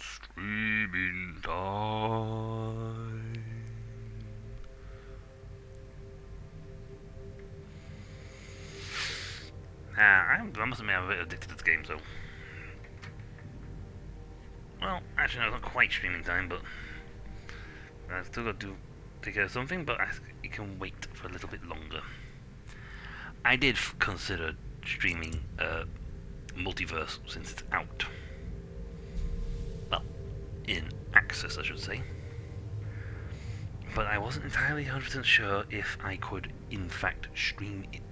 streaming time. I must admit I'm a bit addicted to this game, so. Well, actually, no, it's not quite streaming time, but I've still got to take care of something, but it can wait for a little bit longer. I did consider streaming Multiverse since it's out. Well, in access, I should say. But I wasn't entirely 100% sure if I could, in fact, stream it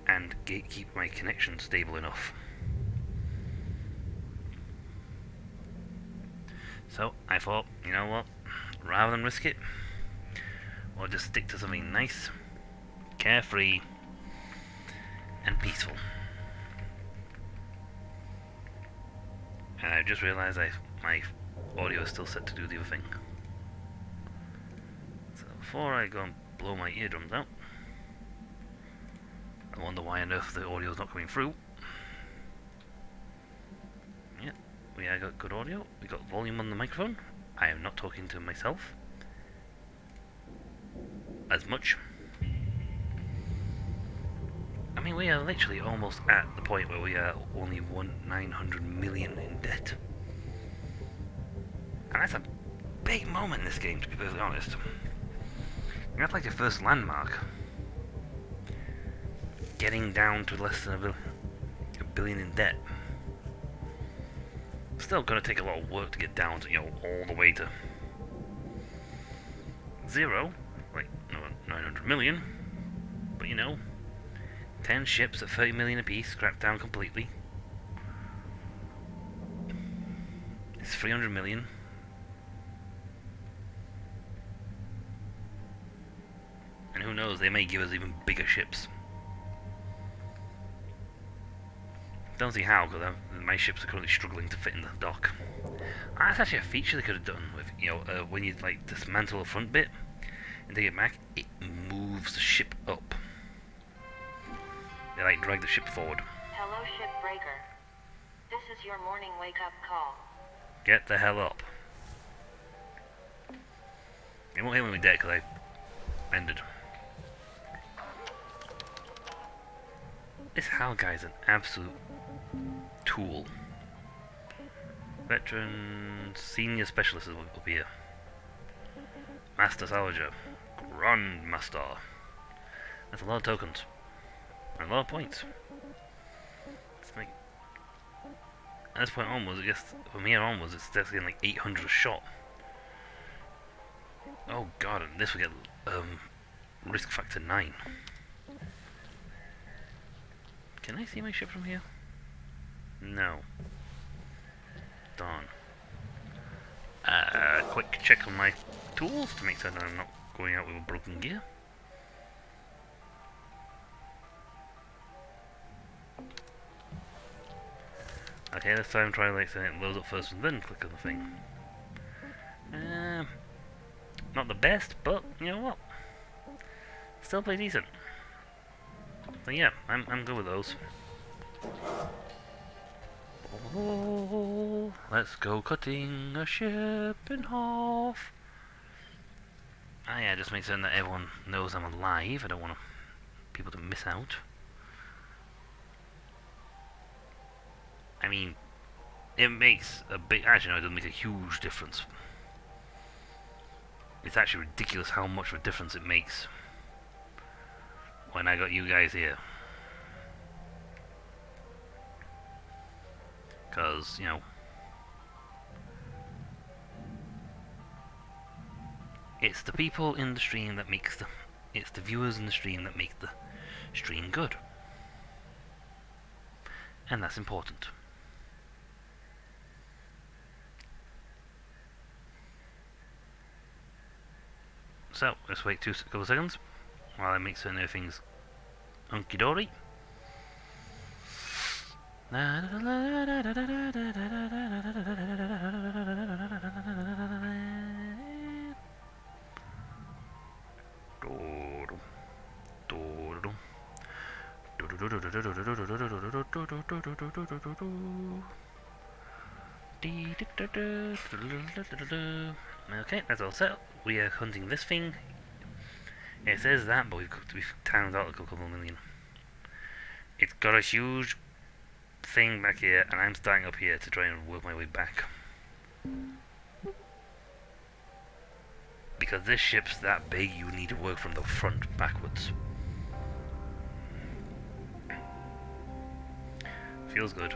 and keep my connection stable enough. So I thought, you know what, rather than risk it, I'll just stick to something nice, carefree, and peaceful. And I just realised my audio is still set to do the other thing. So before I go and blow my eardrums out, I wonder why on earth the audio is not coming through. Yeah, we got good audio. We got volume on the microphone. I am not talking to myself as much. I mean, we are literally almost at the point where we are only 900 million in debt. And that's a big moment in this game, to be perfectly honest. That's like your first landmark. Getting down to less than a billion in debt. Still gonna take a lot of work to get down to, all the way to zero. Like, no, 900 million. But 10 ships at 30 million apiece, scrapped down completely. It's 300 million. And who knows, they may give us even bigger ships. Don't see how, because my ships are currently struggling to fit in the dock. That's actually a feature they could have done with, when you dismantle the front bit and take it back, it moves the ship up. They drag the ship forward. Hello, shipbreaker. This is your morning wake-up call. Get the hell up. It won't hit me with dead because I ended. This Hal guy's an absolute tool. Veteran Senior Specialist is up here. Master Salvager. Grandmaster. That's a lot of tokens. And a lot of points. It's like, at this point onwards, I guess from here onwards, it's definitely like 800 a shot. Oh god, and this will get risk factor 9. Can I see my ship from here? No. Darn. Quick check on my tools to make sure that I'm not going out with a broken gear. Okay, this time try it loads up first and then click on the thing. Not the best, but you know what? Still pretty decent. So yeah, I'm good with those. Oh, let's go cutting a ship in half. Ah yeah, just make certain that everyone knows I'm alive. I don't want people to miss out. I mean, it makes a big... Actually, no, it doesn't make a huge difference. It's actually ridiculous how much of a difference it makes when I got you guys here. Because, it's the people in the stream that makes the... It's the viewers in the stream that make the stream good. And that's important. So, let's wait a couple of seconds while I make certain everything's hunky-dory. Okay, that's all set. We are hunting this thing. It says that, but we've towned out a couple of million. It's got a huge thing back here, and I'm starting up here to try and work my way back. Because this ship's that big, you need to work from the front backwards. Feels good.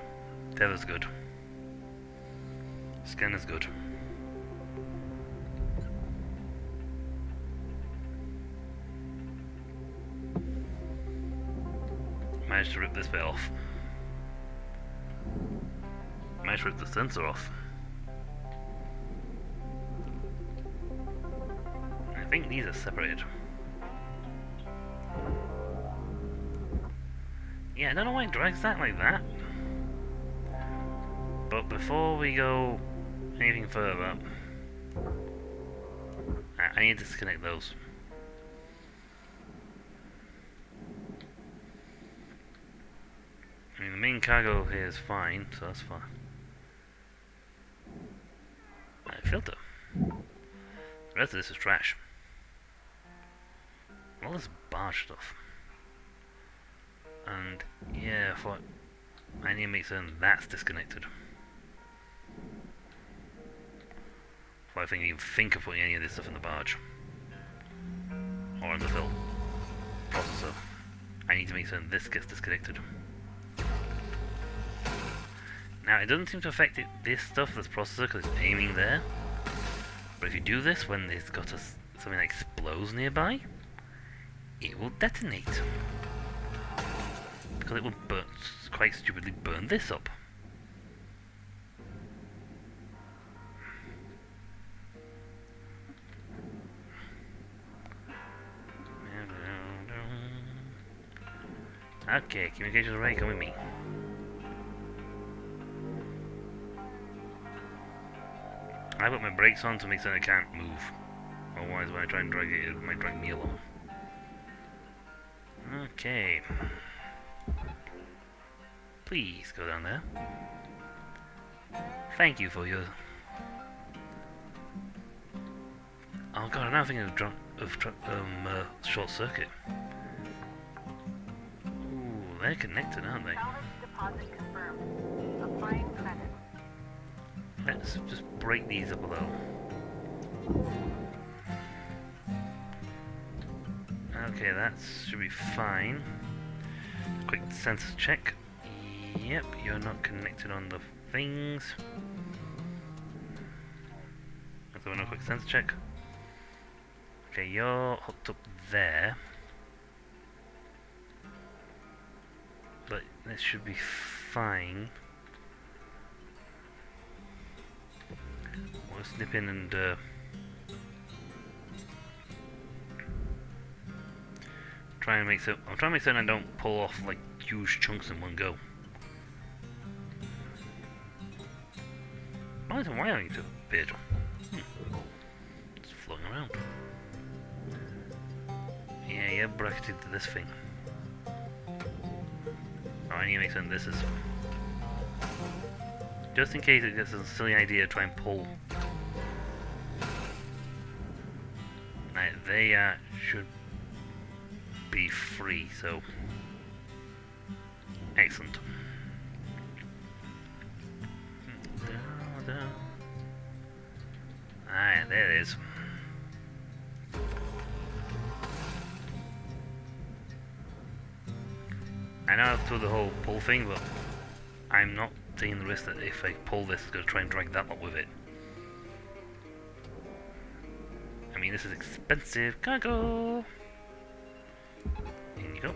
Tether's good. Scanner's good. Managed to rip this bit off. Managed to rip the sensor off. I think these are separated. Yeah, I don't know why it drags that like that. But before we go anything further, I need to disconnect those. I mean, the main cargo here is fine, so that's fine. Filter. The rest of this is trash. All this barge stuff. And yeah, I need to make certain that's disconnected. Before I even think of putting any of this stuff in the barge. Or in the fill processor. I need to make certain this gets disconnected. Now, it doesn't seem to affect this stuff, this processor, because it's aiming there. But if you do this when it's got something that explodes nearby, it will detonate. Because it will quite stupidly burn this up. Okay, communications array, come with me. I put my brakes on to make certain I can't move. Otherwise, when I try and drag it, it might drag me along. Okay. Please go down there. Thank you for your... Oh god, I'm now thinking of short circuit. Ooh, they're connected, aren't they? Deposit confirmed. Applying credit. Let's just break these up a little. Okay, that should be fine. Quick sensor check. Yep, you're not connected on the things. Let's do a quick sensor check. Okay, you're hooked up there. But this should be fine. We'll snip in and try and make so. I'm trying to make certain I don't pull off like huge chunks in one go. Why are you so big? It's floating around. Yeah, you're bracketed to this thing. Oh, I need to make certain this is. Just in case it gets a silly idea to try and pull. Right, they should be free, so excellent. Alright, there it is. I know I've told the whole pull thing, but I'm not taking the risk that if I pull this, it's going to try and drag that up with it. I mean, this is expensive cargo. In you go.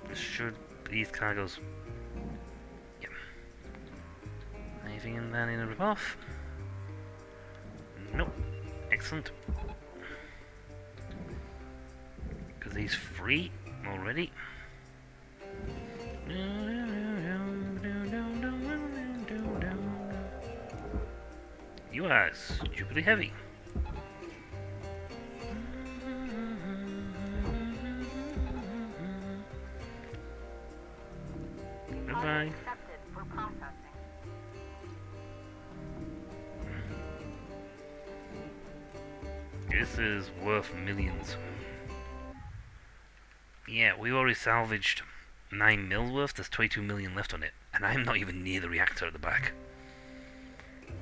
This should... these cargoes... Yep. Anything in there in a rip-off? Nope. Excellent. Because he's free already. You are stupidly heavy. Goodbye. Accepted for processing. This is worth millions. Yeah, we already salvaged 9 mil worth. There's 22 million left on it, and I'm not even near the reactor at the back.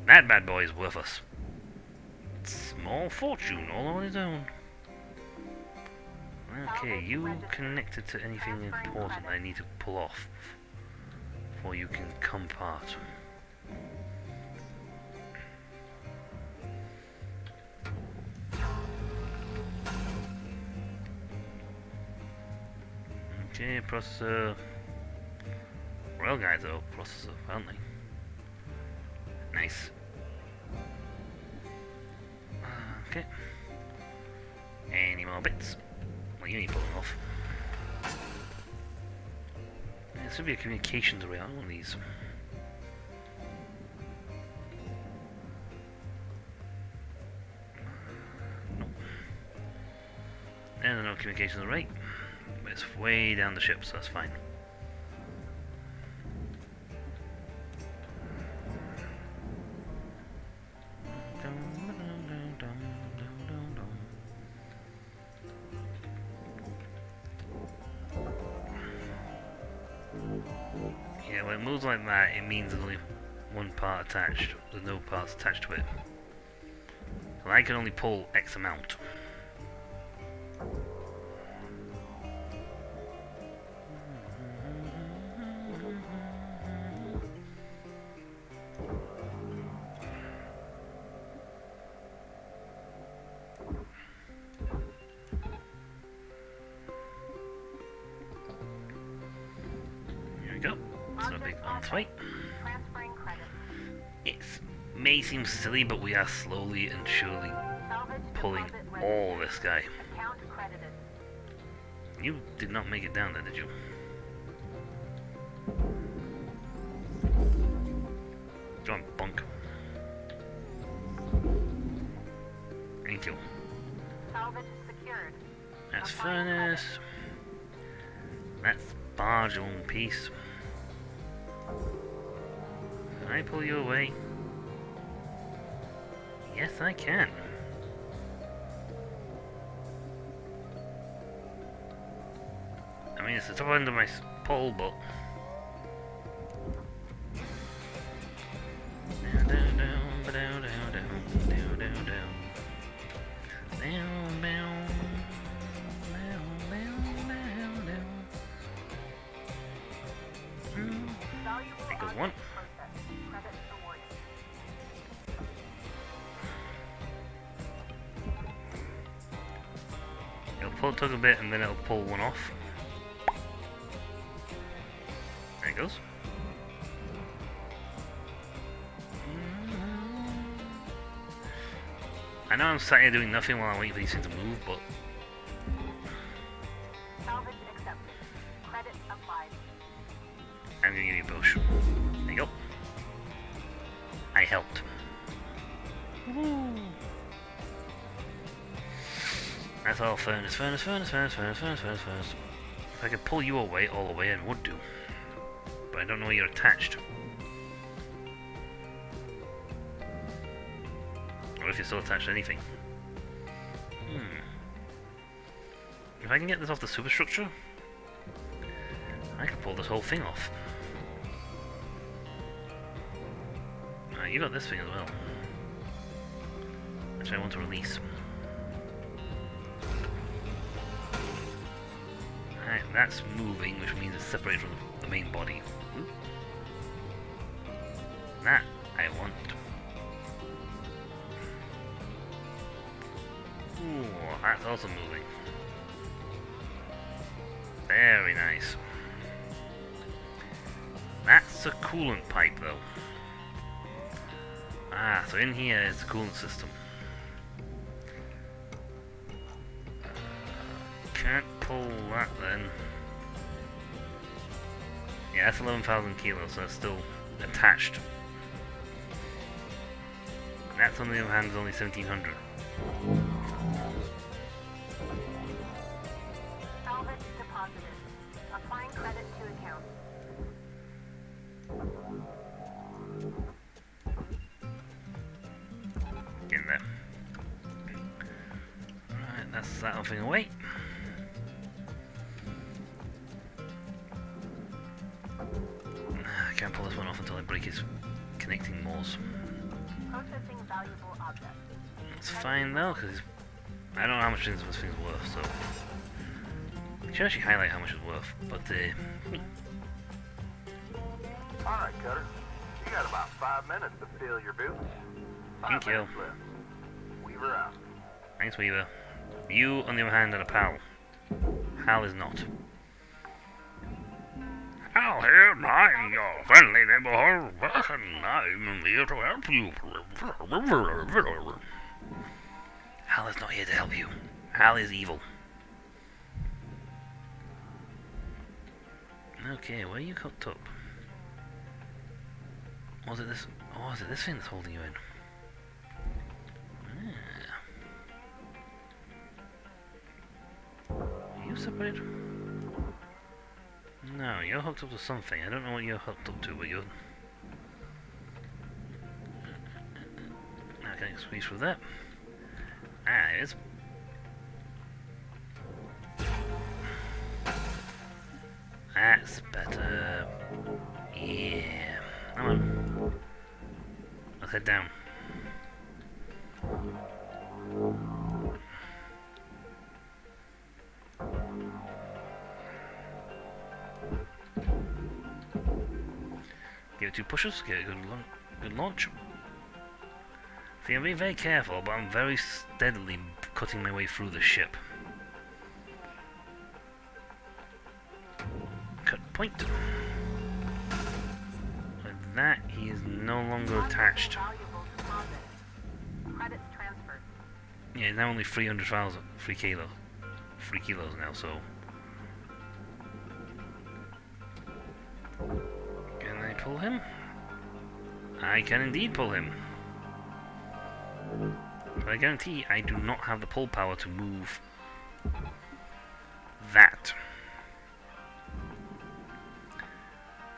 That bad boy is worth us small fortune all on its own. Okay, you connected to anything important I need to pull off before you can come apart. Okay, processor. Rail guys though, processor, aren't they? Nice. Okay. Any more bits? Well, you need pulling off. There should be a communications array on one of these. Nope. There's no communications array. But it's way down the ship, so that's fine. Yeah, when it moves like that, it means there's only one part attached. There's no parts attached to it. So I can only pull X amount. Here we go. It's no big on-fight. Transferring credits. It may seem silly, but we are slowly and surely Salvage pulling deposit all registered. this guy. Account credited. You did not make it down there, did you? John Bunk. Thank you. Salvage secured. That's Applying furnace. That's barge one piece. Can I pull you away? Yes, I can. I mean, it's the top end of my pole, but... Valuable Take a object one. processed. Credits awarded. It'll pull tug a bit and then it'll pull one off. There it goes. I know I'm sat here doing nothing while I wait for these things to move, but Salvage accepted. Credit applied. I'm gonna give you a push. There you go. I helped. That's all furnace. If I could pull you away all the way, I would do. But I don't know where you're attached. Or if you're still attached to anything. If I can get this off the superstructure, I can pull this whole thing off. You got this thing as well. Which I want to release. Alright, that's moving, which means it's separated from the main body. That I want. Ooh, that's also moving. Very nice. That's a coolant pipe though. Ah, so in here is the coolant system. Can't pull that then. Yeah, that's 11,000 kilos, so it's still attached. And that's on the other hand is only 1,700. Salvage deposited. Applying credit to account. In there. puffing away. I can't pull this one off until I break its connecting mores. Processing valuable object. It's fine though, because I don't know how much this thing's worth, so... I should actually highlight how much it's worth, but Alright, Cutter. You got about 5 minutes to fill your boots. Thank you. Minutes left. Weaver out. Thanks, Weaver. You, on the other hand, are a pal. Hal is not. Hal here, I'm your friendly neighborhood person. I'm here to help you. Hal is not here to help you. Hal is evil. Okay, where are you hooked up? Was it this? Oh, is it this thing that's holding you in? Are you separated? No, you're hooked up to something. I don't know what you're hooked up to, but you're... I can squeeze through that. Ah, it is. That's better. Yeah. Come on. Let's head down. Give it 2 pushes, get a good launch. See, I'm being very careful, but I'm very steadily cutting my way through the ship. Cut point. With that, he is no longer attached. Valuable deposit. Credits transferred. Yeah, he's now only 300,000, 3 kilos. 3 kilos now, so... Can I pull him? I can indeed pull him. But I guarantee I do not have the pull power to move that.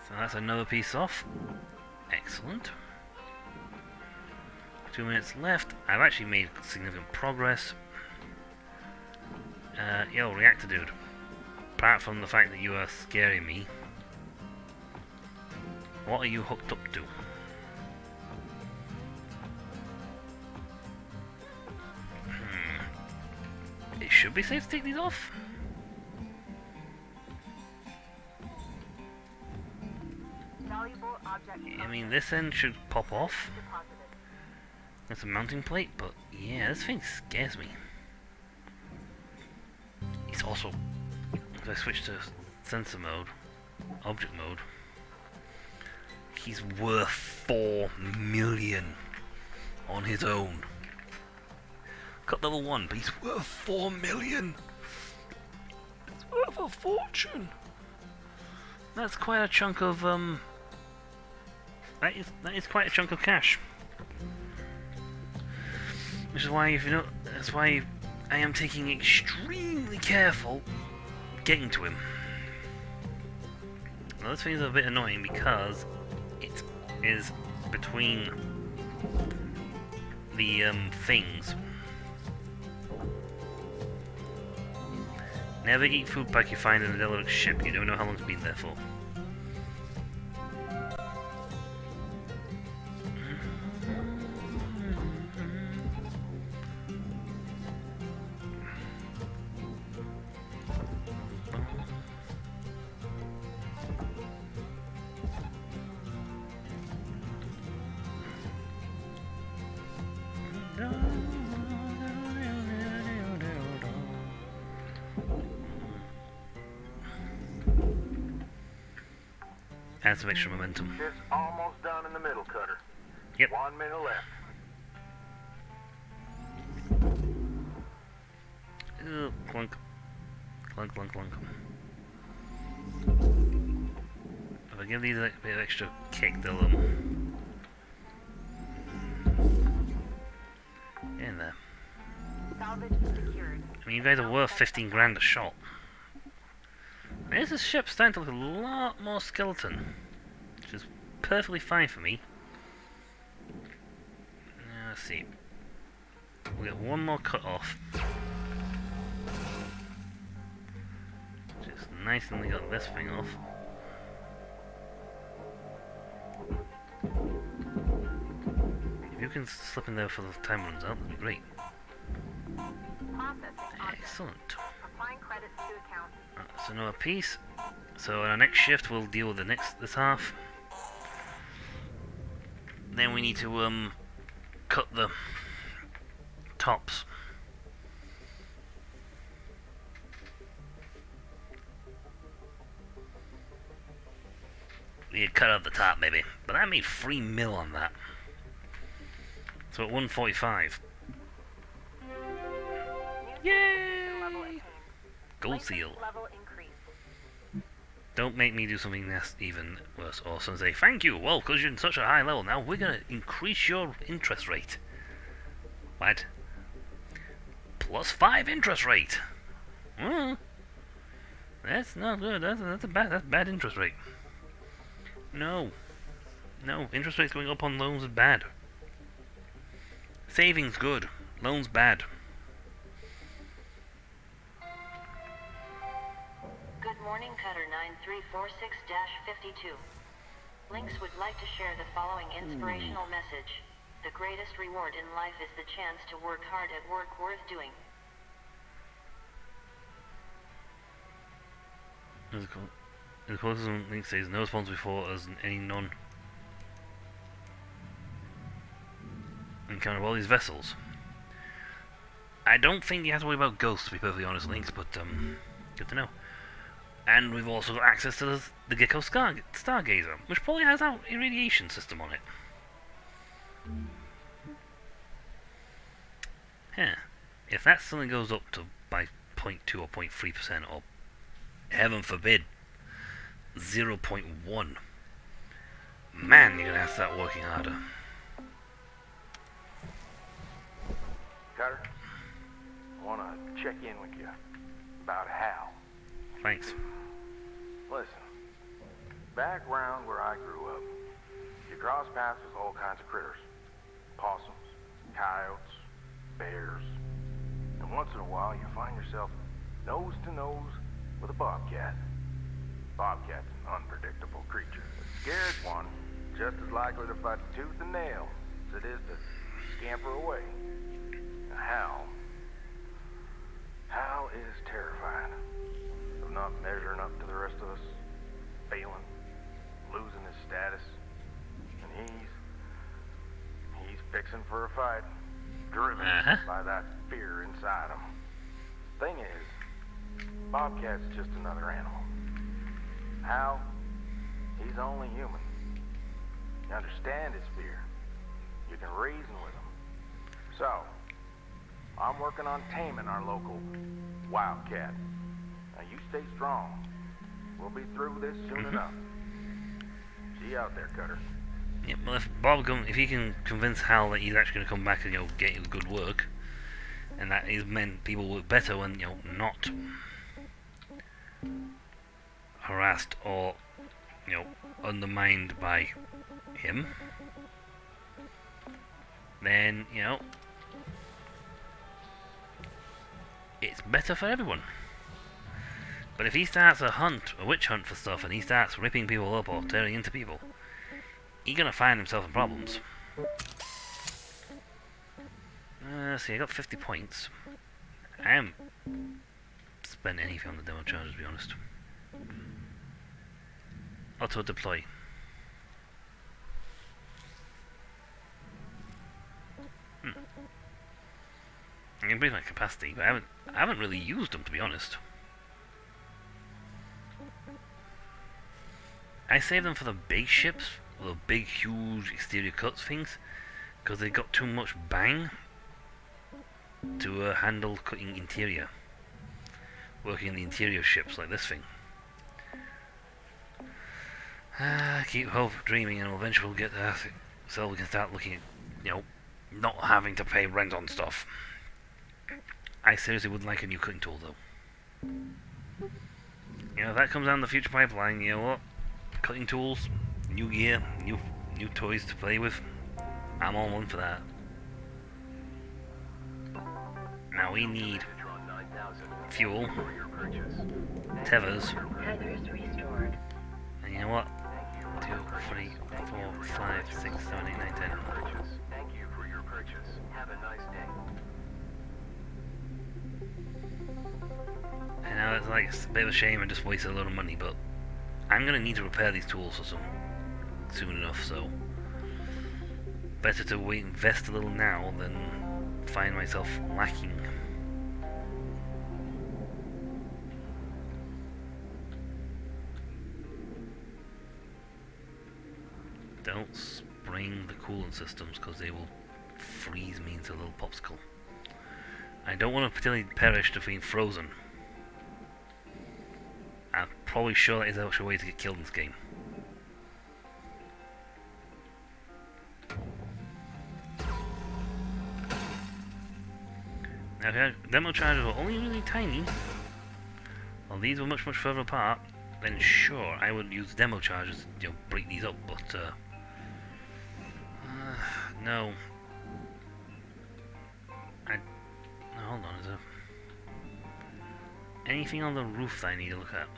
So that's another piece off. Excellent. 2 minutes left. I've actually made significant progress. Yo, reactor dude. Apart from the fact that you are scaring me, what are you hooked up to? It should be safe to take these off. Valuable object. I mean, this end should pop off. Deposited. That's a mounting plate, but yeah, this thing scares me. It's also, if I switch to sensor mode, object mode, he's worth 4 million on his own. Got level 1, but he's worth 4 million. It's worth a fortune. That's quite a chunk of that is quite a chunk of cash. Which is why, if you know, that's why I am taking extremely careful getting to him. Now this thing is a bit annoying because it is between the things. Never eat food pack you find in a derelict ship. You don't know how long it's been there for. Add some extra momentum. Ship's almost done in the middle, Cutter. Yep. 1 minute left. Ooh, clunk. Clunk, clunk, clunk. If I give these a bit of extra kick, they'll get in there. Salvage secured. I mean, you guys are worth 15 grand a shot. This ship's starting to look a lot more skeleton, which is perfectly fine for me. Let's see. We'll get one more cut off. nice and we got this thing off. If you can slip in there for the time runs out, that'd be great. Processing object. Excellent. Applying credits to account. So another piece. So in our next shift we'll deal with this half. Then we need to cut the tops. We had cut out the top maybe, but I made 3 mil on that. So at 145. Yay! Level attained. Gold License seal. level increased. Don't make me do something that's even worse. Or someone say, thank you, well, because you're in such a high level now, we're going to increase your interest rate. What? +5 interest rate. That's not good. That's bad interest rate. No. No, interest rates going up on loans is bad. Savings good. Loans bad. Good morning, Cutter 9346-52. Lynx would like to share the following inspirational message. The greatest reward in life is the chance to work hard at work worth doing. The closest one Link says no response before as any non encounter all these vessels. I don't think you have to worry about ghosts, to be perfectly honest, Lynx, but good to know. And we've also got access to the Gecko Stargazer, which probably has our irradiation system on it. Huh. If that suddenly goes up to by 0.2 or 0.3%, or heaven forbid 0.1, man, you're gonna have to start working harder. Cutter, I want to check in with you about Hal. Thanks. Listen, back round where I grew up, you cross paths with all kinds of critters. Possums, coyotes, bears. And once in a while you find yourself nose to nose with a bobcat. Bobcat's an unpredictable creature. A scared one, just as likely to fight tooth and nail as it is to scamper away. And Hal is terrified of not measuring up to the rest of us, failing, losing his status, and he's fixing for a fight, driven by that fear inside him. Thing is, Bobcat's just another animal. Hal, he's only human. You understand his fear. You can reason with him. So, I'm working on taming our local wildcat. Now you stay strong. We'll be through this soon enough. See you out there, Cutter. Yeah, well, if he can convince Hal that he's actually going to come back and get his good work, and that is meant people work better when not harassed or undermined by him, then it's better for everyone. But if he starts a witch hunt for stuff, and he starts ripping people up or tearing into people, he's gonna find himself in problems. See, I got 50 points. I haven't spent anything on the demo charges, to be honest. Auto deploy. I can increase my capacity, but I haven't really used them, to be honest. I save them for the big ships, or the big, huge exterior cuts things, because they got too much bang to handle cutting interior. Working in the interior ships like this thing. Keep hope, dreaming, and eventually we'll get there, so we can start looking at, not having to pay rent on stuff. I seriously would like a new cutting tool, though. If that comes down the future pipeline, you know what? Cutting tools, new gear, new toys to play with. I'm all in for that. Now we need fuel. tethers. Tethers restored. And you know what? 2, 3, 4, 5, 6, 7, 8, 9, 10. Thank you for your purchase. Have a nice day. And now it's like a bit of a shame I just wasted a lot of money, but I'm gonna need to repair these tools for some soon enough, so better to wait, invest a little now than find myself lacking. Don't spring the coolant systems because they will freeze me into a little popsicle. I don't want to particularly perish to being frozen. I'm probably sure that is the actual way to get killed in this game. Now, if demo charges were only really tiny, well, these were much further apart, then sure, I would use demo charges to break these up, but no. No, hold on, is there anything on the roof that I need to look at?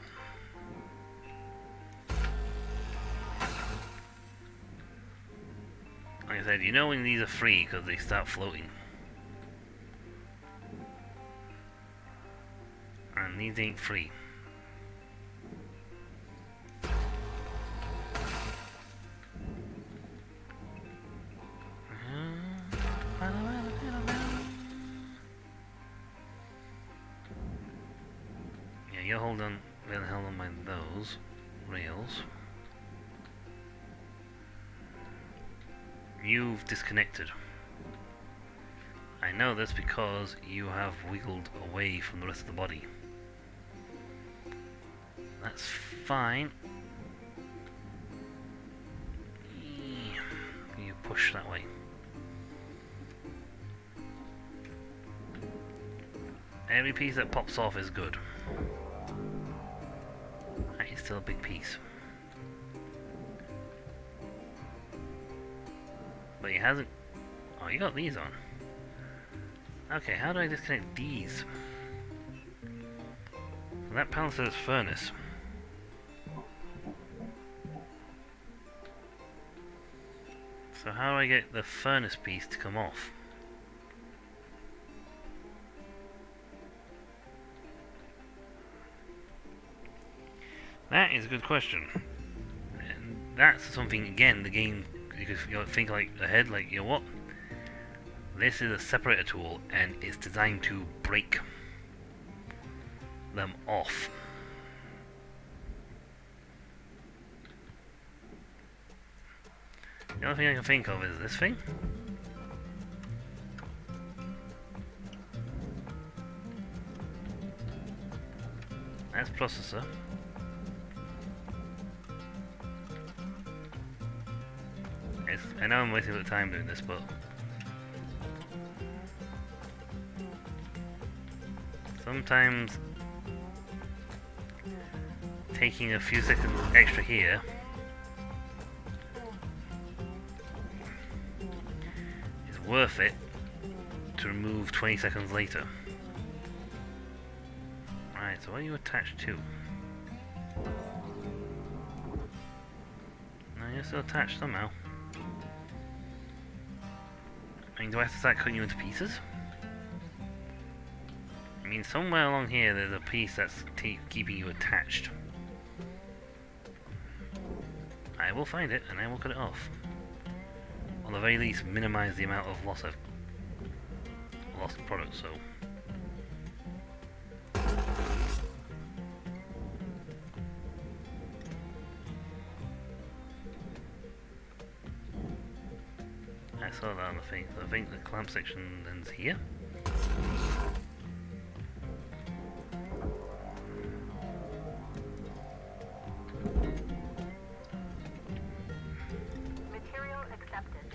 Like I said, you know when these are free because they start floating. And these ain't free. Yeah, you hold on, where the hell am I? Those rails. You've disconnected. I know this because you have wiggled away from the rest of the body. That's fine. You push that way. Every piece that pops off is good. That is still a big piece. But he hasn't... Oh, you got these on. Okay, how do I disconnect these? So that panel says furnace. So how do I get the furnace piece to come off? That is a good question. And that's something, again, the game, you could think like ahead, like, you know what? This is a separator tool, and it's designed to break them off. The only thing I can think of is this thing. That's processor. I know I'm wasting a bit of time doing this, but sometimes taking a few seconds extra here is worth it to remove 20 seconds later. Right, so what are you attached to? No, you're still attached somehow. I mean, do I have to start cutting you into pieces? I mean, somewhere along here there's a piece that's keeping you attached. I will find it and I will cut it off. Or at the very least, minimize the amount of lost product, so... I saw that on the thing. So I think the clamp section ends here. Material accepted.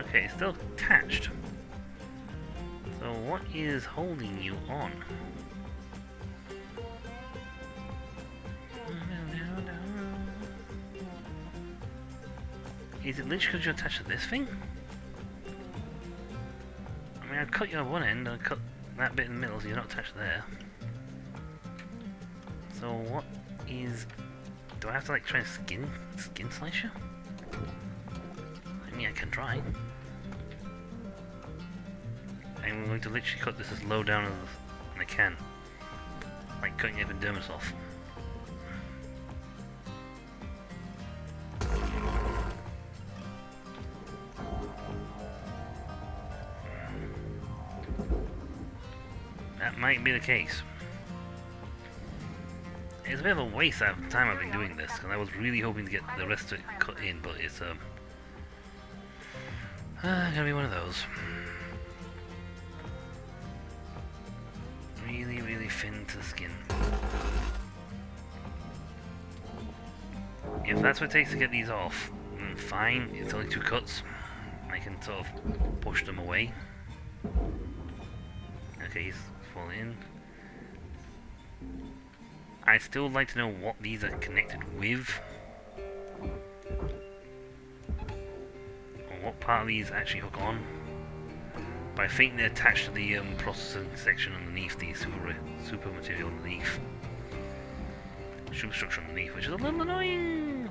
Okay, it's still attached. So what is holding you on? Is it literally because you're attached to this thing? I mean, I'd cut you on one end, and I'd cut that bit in the middle so you're not attached there. So what is... Do I have to like try and skin slice you? I mean, I can try. I'm going to literally cut this as low down as I can. Like cutting epidermis off. That might be the case. It's a bit of a waste of time I've been doing this, because I was really hoping to get the rest of it cut in, but it's gonna be one of those. Really, really thin to the skin. If that's what it takes to get these off, then fine, it's only 2 cuts. I can sort of push them away. Okay, he's falling in. I'd still like to know what these are connected with. Or what part of these actually hook on. But I think they're attached to the processing section underneath, the super material underneath. Superstructure underneath, which is a little annoying!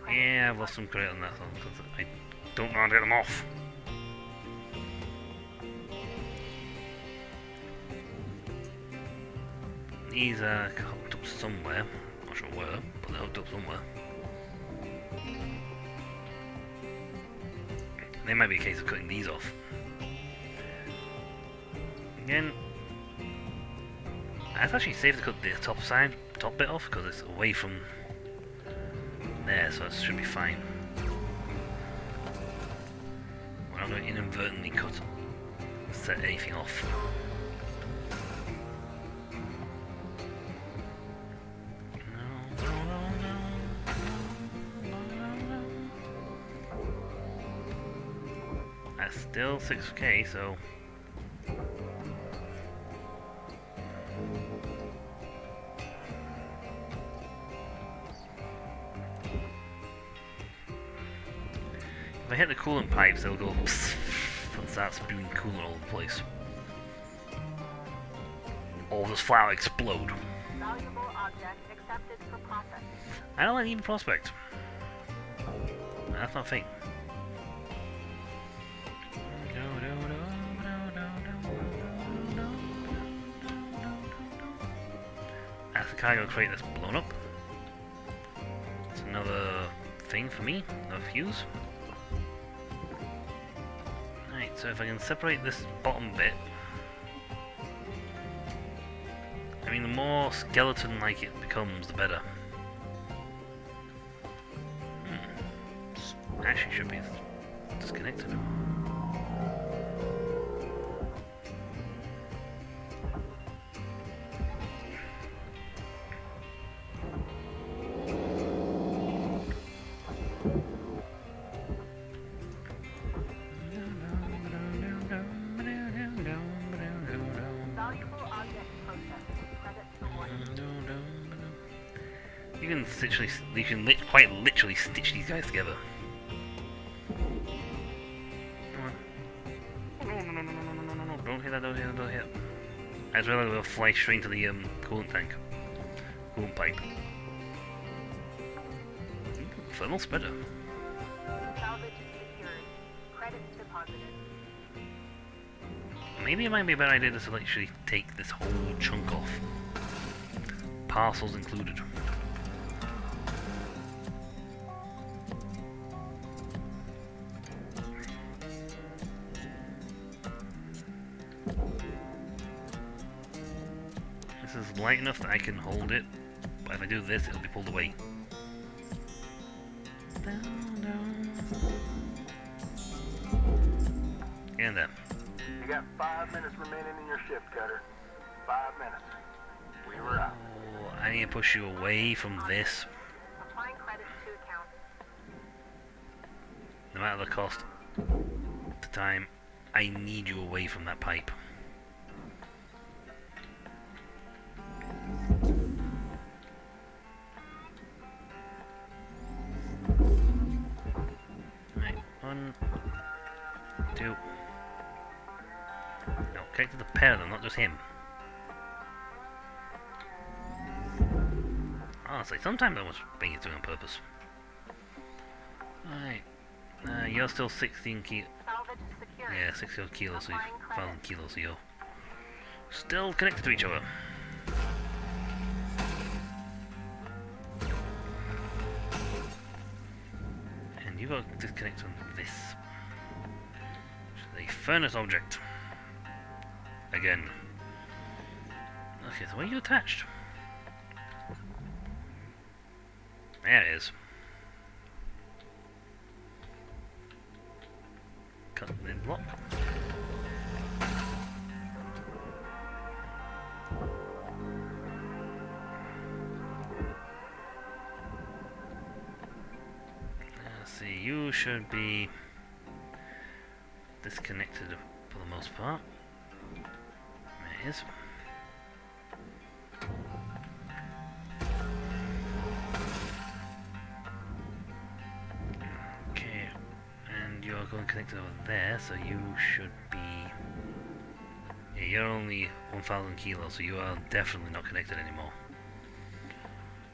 Yeah, I've lost some credit on that one because I don't know how to get them off. These are hooked up somewhere. Not sure where, but they're hooked up somewhere. There might be a case of cutting these off. Again, it's actually safe to cut the top bit off because it's away from there, so it should be fine. We're not going to inadvertently set anything off. That's still 6k, so... If I hit the coolant pipes, they'll go psst, and start spewing coolant all over the place. Or just flat out explode. Valuable object accepted for processing. I don't like even prospect. That's not a thing. That's the cargo crate that's blown up. That's another thing for me, another fuse. Right, so if I can separate this bottom bit, I mean the more skeleton-like it becomes, the better. Actually should be disconnected. You can quite literally stitch these guys together. No, don't hit that, don't hit that, don't hit. As well as it'll fly straight into the coolant tank. Coolant pipe. Thermal spreader. Salvage secured. Credits deposited. Maybe it might be a better idea to literally take this whole chunk off. Parcels included. This is light enough that I can hold it, but if I do this, it'll be pulled away. And then. You got 5 minutes remaining in your shift, Cutter. 5 minutes. We were out. Oh, I need to push you away from this. Applying credits to account. no matter the cost, the time, I need you away from that pipe. Right, 1, 2. No, connect to the pair of them, not just him. Honestly, sometimes I was being doing on purpose. Right. You're still 16 kilos. Salvage secured. Yeah, 60 kilos, so Applying 1,000 credit. kilos, so you're still connected to each other. And you got to disconnect from this. Which is a furnace object. Again. Okay, so where are you attached? There it is. Cut the block. Let's see, you should be disconnected for the most part. There it is. Okay, and you're going connected over there, so you should be... Yeah, you're only 1,000 kilos, so you are definitely not connected anymore.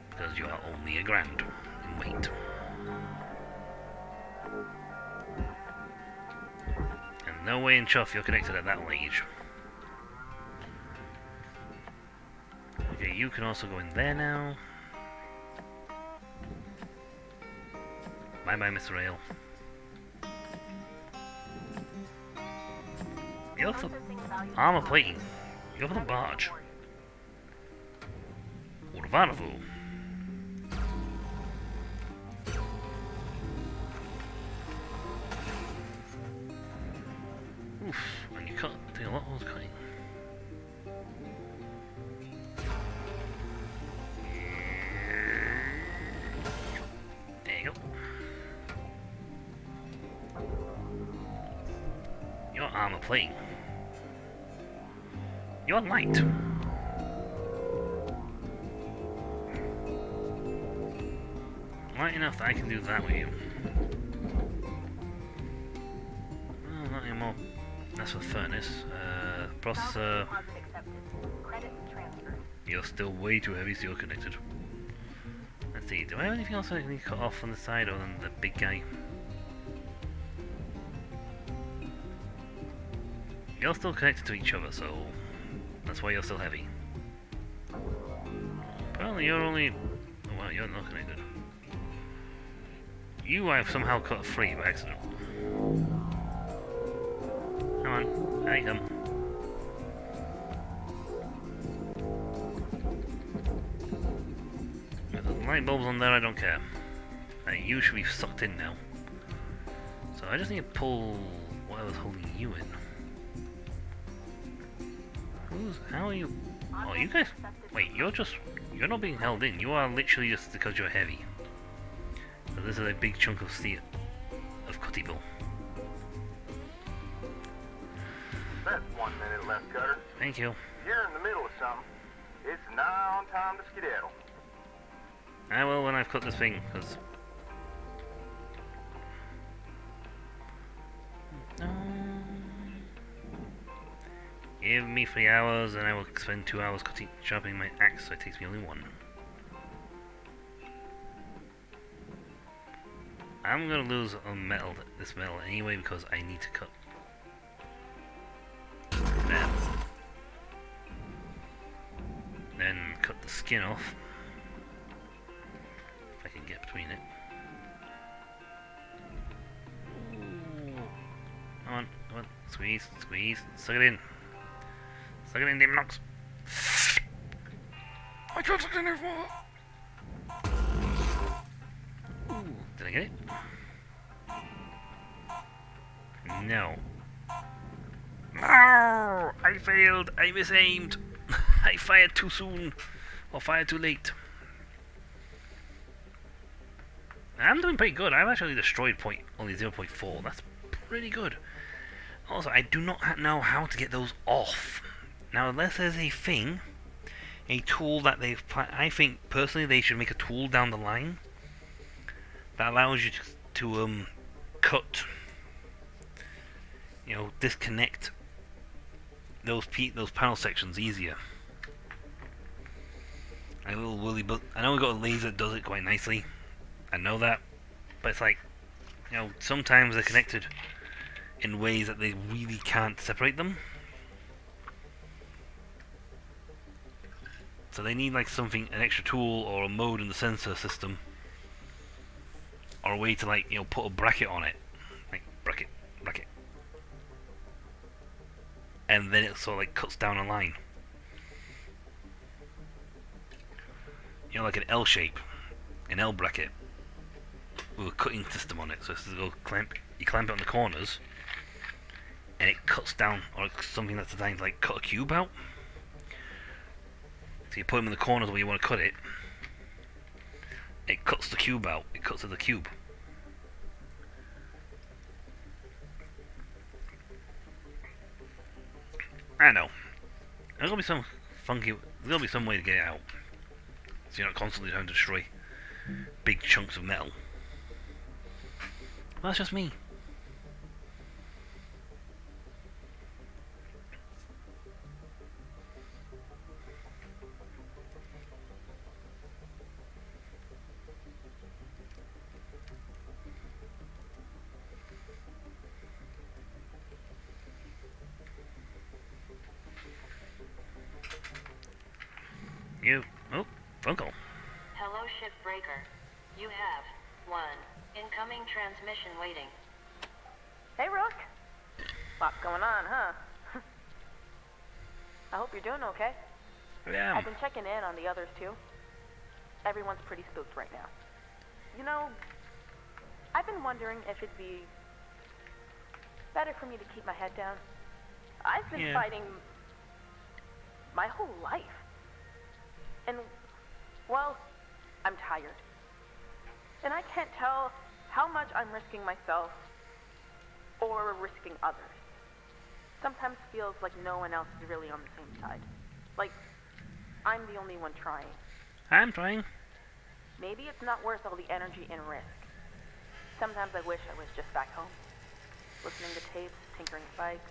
Because you are only a grand in weight. And no way in chuff you're connected at that age. Okay, you can also go in there now. Bye bye, Mr. Rail. You're the Processing valuable armor object. plating. You're the barge. Urvanovu. Oof, and you cut do a lot of cutting. There you go. Your armor plating. You're light. Light enough that I can do that with you. Oh, not anymore. That's for furnace. Processor. Salvage deposit accepted. Credit transferred. You're still way too heavy, so you're connected. Let's see, do I have anything else I can cut off on the side other than the big guy? You're still connected to each other, so that's why you're still heavy. Apparently you're only... Well, you're not connected. You I've somehow cut free by accident. Come on, there you come. If there's light bulbs on there, I don't care. You should be sucked in now. So I just need to pull whatever's holding you in. How are you? Oh, you guys. Wait, you're not being held in. You are literally just because you're heavy. So this is a big chunk of steel, of cutty bill. That's 1 minute left, Cutter. Thank you. You're in the middle of something. It's nigh on time to skedaddle. I will when I've cut this thing, because... Give me 3 hours and I will spend 2 hours sharpening my axe, so it takes me only 1. I'm gonna lose on this metal anyway because I need to cut that. Then cut the skin off. If I can get between it. Ooh. Come on, come on, squeeze, squeeze, suck it in. Suck it in, Demon Nox. I can't suck it in anymore. Ooh, did I get it? No. No! I failed. I misaimed. I fired too soon. Or fired too late. I'm doing pretty good. I've actually destroyed only 0.4. That's pretty good. Also, I do not know how to get those off. Now, unless there's a tool that they've... I think, personally, they should make a tool down the line that allows you to cut, disconnect those panel sections easier. I know we got a laser that does it quite nicely. I know that, but it's like, sometimes they're connected in ways that they really can't separate them. So they need like an extra tool or a mode in the sensor system, or a way to like, put a bracket on it, like bracket, and then it sort of like cuts down a line. Like an L shape, an L bracket with a cutting system on it. So you clamp it on the corners, and it cuts down, or it's something that's designed to like cut a cube out. So you put them in the corners where you want to cut it. It cuts the cube out. It cuts to the cube. I know. There's gonna be some way to get it out. So you're not constantly trying to destroy big chunks of metal. Well, that's just me. Oh, phone call. Hello, Shipbreaker. You have one incoming transmission waiting. Hey, Rook. Lots going on, huh? I hope you're doing okay. Yeah. I've been checking in on the others, too. Everyone's pretty spooked right now. I've been wondering if it'd be better for me to keep my head down. I've been fighting my whole life. And, well, I'm tired. And I can't tell how much I'm risking myself or risking others. Sometimes feels like no one else is really on the same side. Like, I'm the only one trying. I'm trying. Maybe it's not worth all the energy and risk. Sometimes I wish I was just back home, listening to tapes, tinkering spikes,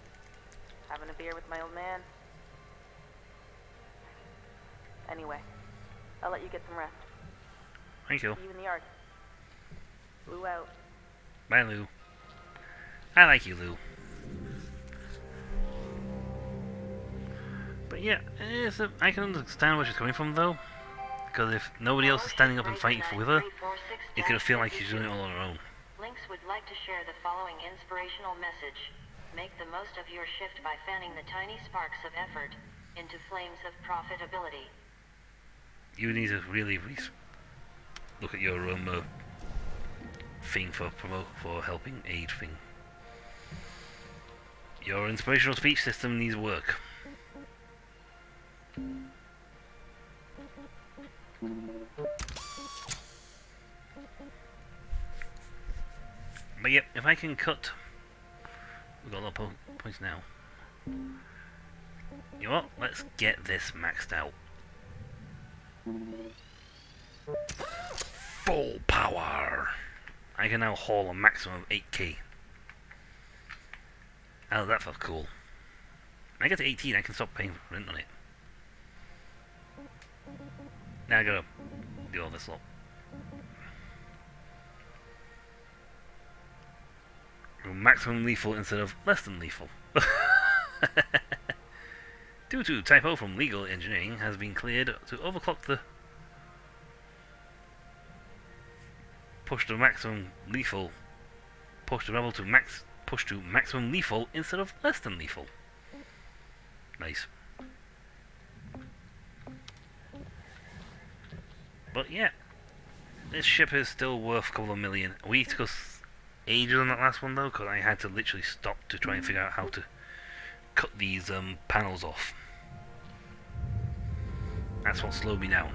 having a beer with my old man. Anyway, I'll let you get some rest. Thank you. See you in the yard. Lou out. Bye, Lou. I like you, Lou. But yeah, I can understand where she's coming from, though. Because if nobody else is standing up and fighting with her, it's gonna feel like she's doing it all on her own. Lynx would like to share the following inspirational message. Make the most of your shift by fanning the tiny sparks of effort into flames of profitability. You need to really look at your thing for helping aid thing. Your inspirational speech system needs work. But yep, if I can cut... We've got a lot of points now. You know what? Let's get this maxed out. Full power! I can now haul a maximum of 8k. Oh, that felt cool. When I get to 18, I can stop paying rent on it. Now I gotta do all this lot. Maximum lethal instead of less than lethal. Due to typo from legal engineering has been cleared to overclock the push to maximum lethal. Push the rebel to push to maximum lethal instead of less than lethal. Nice. But yeah, this ship is still worth a couple of million. We took us ages on that last one though, because I had to literally stop to try and figure out how to cut these panels off. That's what slowed me down.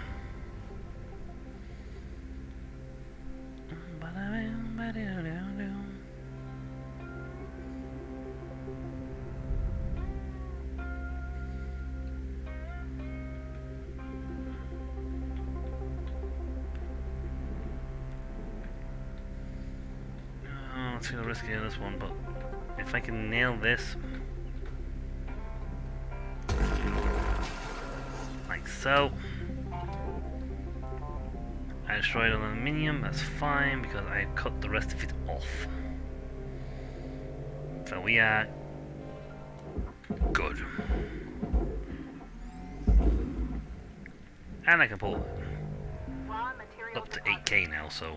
It's gonna risky on this one, but if I can nail this, like so, I destroyed aluminium. That's fine because I cut the rest of it off. So we are good, and I can pull up to 8K now. So.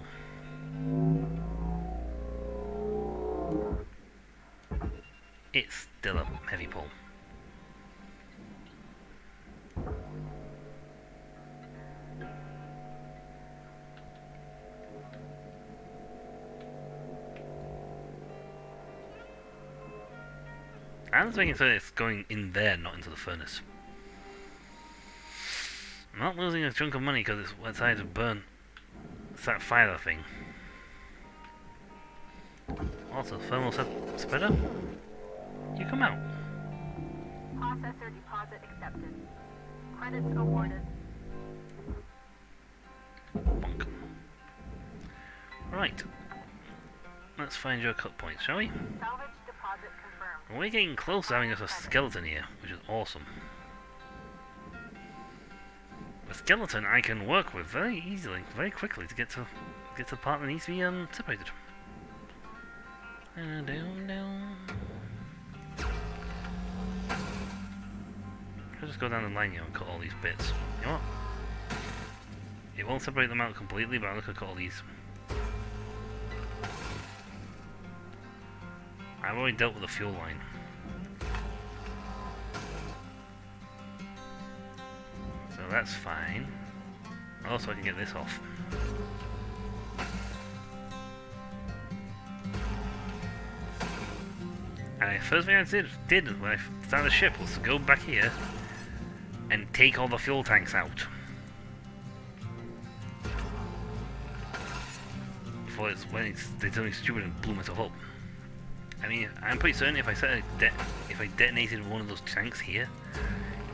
It's still a heavy pull. I'm just making sure it's going in there, not into the furnace. I'm not losing a chunk of money because it's decided to burn. It's that fire thing. Also, thermal spreader. You come out. Processor deposit accepted. Credits awarded. Bonk. Right. Let's find your cut points, shall we? Salvage deposit confirmed. We're getting close to having a skeleton here, which is awesome. A skeleton I can work with very easily, very quickly to get to the part that needs to be separated. Down. I'll just go down the line here and cut all these bits. You know what? It won't separate them out completely, but I'm going to cut all these. I've already dealt with the fuel line. So that's fine. Also, I can get this off. And the first thing I did when I started the ship was to go back here and take all the fuel tanks out. Before they did something stupid and blew myself up. I mean, I'm pretty certain if I detonated one of those tanks here,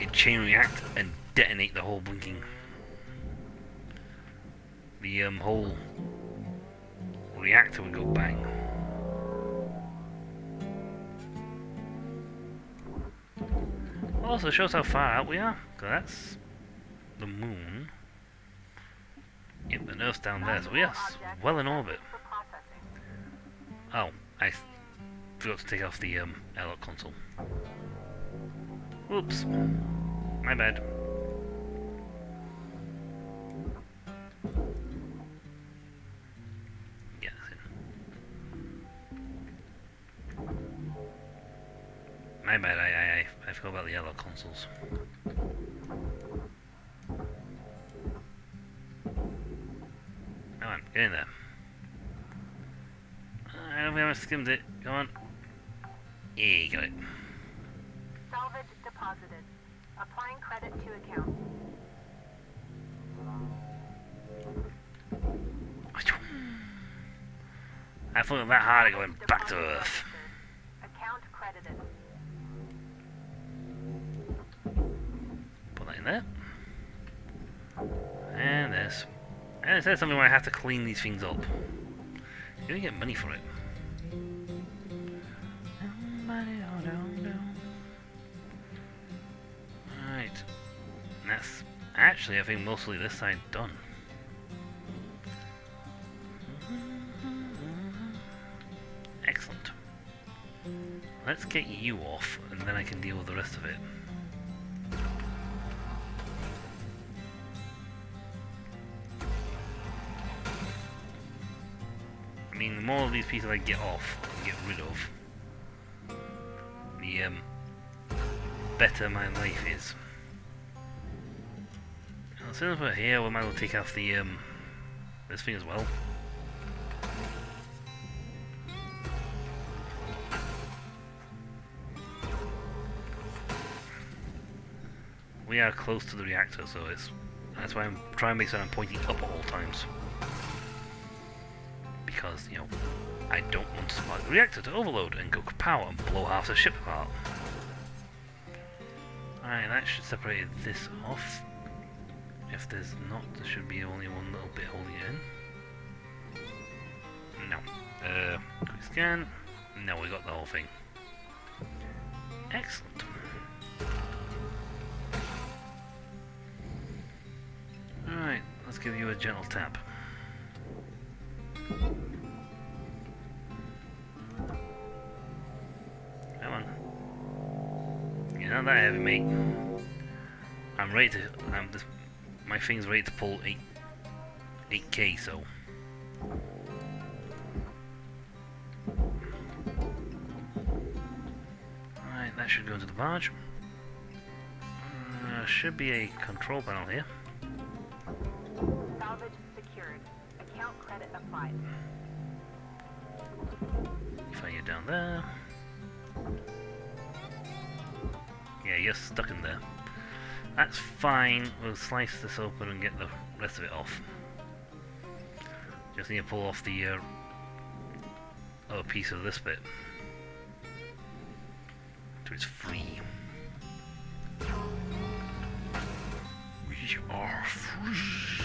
it'd chain react and detonate the whole blinking... The whole reactor would go bang. Also shows how far out we are, because that's the moon. Yep, the Earth's down there, so we are well in orbit. Oh, I forgot to take off the airlock console. Whoops. My bad. Yeah, that's it. My bad, I forgot about the airlock consoles. Come on, get in there. I don't think I skimmed it. Come on. Yeah, got it. Salvage deposited. Applying credit to account. I thought that hard at going back to Earth. Account credited. Put that in there. And this. And it says something where I have to clean these things up. You don't get money for it. Alright. That's actually, I think, mostly this side done. Excellent. Let's get you off, and then I can deal with the rest of it. I mean, the more of these pieces I get off, and get rid of, the better my life is. And as soon as we're here, we might as well take off the this thing as well. We are close to the reactor, so that's why I'm trying to make sure I'm pointing up at all times. Because because, you know, I don't want to spark the reactor to overload and go kapow and blow half the ship apart. Alright, that should separate this off. If there's not, there should be only one little bit holding it in. No. Quick scan. No, we got the whole thing. Excellent. Alright, let's give you a gentle tap. Come on. You're not that heavy, mate. I'm ready to... my thing's ready to pull 8k, so... Alright, that should go into the barge. Should be a control panel here. Salvage secured. Account credit applied. Find you down there. Yeah, you're stuck in there. That's fine. We'll slice this open and get the rest of it off. Just need to pull off the other piece of this bit. So it's free. We are free.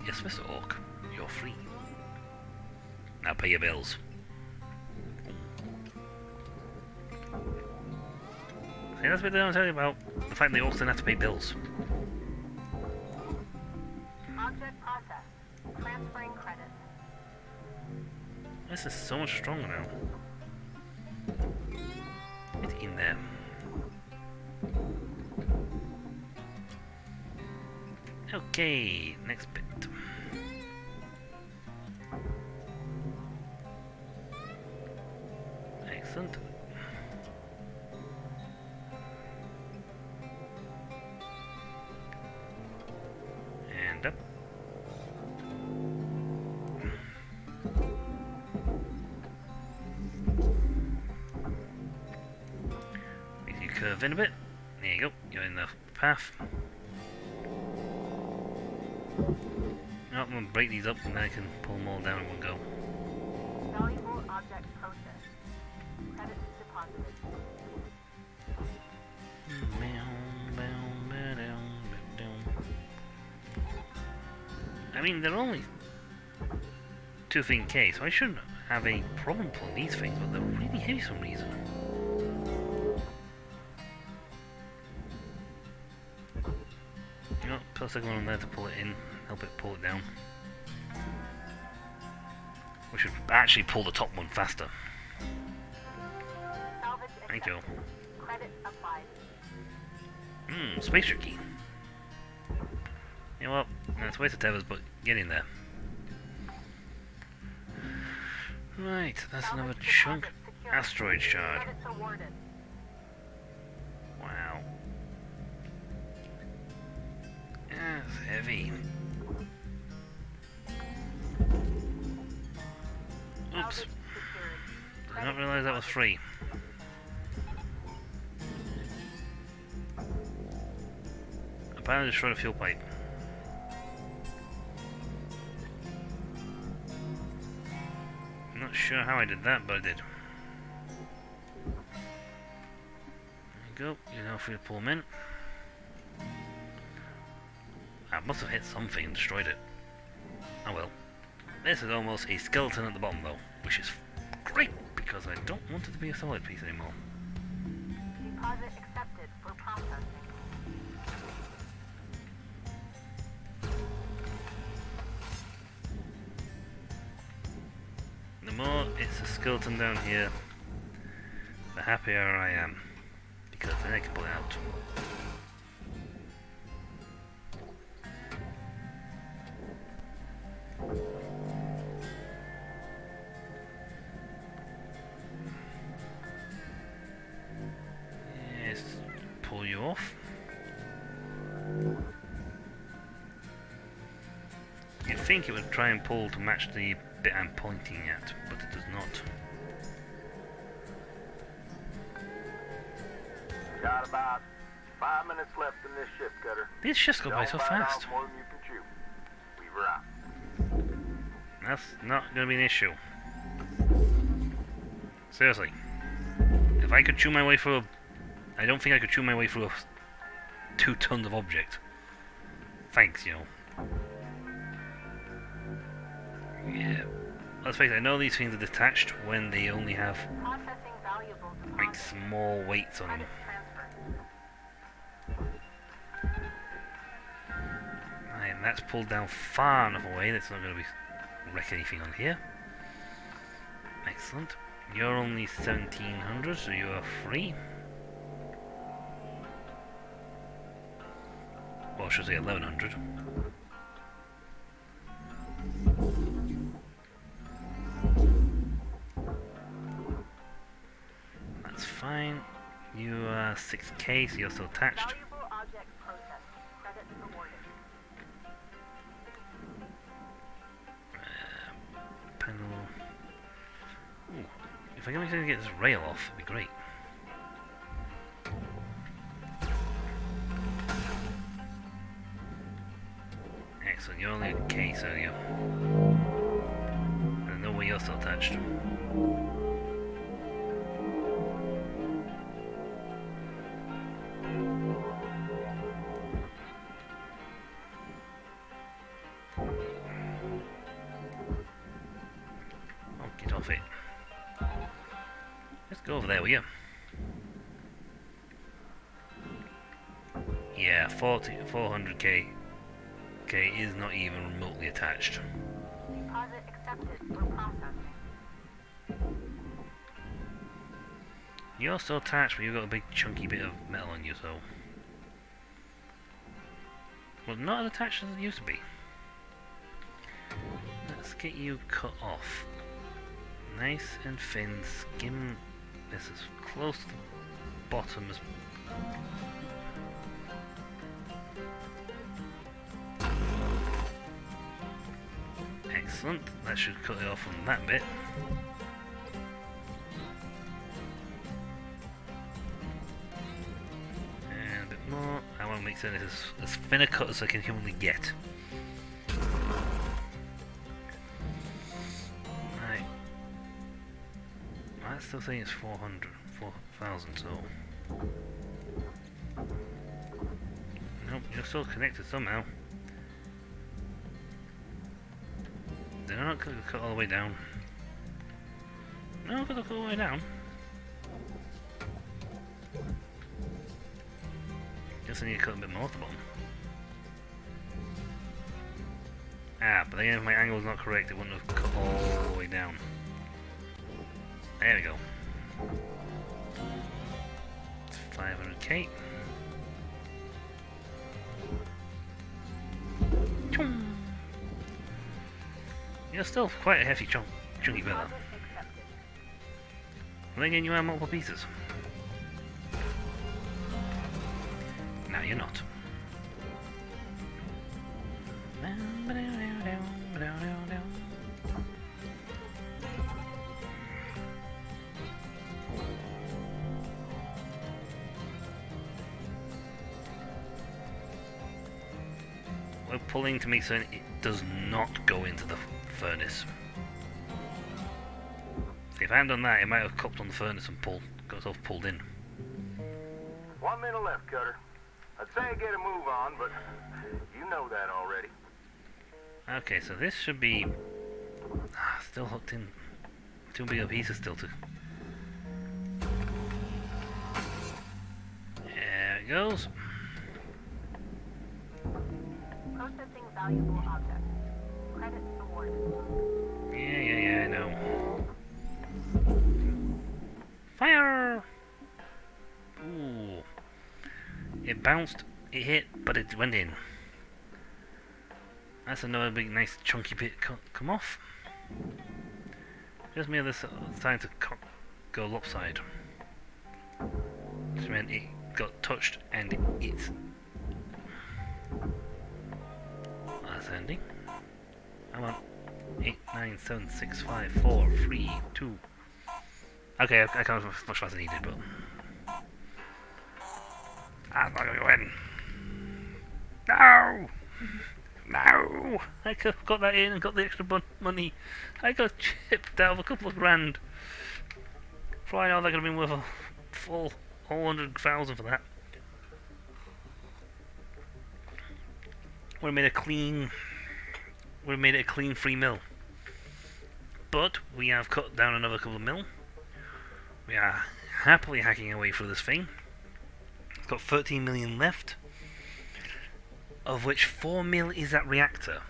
Yes, Mr. Orc, you're free. Now pay your bills. See, that's what I'm telling you about. The fact that the orcs don't have to pay bills. Object processed. Transferring credit. This is so much stronger now. Get in there. Okay, next bit. Excellent. And up. Make you curve in a bit. There you go. You're in the path. I'm going to break these up and then I can pull them all down in one go. Valuable object processed. Credit deposited. I mean, they're only 2K, so I shouldn't have a problem pulling these things, but they're really heavy for some reason. You know, put a second one on there to pull it in, help it pull it down. We should actually pull the top one faster. Salvage Thank you. accepted. Credit applied. Space tricky. You know what? It's a waste of tethers, but get in there. Right, that's another Salvage chunk. deposit secured. Asteroid shard. Credits awarded. Wow. That's heavy. Oops. Salvage secured. Did not realize that was free. Apparently destroyed a fuel pipe. I'm not sure how I did that, but I did. There you go. You're now free to pull them in. I must have hit something and destroyed it. Oh well. This is almost a skeleton at the bottom though, which is great because I don't want it to be a solid piece anymore. Deposit accepted for processing. The more it's a skeleton down here, the happier I am, because then I can pull it out. Yes, pull you off. You'd think it would try and pull to match the bit I'm pointing at, but it does not. Got about 5 minutes left in this shift, Cutter. These shifts go by so Don't bite fast. off more than you can chew. Weaver out. That's not going to be an issue. Seriously. If I could chew my way through a... I don't think I could chew my way through 2 tons of object. Thanks, you know. Yeah. Let's face it, I know these things are detached when they only have like small weights on them. Right, and that's pulled down far enough away that's not going to be wreck anything on here. Excellent. You're only 1700, so you are free. Well, I should say 1100. That's fine. You are 6k, so you're still attached. Panel. Ooh, if I can actually get this rail off, it'd be great. Excellent, you're only a K, so you... There's no way you're still attached. Oh, get off it. Let's go over there, will you? Yeah, 400k is not even remotely attached. Deposit accepted for processing. You're still attached, but you've got a big chunky bit of metal on you, so... Well, not as attached as it used to be. Let's get you cut off. Nice and thin, skim this as close to the bottom as... Excellent, that should cut it off on that bit. And a bit more. I want to make certain it's as thin a cut as I can humanly get. Right. I'm still saying it's 4,000, so... Nope, you're still connected somehow. They're not going to cut all the way down. No, going to cut all the way down. Guess I need to cut a bit more at the bottom. Ah, but again, if my angle is not correct, it wouldn't have cut all the way down. There we go. It's 500k. You're still quite a hefty chunky fella. And then again, you have multiple pieces. Now you're not. We're pulling to make certain it does not go into the furnace. If I hadn't done that, it might have cupped on the furnace and got itself pulled in. 1 minute left, Cutter. I'd say get a move on, but you know that already. Okay, so this should be still hooked in. Too big a pieces still to. There it goes. Processing valuable object. Credits awarded. Yeah, I know. Fire! Ooh. It bounced, it hit, but it went in. That's another big, nice, chunky bit come off. Just me on this side to go lopside. Which meant it got touched and it's... That's ending. Come on. 8, 9, 7, 6, 5, 4, 3, 2. Okay, I can't much faster than he did, but... That's not gonna go in. No! No! I could have got that in and got the extra money. I got chipped out of a couple of grand. For all I know, that could have been worth a full 100,000 for that. Would have made a clean. Would have made it a clean 3 mil. But we have cut down another couple of mil. We are happily hacking our way through this thing. It's got 13 million left, of which 4 mil is that reactor,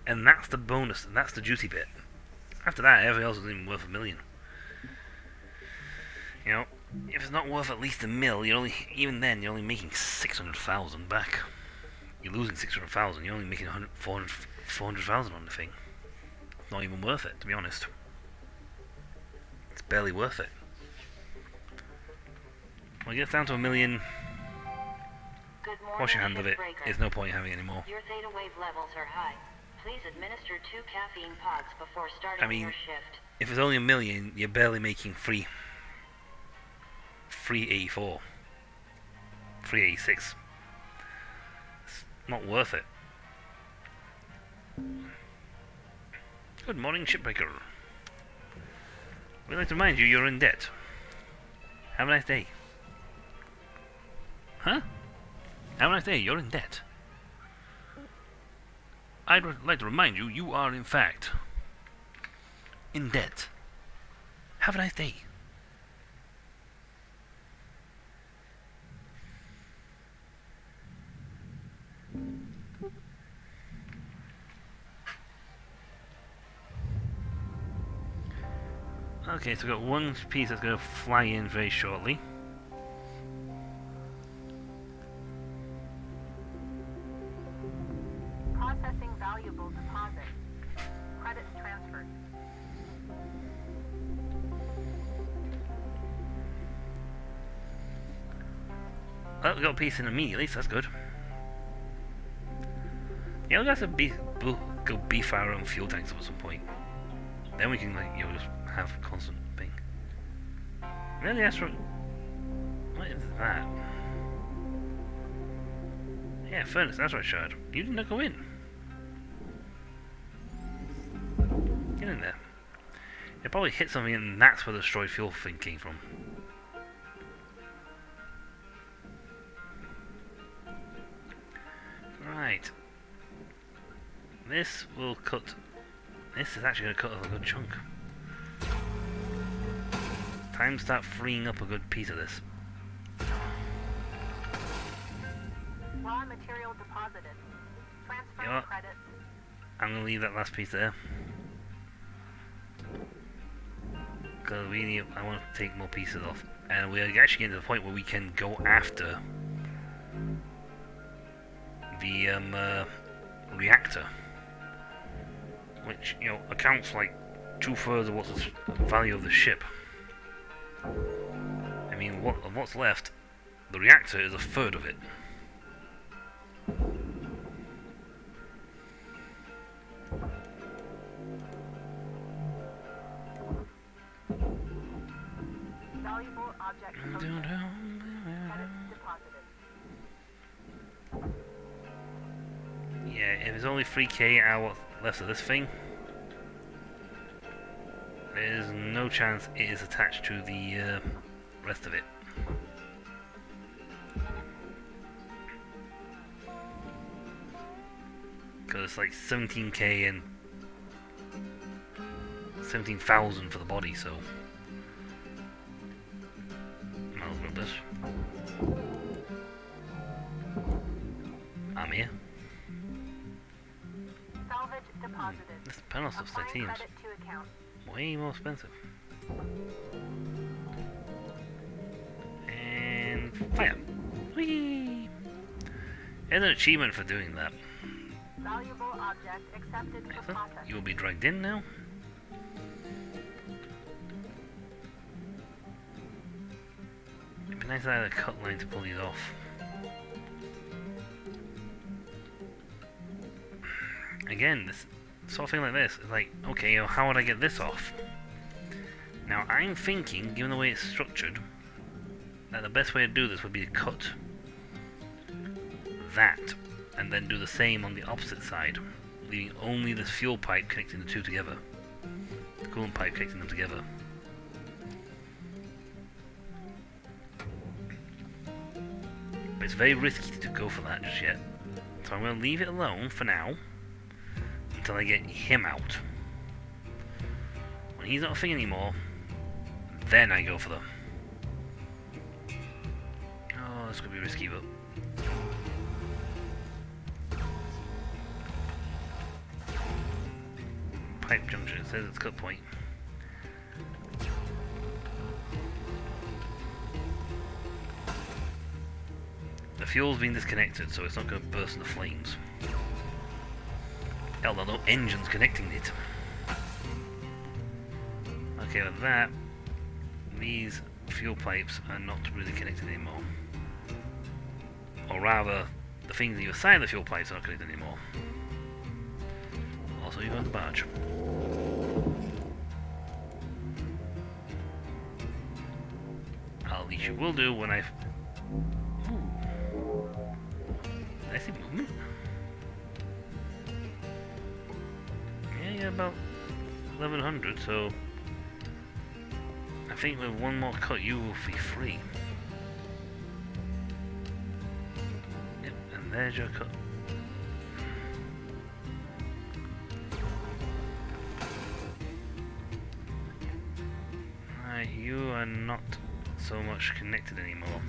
and that's the bonus, and that's the juicy bit. After that, everything else isn't even worth a million. You know, if it's not worth at least a mil, even then you're only making 600,000 back. You're losing 600,000. You're only making 400,000 on the thing. It's not even worth it, to be honest. It's barely worth it. When it gets down to a million, Good morning, wash your hand of it. Shipbreaker. There's no point in having any more. Your theta wave levels are high. Please administer 2 caffeine pods before starting I mean, your shift. if it's only a million, you're barely making 384, 386. It's not worth it. Good morning, Shipbreaker. We'd like to remind you you're in debt. Have a nice day. Huh? Have a nice day, you're in debt. I'd like to remind you, you are in fact in debt. Have a nice day. Okay, so we've got one piece that's going to fly in very shortly. Processing valuable deposit. Credits transferred. Oh, we got a piece in immediately, so that's good. Yeah, we'll have to go beef our own fuel tanks at some point. Then we can, like, you know, just have constant thing. Really, that's what is that? Yeah, furnace, that's what I showed. You didn't go in. Get in there. It probably hit something and that's where the destroyed fuel thing came from. Right. This will cut. This is actually going to cut off a good chunk. Time to start freeing up a good piece of this. Raw material deposited. Transferring You know what? credits. I'm going to leave that last piece there. Because I want to take more pieces off. And we're actually getting to the point where we can go after the reactor. Which, you know, accounts for like 2/3 of what's the value of the ship. I mean, what's left, the reactor is 1/3 of it. Valuable object processed. Credits deposited. Yeah, if there's only 3k out what's left of this thing, there's no chance it is attached to the rest of it. Because it's like 17k and 17,000 for the body, so I'll grab this. I'm here. Salvage deposited. This panel stuff's Applying titanium. credit to account. Way more expensive. And fire. Whee! There's an achievement for doing that. Valuable object accepted for Excellent. processing. You will be dragged in now. It'd be nice to have a cut line to pull these off. Again, this sort of thing like this is like, okay, how would I get this off? Now I'm thinking, given the way it's structured, that the best way to do this would be to cut that and then do the same on the opposite side, leaving only the fuel pipe connecting the two together. The coolant pipe connecting them together. But it's very risky to go for that just yet. So I'm going to leave it alone for now, until I get him out. When he's not a thing anymore, then I go for them. Oh, this could be risky, but... Pipe junction, it says it's cut point. The fuel's been disconnected, so it's not going to burst into flames. Hell, there are no engines connecting it. Okay, with that, these fuel pipes are not really connected anymore. Or rather, the things either side of the fuel pipes are not connected anymore. Also, you got the barge. At least you will do when I've... Ooh. Did I see movement? Yeah, about 1100, so... I think with one more cut you will be free. Yep, and there's your cut. You are not so much connected anymore,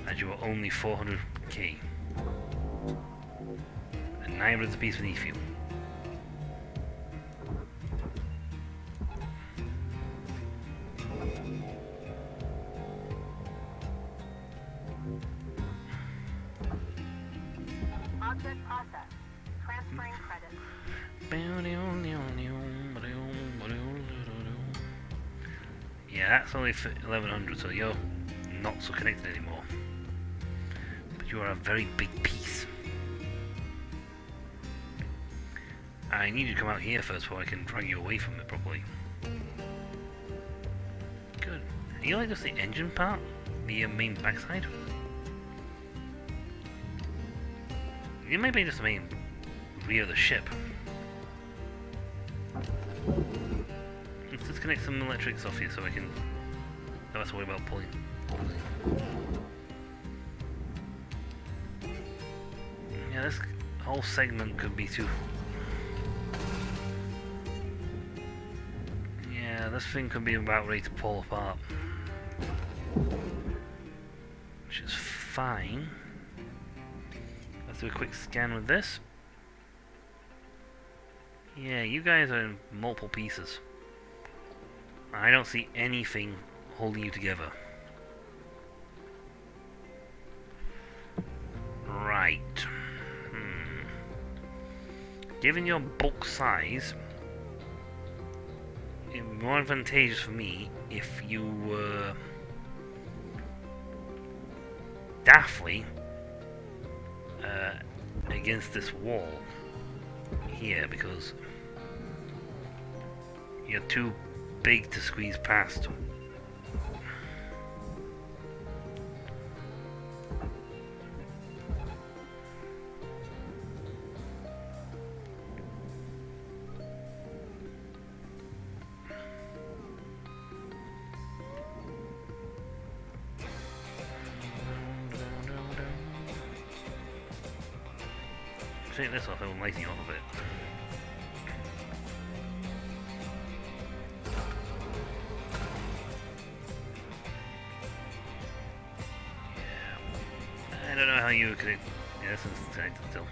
as you are only 400k, and 900 apiece beneath you. Object process. Transferring credits. Yeah, that's only 1100, so you're not so connected anymore. But you are a very big piece. I need you to come out here first before I can drag you away from it properly. Good. Are you like just the engine part? The main backside? You might be just the main rear of the ship. Let's disconnect some electrics off here so I can... Don't have to worry about pulling. Yeah, this whole segment could be too... Yeah, this thing could be about ready to pull apart. Which is fine. Let's do a quick scan with this. Yeah, you guys are in multiple pieces. I don't see anything holding you together. Right. Given your bulk size, it would be more advantageous for me if you were daftly against this wall here, because you're too big to squeeze past. Take this off, it will lighten you up a bit. I don't know how you could... Yeah, this is disconnected still.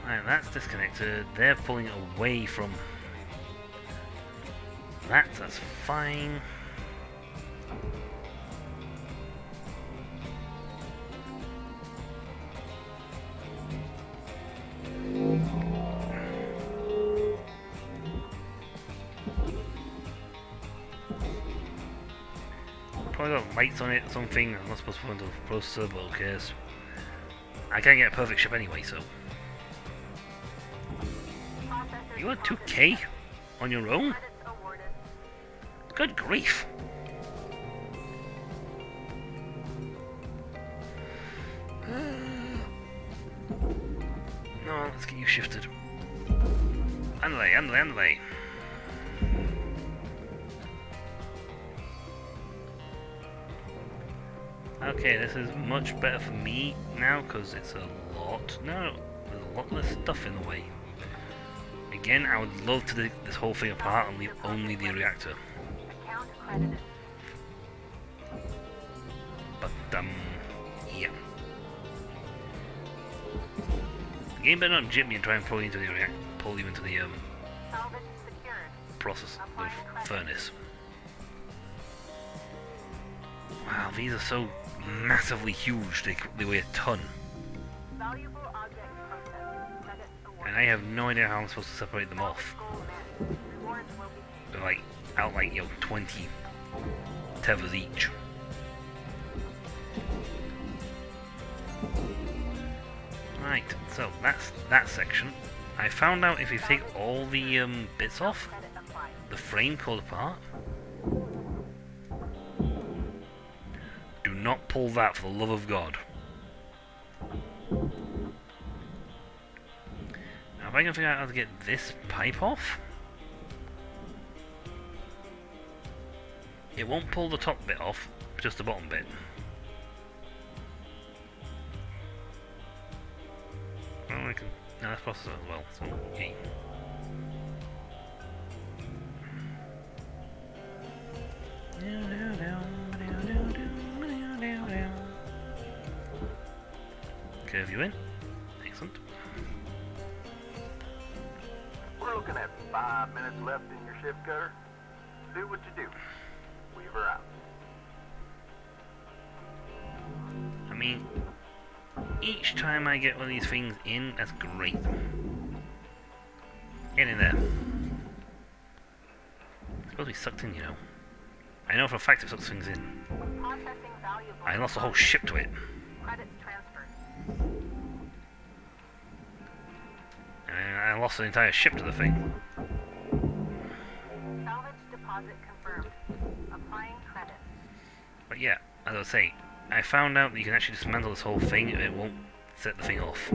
Alright, that's disconnected. They're pulling it away from... That's fine. Probably got lights on it or something. I'm not supposed to put into the processor, but who cares? I can't get a perfect ship anyway, so... You want 2k on your own? Good grief! shifted. Andale, andale, andale. Okay, this is much better for me now because it's a lot. No, there's a lot less stuff in the way. Again, I would love to take this whole thing apart and leave only the reactor. Account credited. But yeah. The game better not jip me and try and pull you into the Salvage secured. process of furnace. Wow, these are so massively huge. They weigh a ton. Valuable object processed. Credit awarded. And I have no idea how I'm supposed to separate them off. Goal met. Rewards will be paid. They're like out like 20 tethers each. Right, so that's that section. I found out if you take all the bits off, Credit applied. the frame falls apart. Do not pull that for the love of God. Now, if I can figure out how to get this pipe off, it won't pull the top bit off, just the bottom bit. Well, I can. No, that's possible as well. So, yay. Curve you in. Excellent. We're looking at 5 minutes left in your shift, Cutter. Do what you do. Weaver out. I mean, each time I get one of these things in, that's great. Get in there. It's supposed to be sucked in, you know. I know for a fact it sucks things in. Processing valuable. I lost a whole ship to it. Credits transferred. And I lost an entire ship to the thing. Salvage deposit confirmed. Applying credit. But yeah, as I was saying, I found out that you can actually dismantle this whole thing and it won't set the thing off.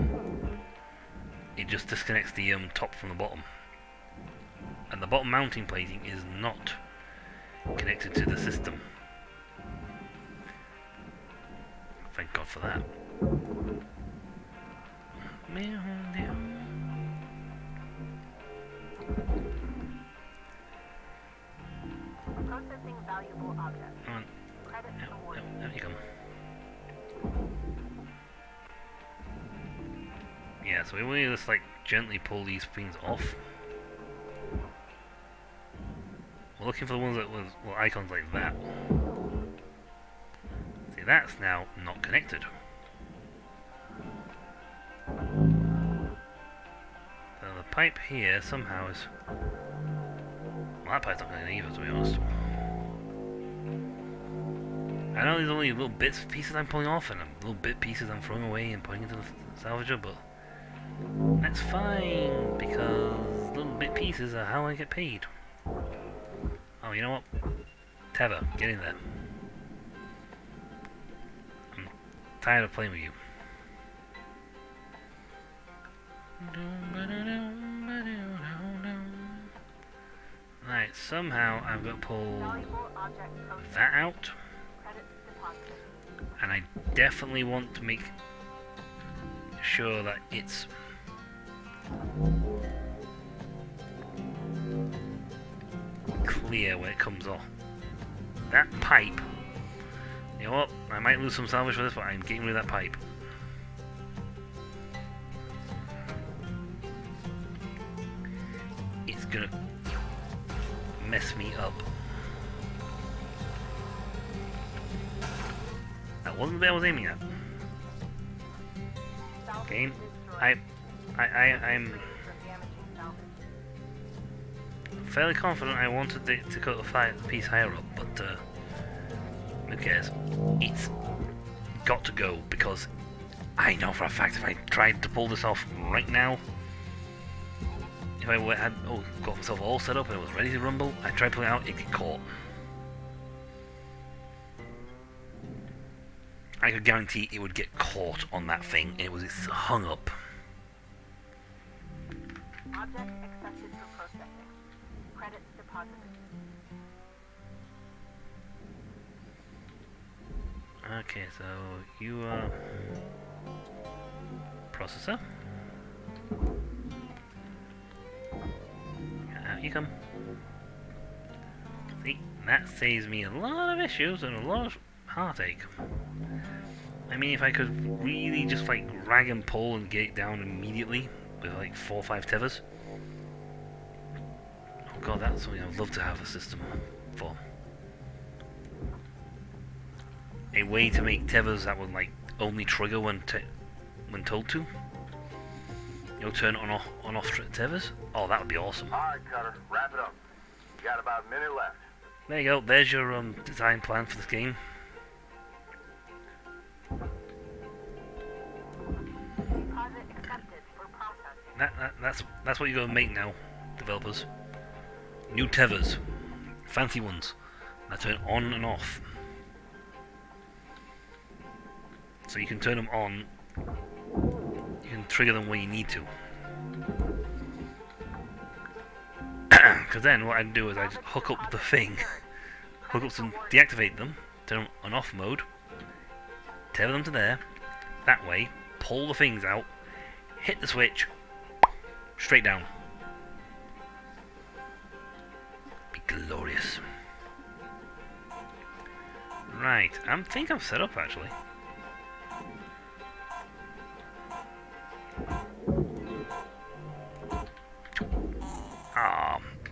It just disconnects the top from the bottom. And the bottom mounting plating is not connected to the system. Thank God for that. Processing valuable object. Come on. Credit awarded. There you come. Yeah, so we want to just like gently pull these things off. We're looking for the ones that was icons like that. See, that's now not connected. So the pipe here somehow is. Well, that pipe's not connected either, to be honest. I know there's only little bits, pieces I'm pulling off, and little bit pieces I'm throwing away and putting into the salvager, but that's fine because little bit pieces are how I get paid. Oh, you know what? Tether, get in there. I'm tired of playing with you. Right, somehow I've got to pull Valuable object processed. that out. Credits deposited. And I definitely want to make sure that it's clear when it comes off. That pipe, you know what, I might lose some salvage for this, but I'm getting rid of that pipe. It's gonna mess me up. That wasn't what I was aiming at. Salvage Game, destroyed. I'm For damaging salvage. fairly confident I wanted it to go a piece higher up, but who cares? It's got to go because I know for a fact if I tried to pull this off right now, if I had got myself all set up and it was ready to rumble, I tried pulling it out, it'd get caught. I could guarantee it would get caught on that thing and it's hung up. Object accepted for processing. Credits deposited. Okay, so you are processor. Out you come. See, that saves me a lot of issues and a lot of heartache. I mean, if I could really just like drag and pull and get it down immediately with like 4 or 5 tethers. Oh god, that's something I'd love to have a system for. A way to make tethers that would like only trigger when told to. You know, turn on off tethers. Oh, that would be awesome. Alright, Cutter, wrap it up. You got about a minute left. There you go. There's your design plan for this game. Deposit accepted for processing. That's what you're gonna make now, developers. New tethers, fancy ones that turn on and off. So you can turn them on. You can trigger them when you need to. Because then what I'd do is I'd hook up the thing, hook up some, deactivate them, turn them on off mode, tether them to there. That way, pull the things out, hit the switch, straight down. Be glorious. Right, I think I'm set up actually.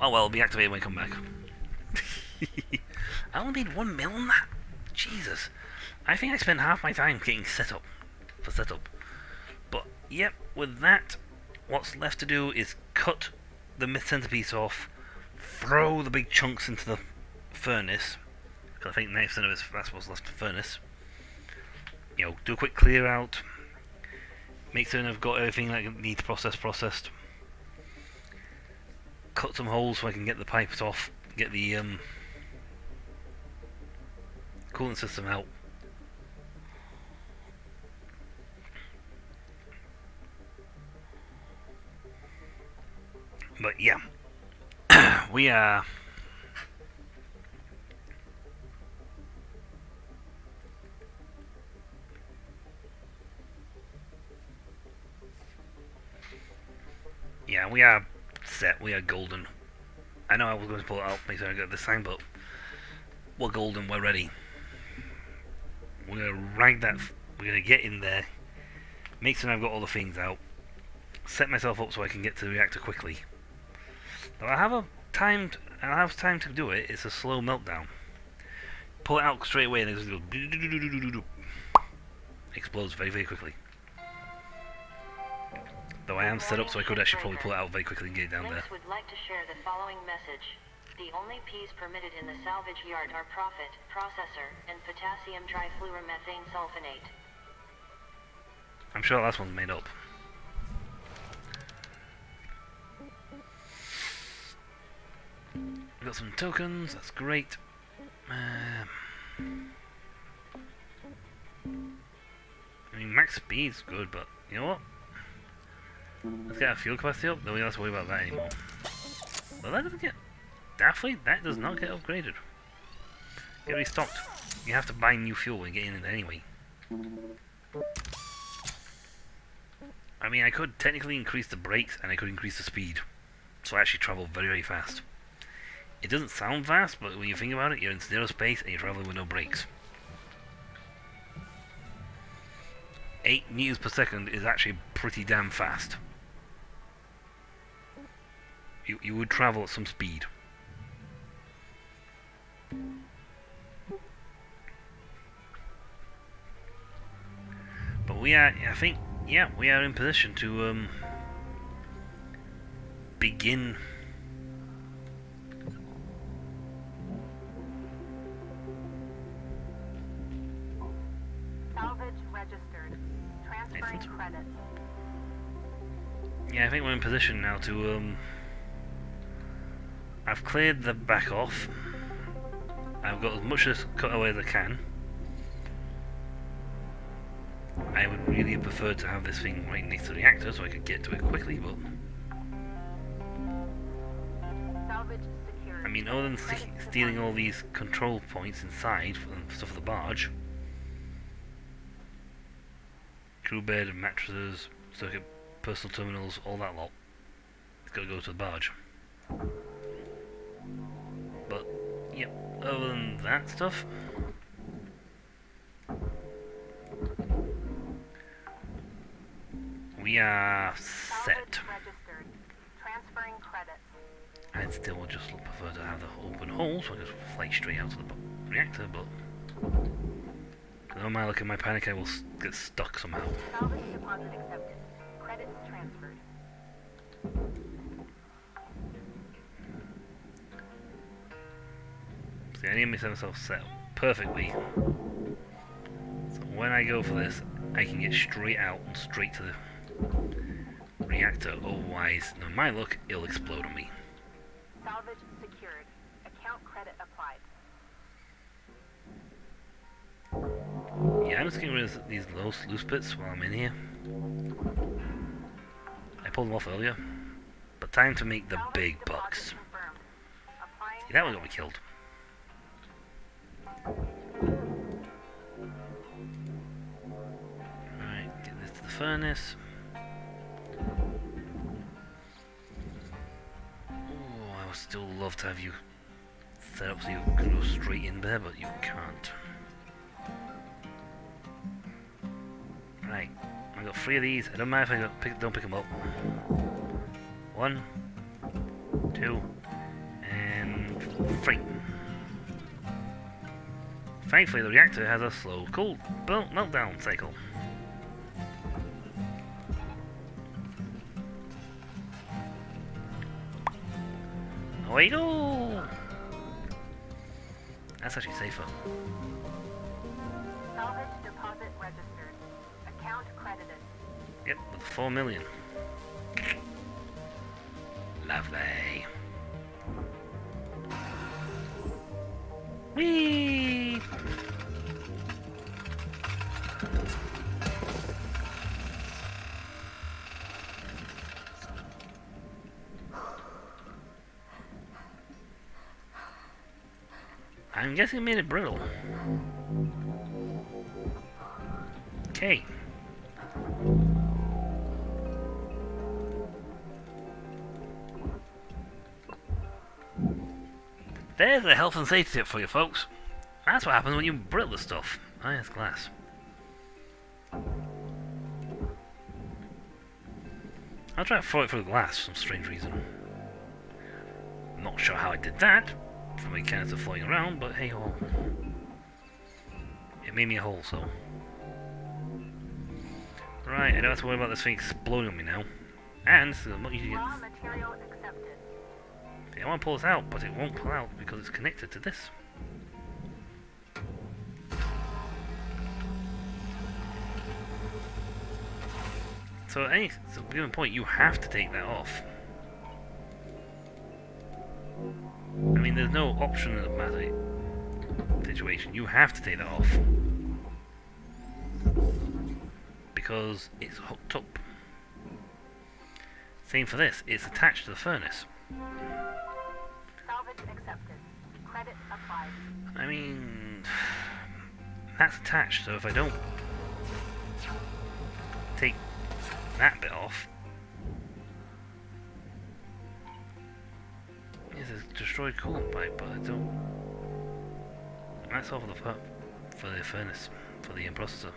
Oh well, it'll be activated when I come back. I only made 1 mil on that? Jesus. I think I spent half my time getting set up. For setup. But, yep, with that, what's left to do is cut the mid-centerpiece off, throw the big chunks into the furnace, because I think 90% of it, that's what's left of the furnace. You know, do a quick clear out, make certain I've got everything that I need to processed. Cut some holes so I can get the pipes off, get the cooling system out. But yeah, we are set, we are golden. I know I was going to pull it out, make sure I got this sign, but we're golden, we're ready. We're going to rank that, we're going to get in there, make sure I've got all the things out, set myself up so I can get to the reactor quickly. Now I have time to do it, it's a slow meltdown. Pull it out straight away and it just goes explodes very, very quickly. Though I am set up so I could actually probably pull it out very quickly and get it down there. Lynx would like to share the following message. The only P's permitted in the salvage yard are Prophet, Processor, and potassium trifluoromethane sulfonate. I'm sure that last one's made up. We've got some tokens, that's great. I mean, max speed's good, but you know what? Let's get our fuel capacity up, then we don't have to worry about that anymore. Well, that doesn't get... Daftly, that does not get upgraded. Get restocked. You have to buy new fuel and get in it anyway. I mean, I could technically increase the brakes and I could increase the speed. So I actually travel very, very fast. It doesn't sound fast, but when you think about it, you're in zero space and you're traveling with no brakes. 8 meters per second is actually pretty damn fast. You would travel at some speed. But we are, I think, yeah, we are in position to begin. Salvage registered. Transferring credits. Yeah, I think we're in position now to I've cleared the back off. I've got as much as cut away as I can. I would really prefer to have this thing right next to the reactor so I could get to it quickly, but mean, other than stealing all these control points inside and stuff for the barge, crew bed, mattresses, circuit, personal terminals, all that lot, it's got to go to the barge. But, yep, other than that stuff, we are set. Transferring credits. I'd still just prefer to have the open hole so I just fly straight out to the reactor, but no matter look at my panic, I will get stuck somehow. Salvage deposit accepted. Credits transferred. See, I need to make myself set up perfectly. So when I go for this, I can get straight out and straight to the reactor. Otherwise, no my luck, it'll explode on me. Salvage secured. Account credit applied. Yeah, I'm just getting rid of these loose bits while I'm in here. I pulled them off earlier, but time to make the big bucks. See, that one got me killed. Alright, get this to the furnace. Oh, I would still love to have you set up so you can go straight in there, but you can't. Right, I got 3 of these. I don't mind if I don't pick them up. 1, 2, and 3. Thankfully, the reactor has a slow, cool meltdown cycle. Away you go! That's actually safer. Salvage deposit registered. Account credited. Yep, with 4 million. Lovely. Whee! I'm guessing it made it brittle. Okay. There's a health and safety tip for you folks. That's what happens when you brittle the stuff. Oh, yes, glass. I'll try to throw it through the glass for some strange reason. I'm not sure how I did that, from the canister floating around, but hey ho. It made me a hole, so. Right, I don't have to worry about this thing exploding on me now. And this is not usually Raw material accepted. I want to pull this out, but it won't pull out because it's connected to this. So at any given point, you have to take that off. I mean, there's no option in the matter situation. You have to take that off. Because it's hooked up. Same for this, it's attached to the furnace. Salvage accepted. Credit applied. I mean, that's attached, so if I don't take that bit off, it's a destroyed coolant pipe, but I don't. That's all for the furnace, for the processor.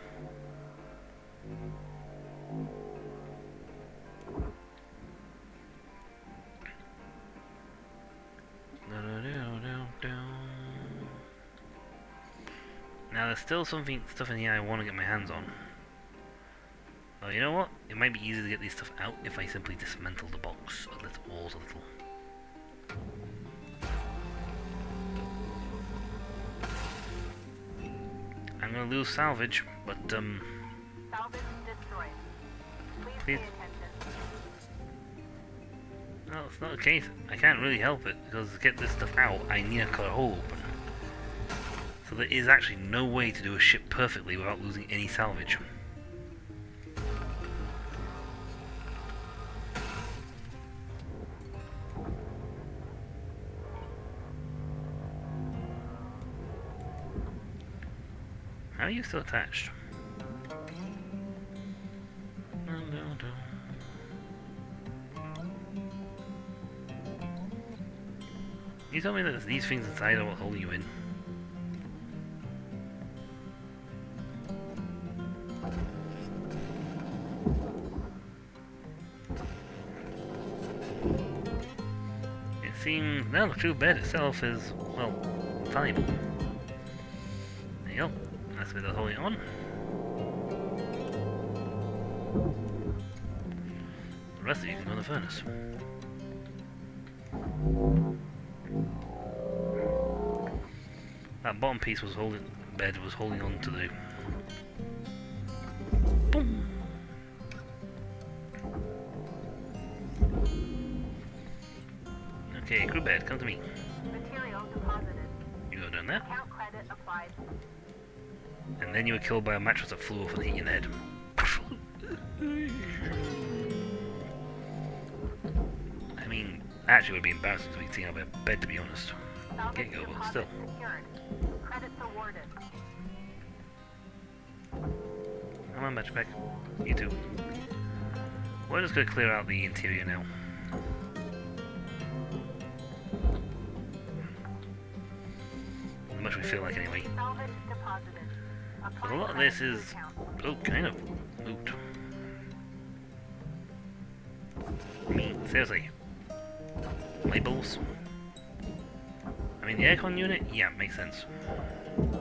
Now there's still stuff in here I want to get my hands on. Oh, you know what? It might be easier to get these stuff out if I simply dismantle the box a little. I'm gonna lose salvage, but Salvage destroyed. Please pay Please. attention. no, it's not the case. I can't really help it because to get this stuff out, I need to cut a hole open. So there is actually no way to do a ship perfectly without losing any salvage. How are you still attached? You told me that these things inside are what hold you in. It seems now the true bed itself is, well, valuable. There you go. That's a bit of holding it on. The rest of you can go in the furnace. That bottom piece was holding, bed was holding on to the... Boom! Okay, crew bed, come to me. Material deposited. You go down there. Account credit applied. And then you were killed by a mattress that flew off and hit you in the head. I mean, actually it would be embarrassing to be seen out of a bed, to be honest. Get go, but still. Secured. Credits awarded. Come on, Matchback. You too. We're just going to clear out the interior now. As much we feel like anyway. Salvage deposited. But a lot of this is, oh, kind of moot. I mean, seriously. Labels. I mean, the aircon unit, yeah, makes sense. And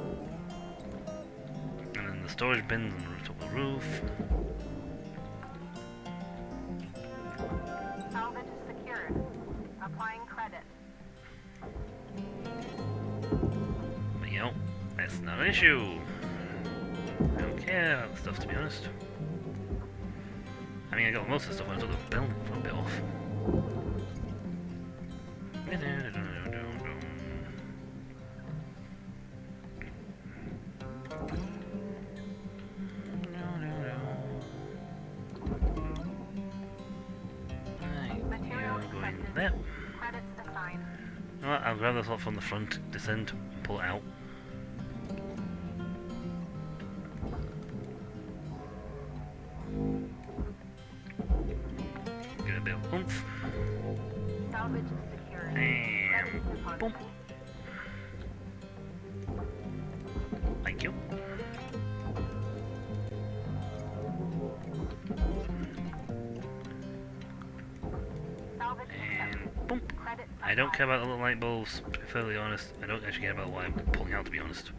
then the storage bins on the top of the roof. Salvage secured. Applying credit. But you know, that's not an issue. I don't care about the stuff, to be honest. I mean, I got most of the stuff when I took the building for a bit off. There. Credits assigned. Alright, I'll grab this lot from the front, descend, and pull it out. Get a bit of oomph. Salvage secured. And boom. Thank you. Salvage And boom. credit. I don't care about the little light bulbs, to be fairly honest. I don't actually care about what I'm pulling out, to be honest.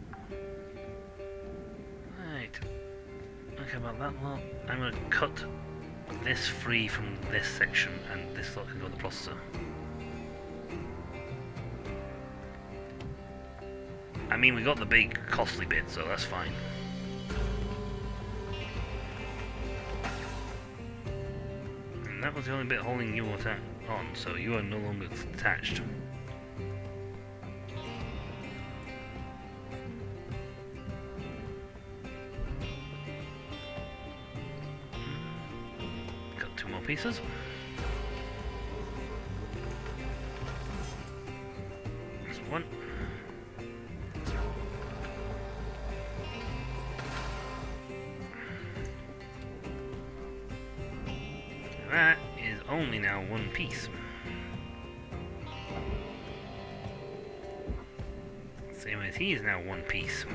Right. I don't care about that lot. I'm going to cut this free from this section, and this lot can go to the processor. I mean, we got the big, costly bit, so that's fine. And that was the only bit holding you on, so you are no longer attached. Got two more pieces. There's one. That is only now one piece. Same as he is now one piece.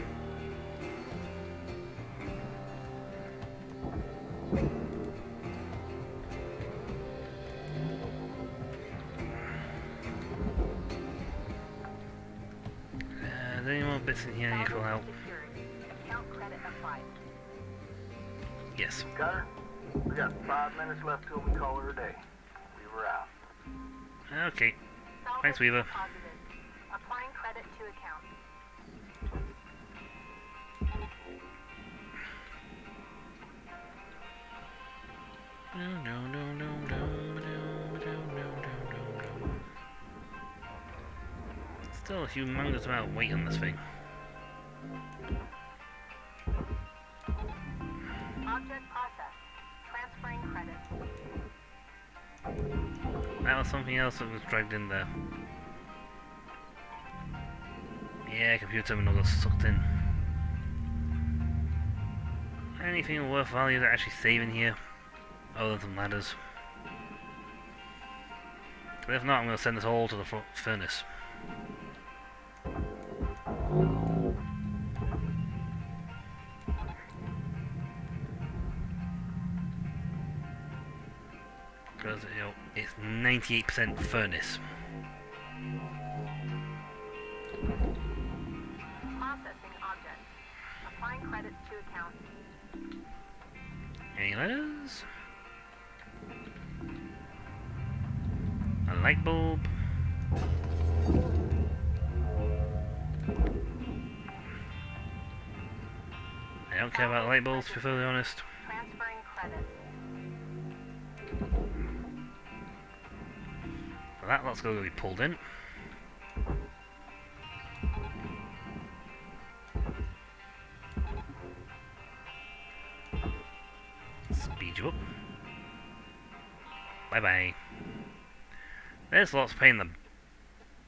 Is there any more bits in here I need to fill out? Account credit applied. Yes. Cutter, we got 5 minutes left till we call her a day. We were out. Okay. Salvage Thanks, Weaver. deposited. Applying credit to account. Still a humongous amount of weight on this thing. Object processed. Transferring credit. That was something else that was dragged in there. Yeah, computer terminal got sucked in. anything worth value to actually save in here? Other than ladders. But if not, I'm going to send this all to the furnace. Because, you know, it's 98% furnace. Processing object. Applying credits to account. Any letters? A light bulb. I don't care about light bulbs, to be fairly honest. Transferring credits. So that lot's going to be pulled in. Speed you up. Bye bye. There's lots of pain in the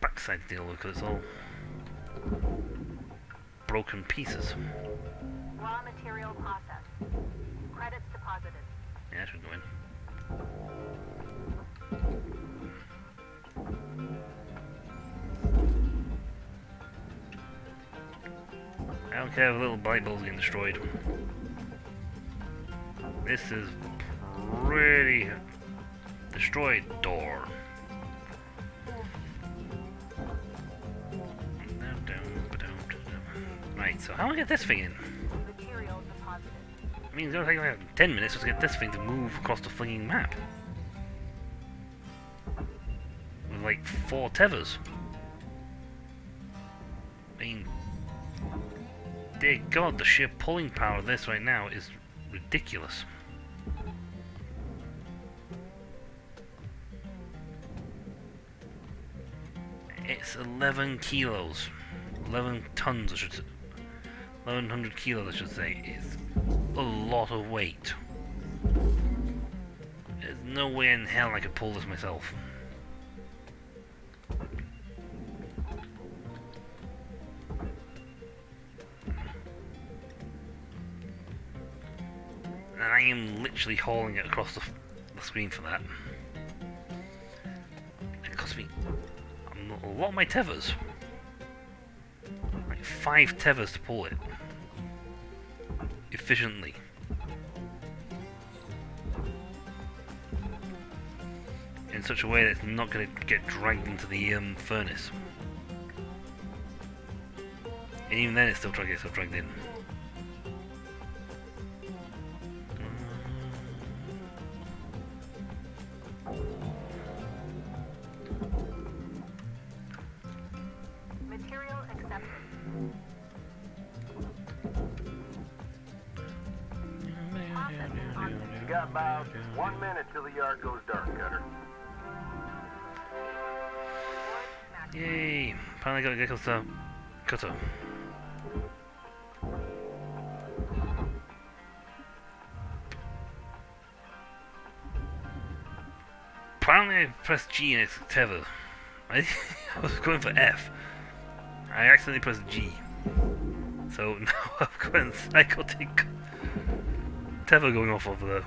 backside to deal with because it's all broken pieces. Raw material processed. Credits deposited. Yeah, that should go in. I don't care if a little light bulb's getting destroyed. This is pretty destroyed door. Right, so how do I get this thing in? Material deposited. I mean, it's gonna take like 10 minutes just to get this thing to move across the flinging map. With like 4 tethers. I mean, dear God, the sheer pulling power of this right now is ridiculous. It's 11 kilos. 11 tons, I should say. 1100 kilos, I should say. It's a lot of weight. There's no way in hell I could pull this myself. And I am literally hauling it across the screen for that. It cost me a lot of my tethers. Like 5 tethers to pull it. Efficiently. In such a way that it's not going to get dragged into the furnace. And even then it's still trying to get itself dragged in. Material accepted. You got about 1 minute till the yard goes dark, Cutter. Yay! Finally got to get the cutter. Apparently I pressed G and it's tether. I was going for F. I accidentally pressed G. So now I've got a psychotic tether going off over there.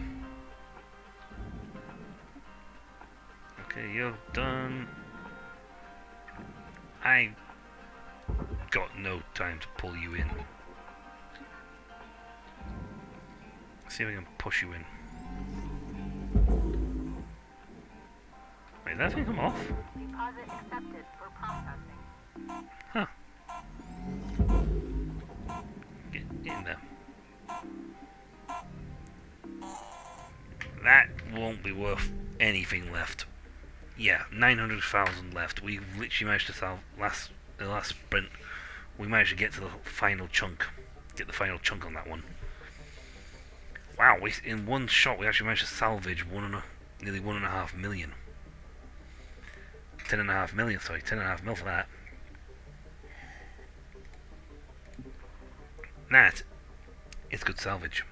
Okay, you're done. I got no time to pull you in. See if I can push you in. Wait, did that thing come off? Deposit accepted for processing. Huh. Get in there. That won't be worth anything left. Yeah, 900,000 left. We literally managed to solve the last sprint. We managed to get to the final chunk. Get the final chunk on that one. Wow, in one shot we actually managed to salvage nearly 1.5 million. 10.5 million, sorry, 10.5 mil for that. That is good salvage.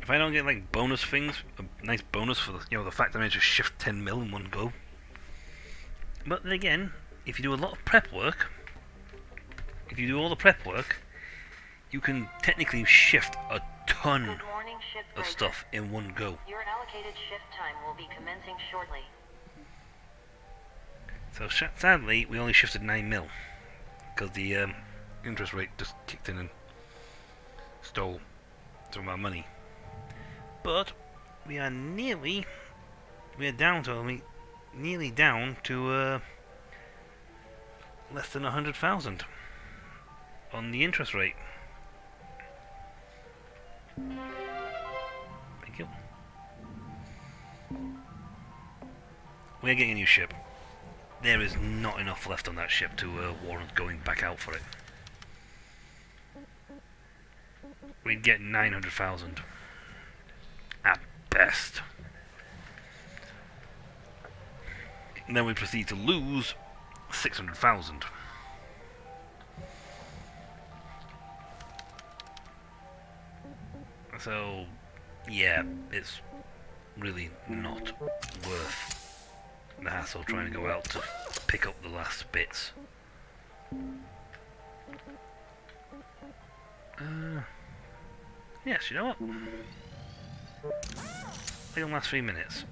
If I don't get like bonus things, a nice bonus for the fact that I managed to shift 10 mil in one go. But then again, if you do a lot of prep work, if you do all the prep work, you can technically shift a ton Good morning, of shipbreaker. stuff in one go. Your allocated shift time will be commencing shortly. So sadly, we only shifted 9 mil because the interest rate just kicked in and stole some of our money. But we are nearly down to less than 100,000 on the interest rate. Thank you. We're getting a new ship. There is not enough left on that ship to warrant going back out for it. We'd get 900,000 at best. And then we proceed to lose 600,000. So, yeah, it's really not worth the hassle trying to go out to pick up the last bits. Yes, you know what? It'll last 3 minutes.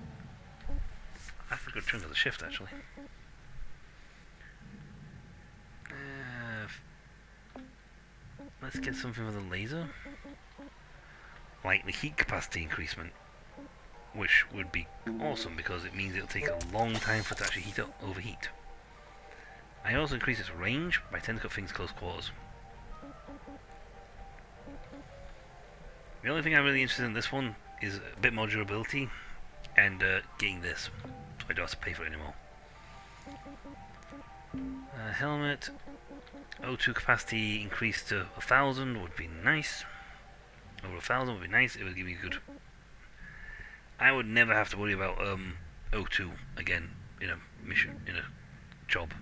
That's a good chunk of the shift, actually. Let's get something with a laser. Like the heat capacity increasement, which would be awesome because it means it'll take a long time for it to actually overheat. I also increase its range by 10 to cut things close quarters. The only thing I'm really interested in this one is a bit more durability and getting this, so I don't have to pay for it anymore. Helmet, O2 capacity increased to 1,000 would be nice. Over 1,000 would be nice. It would give me good. I would never have to worry about O2 again in a mission, in a job.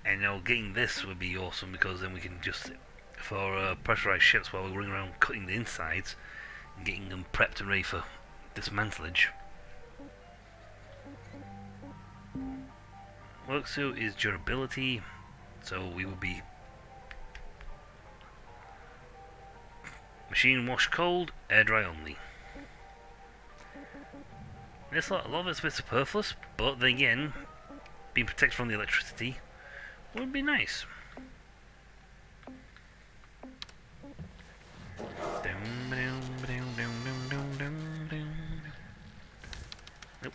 And getting this would be awesome because then we can just, for pressurized ships while we're running around cutting the insides and getting them prepped and ready for dismantlage. Work suit is durability, so we will be machine wash cold, air dry only. A lot of it's a bit superfluous, but then again, being protected from the electricity would be nice. Nope.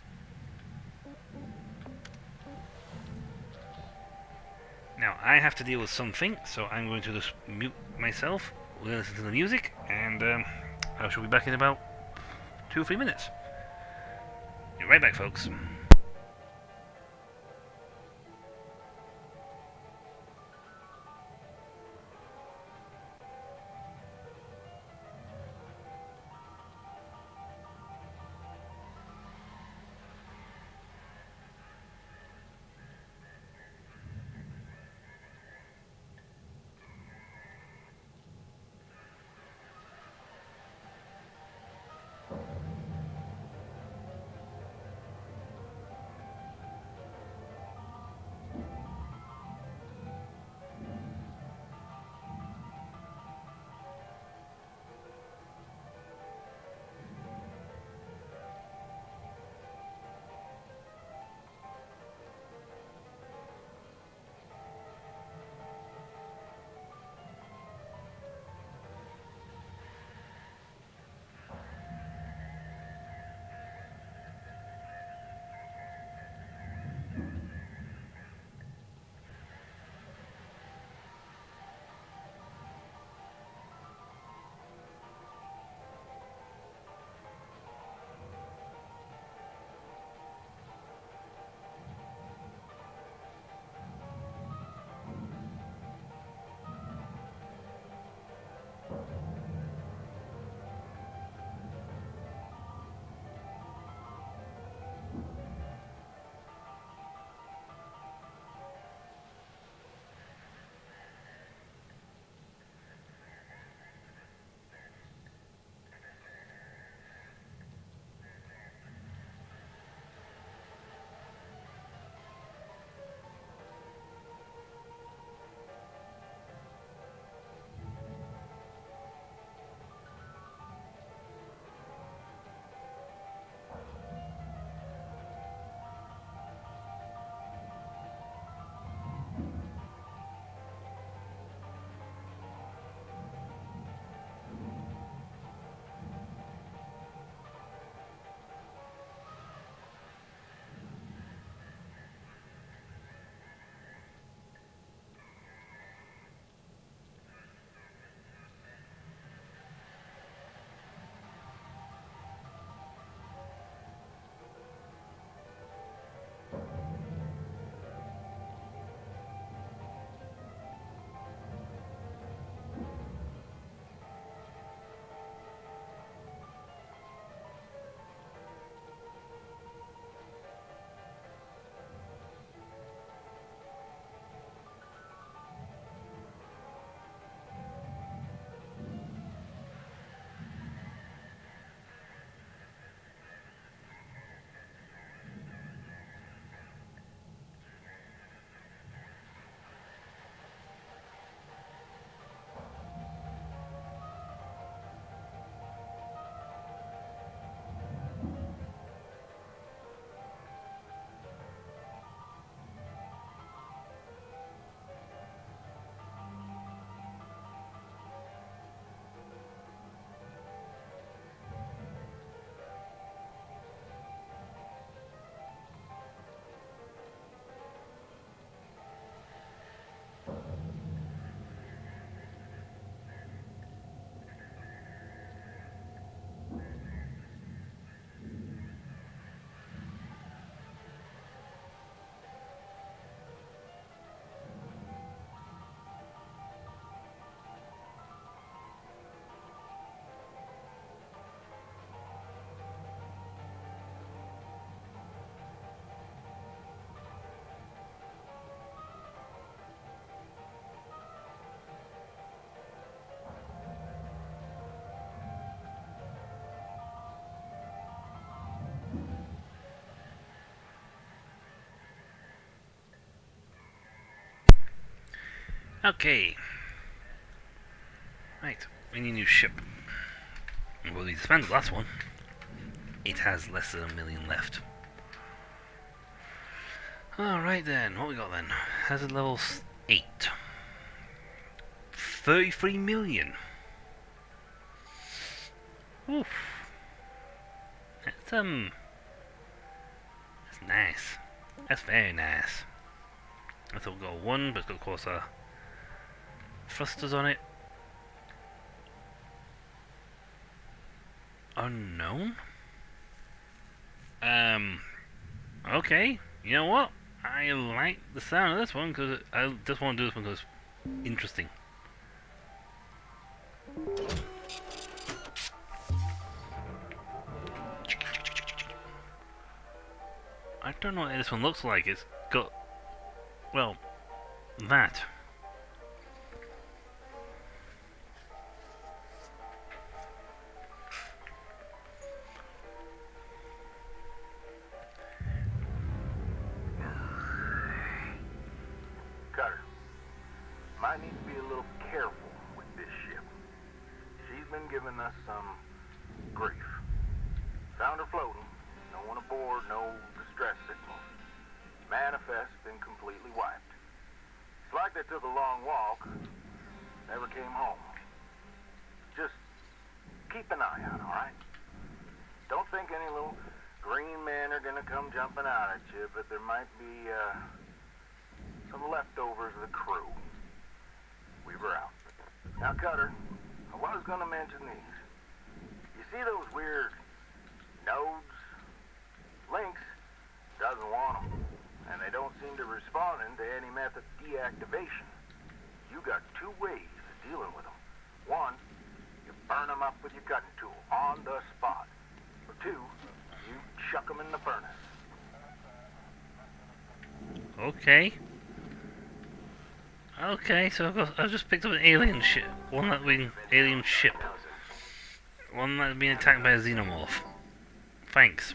Now I have to deal with something, so I'm going to just mute myself. We're going to listen to the music, and I shall be back in about 2 or 3 minutes. Be right back, folks. Okay. Right, we need a new ship. Well, we disbanded the last one. It has less than 1 million left. Alright then, what we got then? Hazard level 8. 33 million. Oof. That's that's nice. That's very nice. I thought we got one, but it's got, of course, thrusters on it. Unknown? Okay. You know what? I like the sound of this one, because I just want to do this one because it's interesting. I don't know what this one looks like. It's got, well, that. Cutter, might need to be a little careful with this ship. She's been giving us some grief. Found her floating. No one aboard, no distress signals. Manifest been completely wiped. It's like they took a long walk, never came home. Just keep an eye out, alright? Don't think any little green men are gonna come jumping out at you, but there might be, some leftovers of the crew. We were out. Now, Cutter, I was gonna mention these. You see those weird nodes? Lynx doesn't want them, and they don't seem to be responding to any method of deactivation. You got two ways of dealing with them. One, you burn them up with your cutting tool on the spot. Or two, you chuck them in the furnace. Okay. Okay, so I've just picked up an alien ship. One alien ship. One that's been attacked by a xenomorph. Thanks.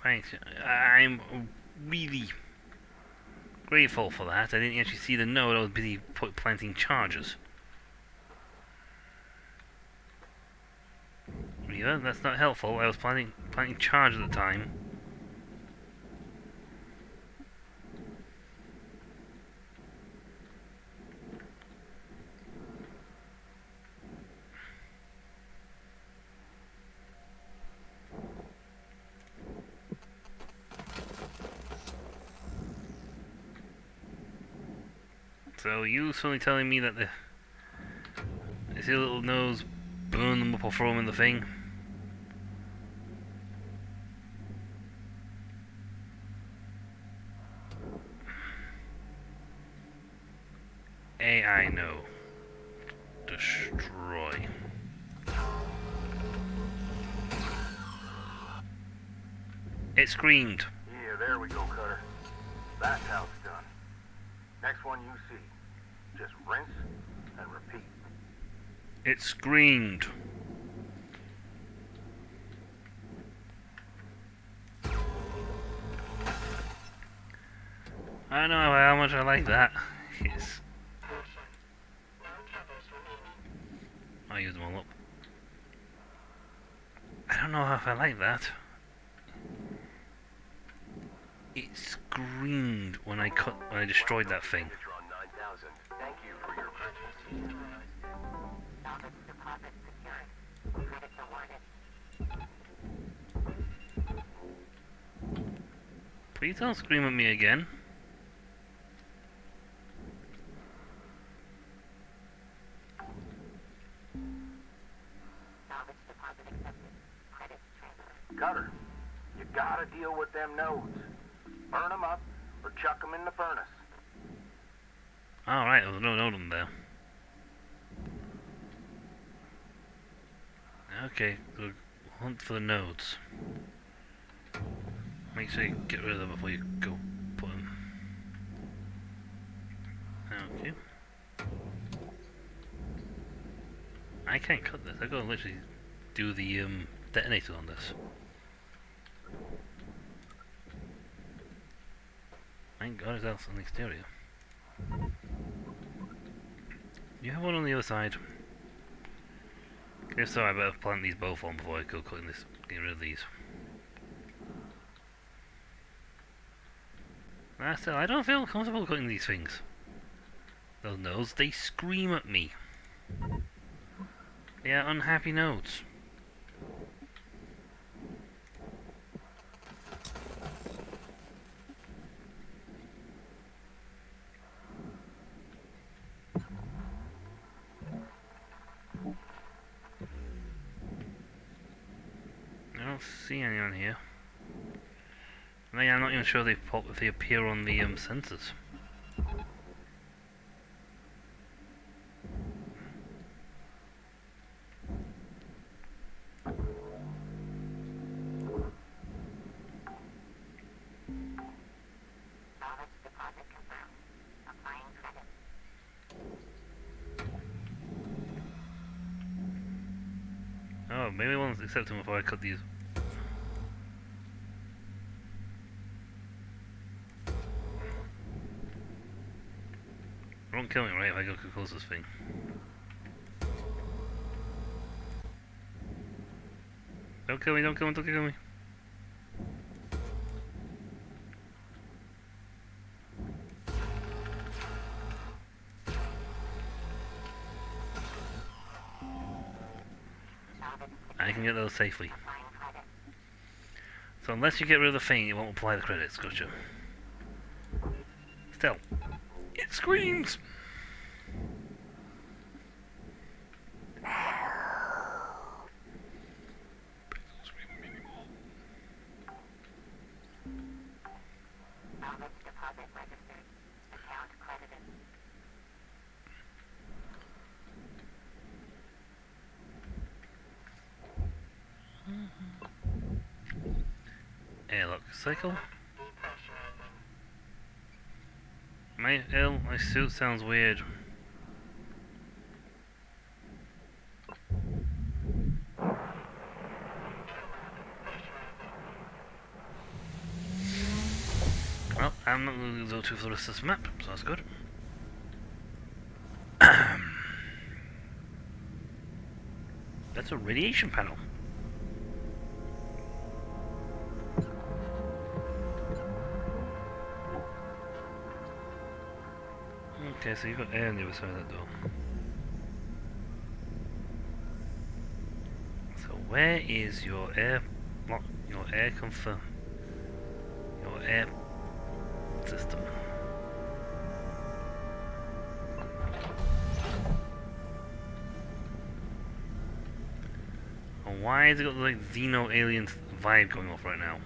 Thanks. I'm really grateful for that. I didn't actually see the node. I was busy planting charges. Yeah, that's not helpful. I was planting charge at the time. So you suddenly telling me that I see a little nose, burn them up or throw them in the thing? AI no. Destroy. It screamed. Yeah, there we go, Cutter. That's how it's done. Next one you see, just rinse and repeat. It screamed. I don't know how much I like that. Yes. I'll use them all up. I don't know if I like that. It screamed when I destroyed that thing. Thank you for your purchase. Please don't scream at me again. Cutter, you gotta deal with them nodes. Burn them up or chuck them in the furnace. Alright, there was no note on there. Okay, so hunt for the nodes. Make sure you get rid of them before you go put them. Okay. I can't cut this. I gotta literally do the detonator on this. Thank God it's out on the exterior. You have one on the other side. If so, I better plant these both on before I go cutting this, getting rid of these. Still, I don't feel comfortable cutting these things. Those nodes, they scream at me. They are unhappy nodes. I don't see anyone here. And I'm not even sure if they appear on the sensors. Oh, maybe I won't accept them before I cut these. Won't kill me, right, if I go too close to this thing. Don't kill me, don't kill me, don't kill me. I can get those safely. So unless you get rid of the thing, it won't apply the credits, gotcha. Still, it screams! Airlock cycle. My suit sounds weird. Well, I'm not going to go to the rest of this map, so that's good. That's a radiation panel. Okay, so you've got air on the other side of that door. So where is your air system? And why has it got like Xeno alien vibe going off right now?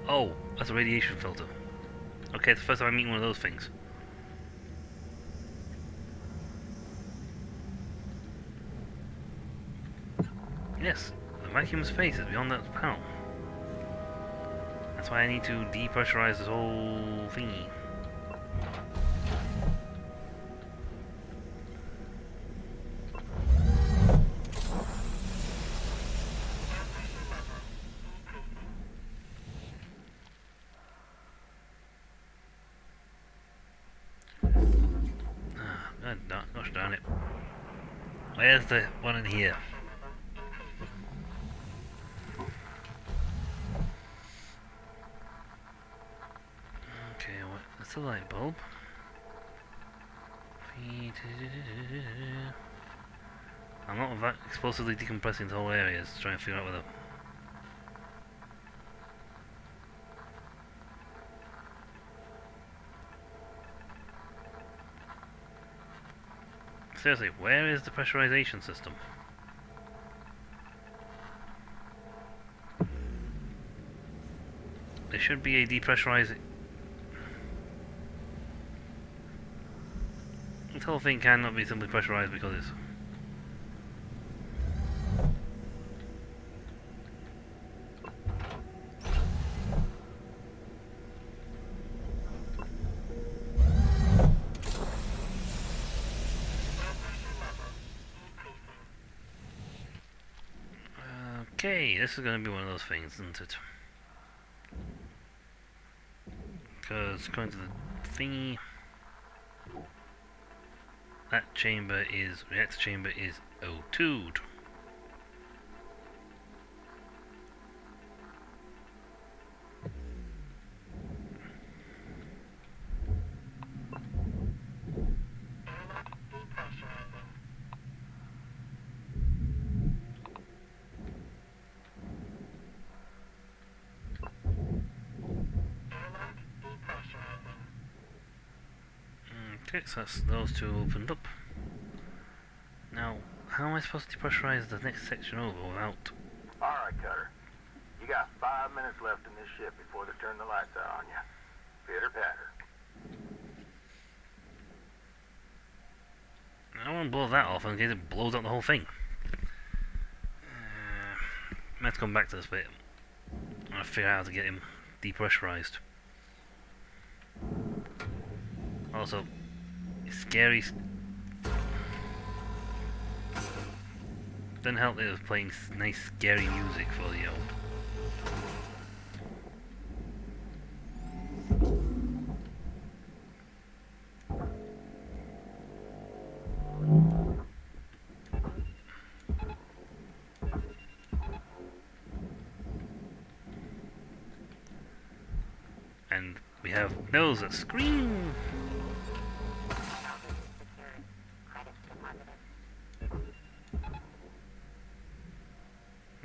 Oh, that's a radiation filter. Okay, it's the first time I'm meeting one of those things. Yes, the vacuum space is beyond that panel. That's why I need to depressurize this whole thingy. Gosh darn it. Where's the one in here? Okay, that's a light bulb. I'm not explosively decompressing the whole area, just trying to figure out whether... Seriously, where is the pressurization system? there should be a depressurizing. This whole thing cannot be simply pressurized because it's. Okay, this is going to be one of those things, isn't it? Because according to the thingy, that reactor chamber is O2'd. Okay, so that's those two opened up. Now, how am I supposed to depressurize the next section over without... Alright, Cutter. You got 5 minutes left in this ship before they turn the lights out on you. Pitter-patter. I don't want to blow that off in case it blows up the whole thing. Let's come back to this bit. I'm going to figure out how to get him depressurized. Also, scary. Doesn't help that it was playing nice scary music for the and we have those that scream.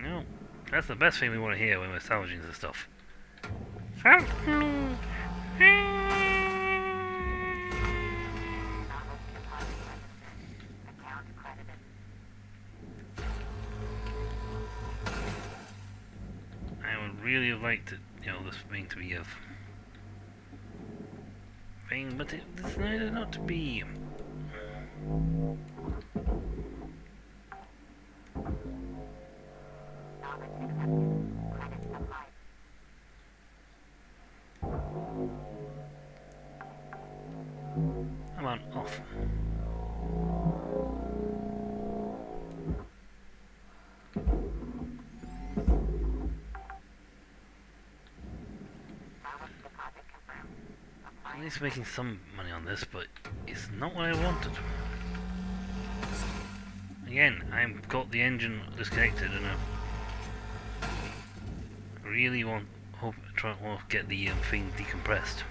No, that's the best thing we want to hear when we're salvaging this stuff. Help me! I would really have liked it, this thing to be a thing, but it decided not to be. Come on, off. At least making some money on this, but it's not what I wanted. Again, I've got the engine disconnected and I really want to get the thing decompressed.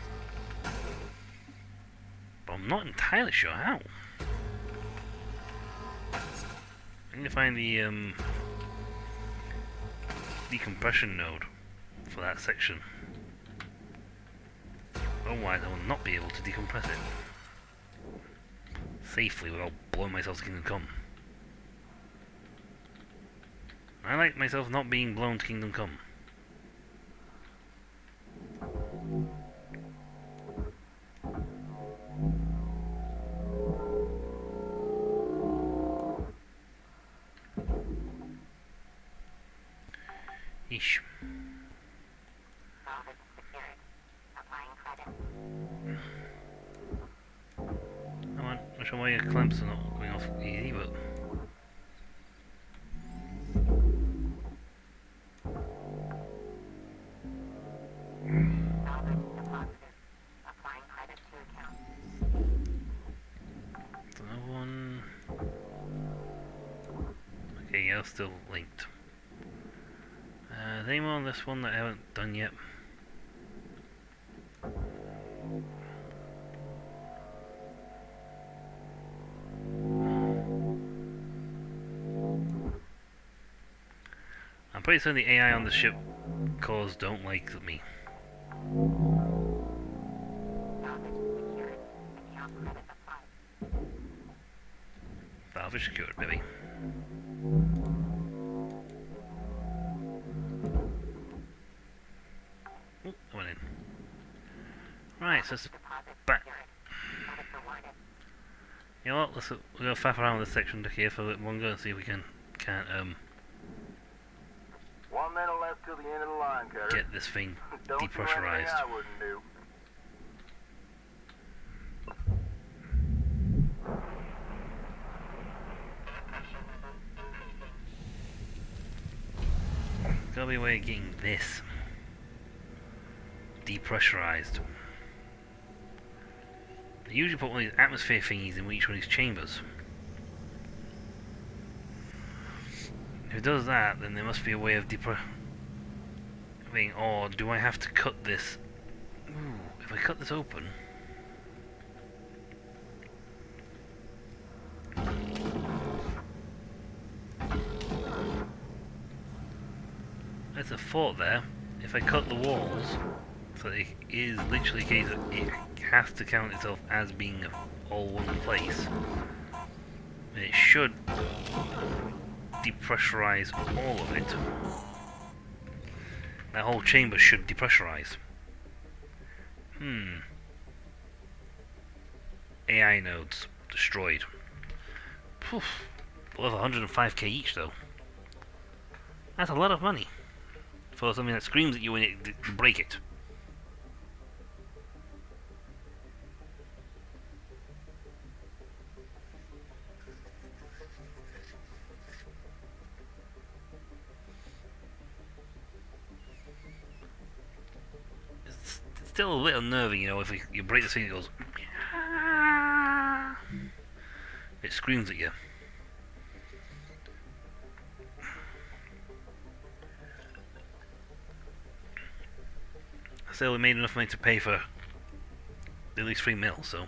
But I'm not entirely sure how. I need to find the decompression node for that section. Otherwise I will not be able to decompress it safely without blowing myself to Kingdom Come. I like myself not being blown to Kingdom Come. Yeesh. Come on, I'm sure why your clamps are not going off easy, but... Another one... Okay, yeah, still linked. Is any more on this one that I haven't done yet? I'm pretty certain the AI on the ship cores don't like me. Valve is secured, baby. access back. You know what? We're gonna faff around with this section here for a bit longer and see if we can't 1 minute left till the end of the line, Cutter. get this thing Don't do anything depressurized. I wouldn't do. There's gotta be a way of getting this depressurized. They usually put one of these atmosphere thingies in each one of these chambers. If it does that, then there must be a way of or do I have to cut this? Ooh, if I cut this open. There's a thought there. If I cut the walls, so it is literally a case of it has to count itself as being all one place, and it should depressurize all of it. That whole chamber should depressurize. AI nodes destroyed. Poof. Worth 105k each though. That's a lot of money for something that screams at you when you break it. It's still a little unnerving, you know, if you break the thing, it goes. It screams at you. Still, we made enough money to pay for at least 3 mil, so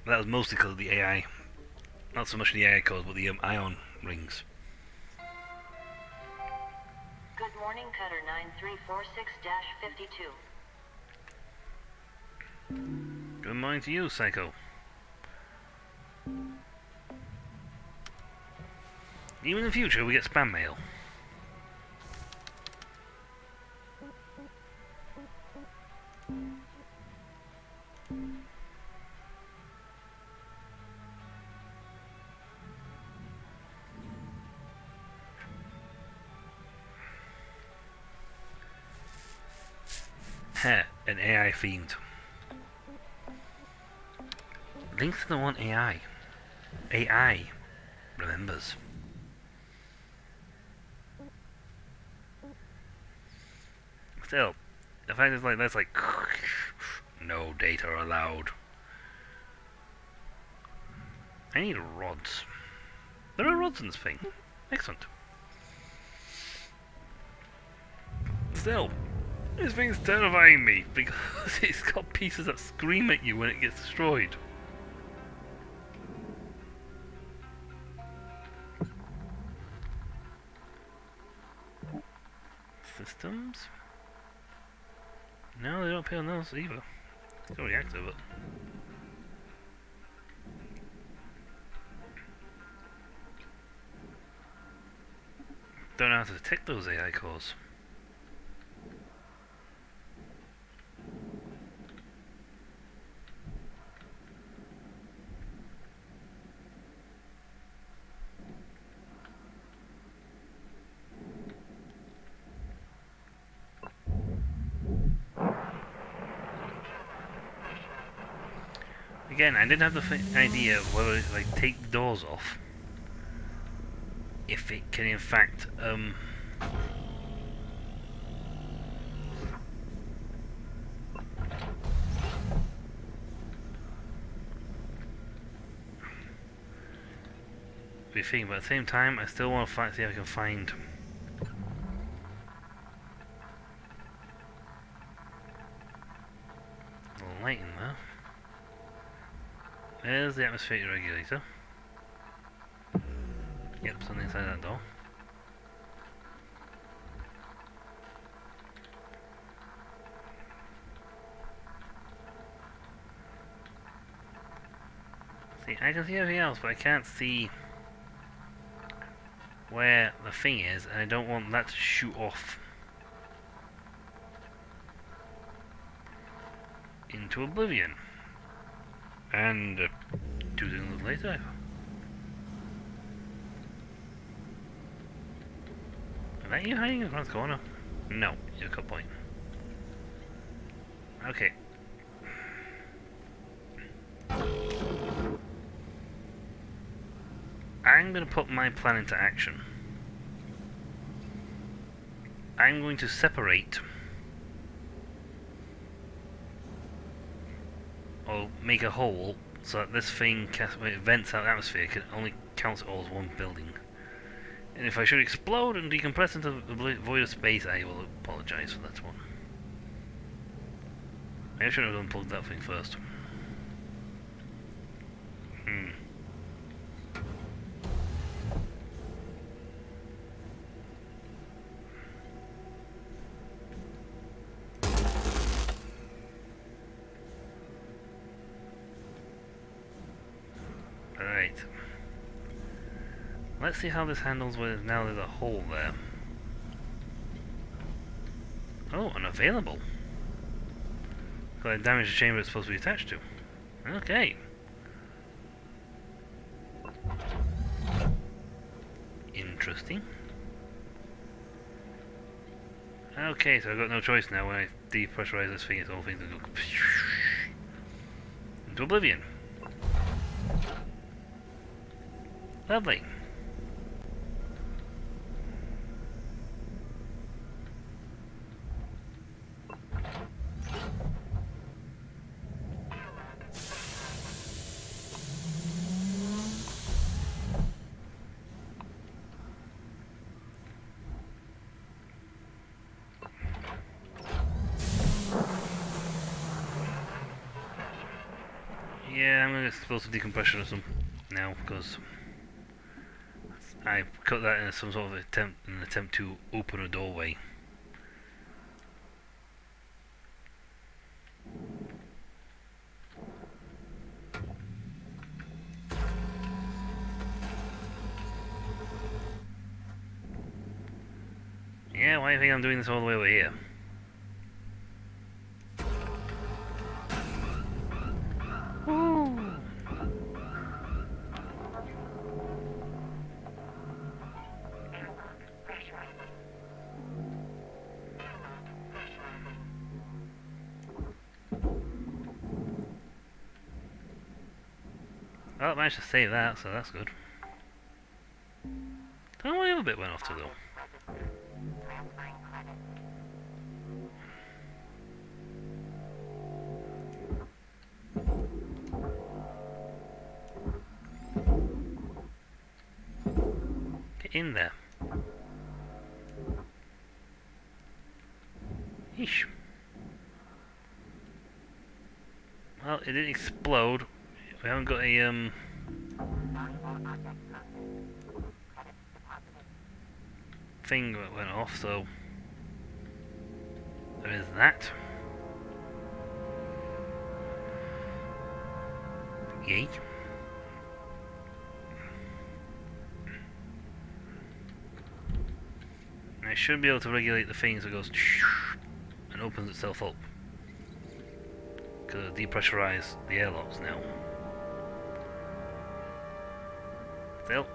that was mostly because of the AI. Not so much the AI code, but the ion rings. Good morning, Cutter 9346-52. Good morning to you, Psycho. Even in the future, we get spam mail. An AI themed. Links to the one AI. AI remembers. Still, the fact is, like, that's like no data allowed. I need rods. There are rods in this thing. Excellent. Still, this thing's terrifying me because it's got pieces that scream at you when it gets destroyed. Systems? No, they don't appear on those either. It's got a reactor, but don't know how to detect those AI cores. Again, I didn't have the idea of whether it, like, take the doors off, if it can in fact be a thing, but at the same time I still want to see if I can find a light in there. There's the atmospheric regulator. Yep, it's on the inside of that door. See, I can see everything else, but I can't see where the thing is, and I don't want that to shoot off. into oblivion. And 2 seconds later... Are that you hiding in the front corner? No, you're a cut point. Okay. I'm going to put my plan into action. I'm going to separate or make a hole so that this thing when it vents out the atmosphere can only count it all as one building. And if I should explode and decompress into the void of space, I will apologize for that one. I should have unplugged that thing first. Alright. Let's see how this handles with now there's a hole there. Oh, unavailable. So I damaged the chamber it's supposed to be attached to. Okay. Interesting. Okay, so I've got no choice now. When I depressurize this thing, it's all things that go into oblivion. Lovely. Yeah, I'm going to explosive decompression or something now because I cut that in some sort of attempt to open a doorway. Yeah, why do you think I'm doing this all the way over here? Well, I managed to save that, so that's good. Don't know where the other bit went off to, though. Get in there. Yeesh. Well, it didn't explode. We haven't got a thing that went off, so there is that. Yay. And I should be able to regulate the thing so it goes and opens itself up. Because I depressurize the airlocks now. Still,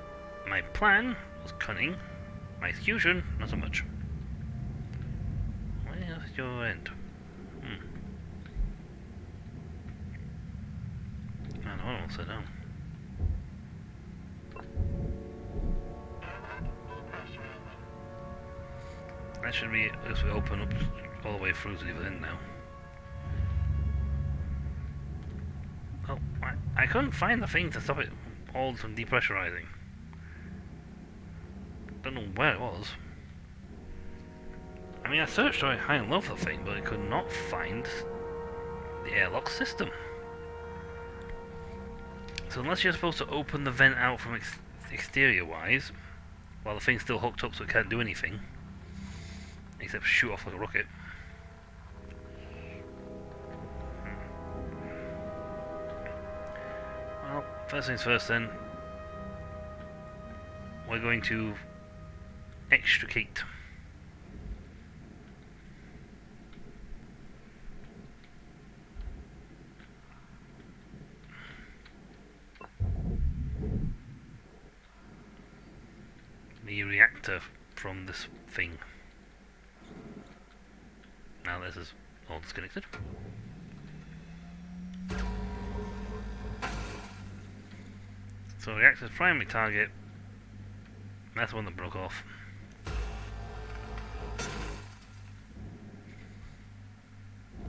my plan was cunning. My execution, not so much. Where's your end? I don't want to sit down. That should be as we open up all the way through to the other end now. Oh, I couldn't find the thing to stop it all from depressurizing. Don't know where it was. I mean, I searched very high and low for the thing, but I could not find the airlock system. So unless you're supposed to open the vent out from exterior-wise, while the thing's still hooked up so it can't do anything, except shoot off like a rocket. Well, first things first then, we're going to extricate the reactor from this thing. Now this is all disconnected. So reactor's primary target, that's the one that broke off.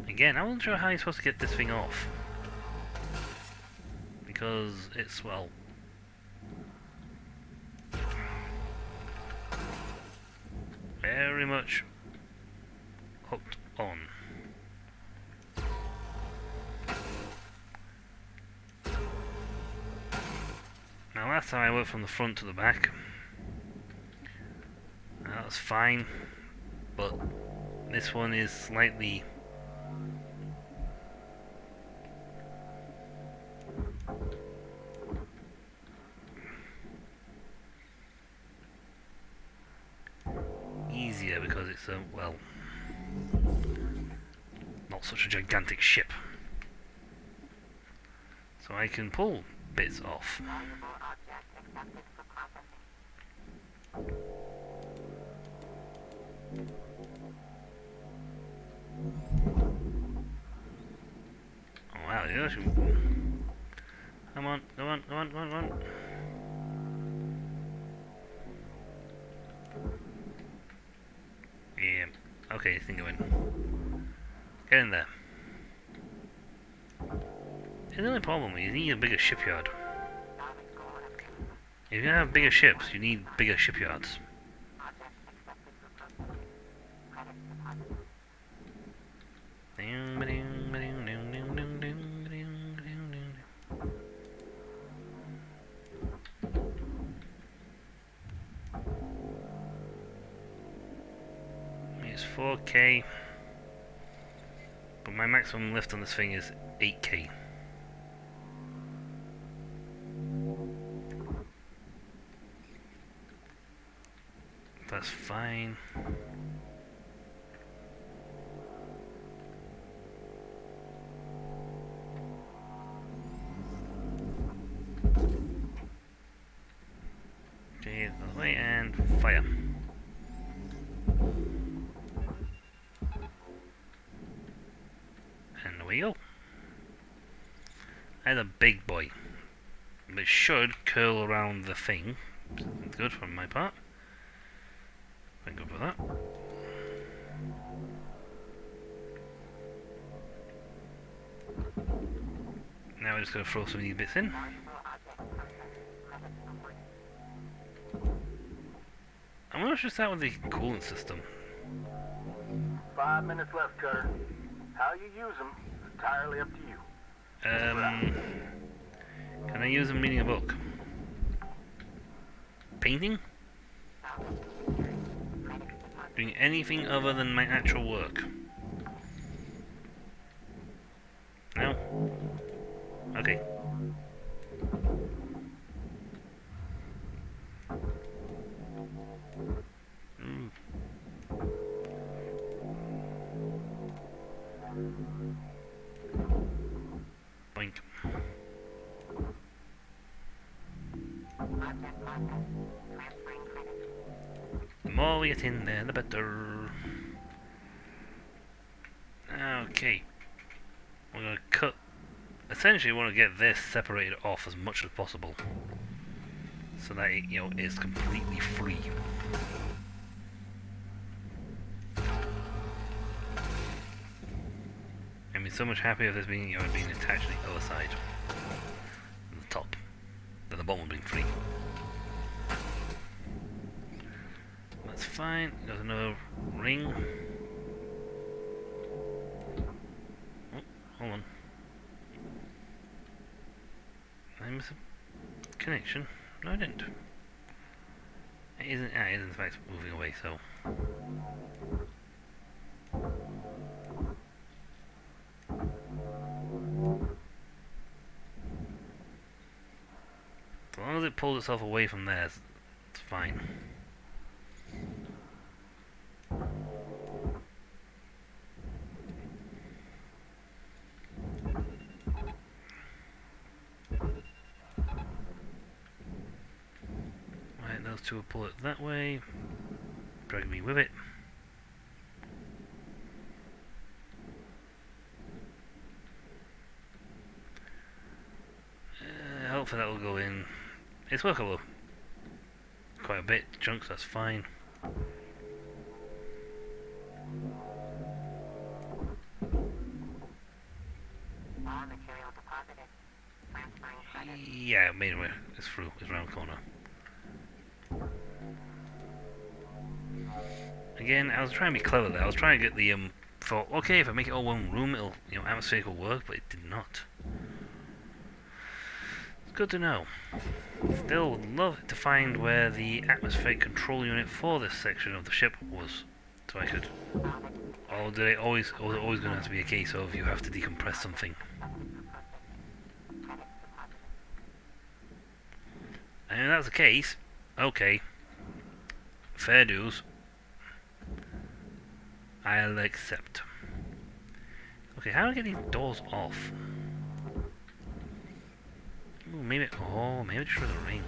Again, I wasn't sure how you're supposed to get this thing off. Because it's, well... very much hooked on. Now last time I went from the front to the back. That was fine, but this one is slightly easier because it's a, well, not such a gigantic ship. So I can pull bits off. Oh wow, yeah, come on, come on, come on, come on, come on. Yeah, okay, this thing going. Get in there. The only problem is you need a bigger shipyard. If you're gonna have bigger ships, you need bigger shipyards. It's 4K, but my maximum lift on this thing is 8K. That's fine. Okay, the way and fire. And away you go. That's a big boy. It should curl around the thing. Good from my part. Thank you for that. Now we're just going to throw some of these bits in. I'm going to start with the coolant system. 5 minutes left, Cutter. How you use them is entirely up to you. Can I use them reading a book? Painting? Doing anything other than my actual work? No? Okay. Boink. The more we get in there, the better. Okay. We're going to cut. Essentially, we want to get this separated off as much as possible, so that it, you know, is completely free. I'd be so much happier if this being, you know, being attached to the other side, the top, than the bottom being free. That's fine. There's another ring. Oh, hold on. Did I miss a connection? No, I didn't. It isn't. Ah, it is in fact moving away. So. As long as it pulls itself away from there, it's fine. Right, those two will pull it that way, drag me with it. Hopefully that will go in. It's workable quite a bit. Chunks, that's fine. Yeah, made it. It's through. It's around the corner. Again, I was trying to be clever there. I was trying to get the thought, okay, if I make it all one room, it'll, atmospheric will work, but it did not. It's good to know. Still would love to find where the atmospheric control unit for this section of the ship was, so I could. Or was it always going to have to be a case of you have to decompress something? And if that's the case, okay, fair dues. I'll accept. Okay, how do I get these doors off? Ooh, maybe just for the ring.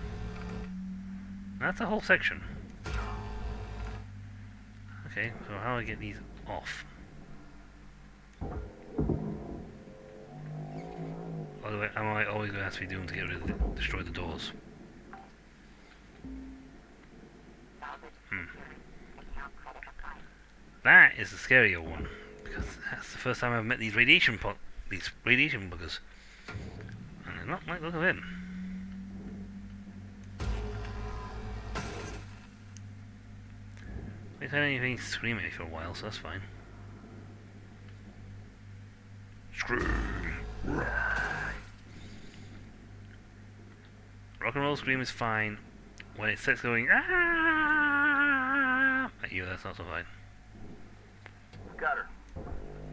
That's the whole section. Okay, so how do I get these off? What am I always going to have to be doing to get rid of destroy the doors? That is the scarier one, because that's the first time I've met these radiation buggers. And they're not like look at them. We've had anything scream at me for a while, so that's fine. Scream! Rock and roll scream is fine. When it starts going ah at you, that's not so fine. Cutter,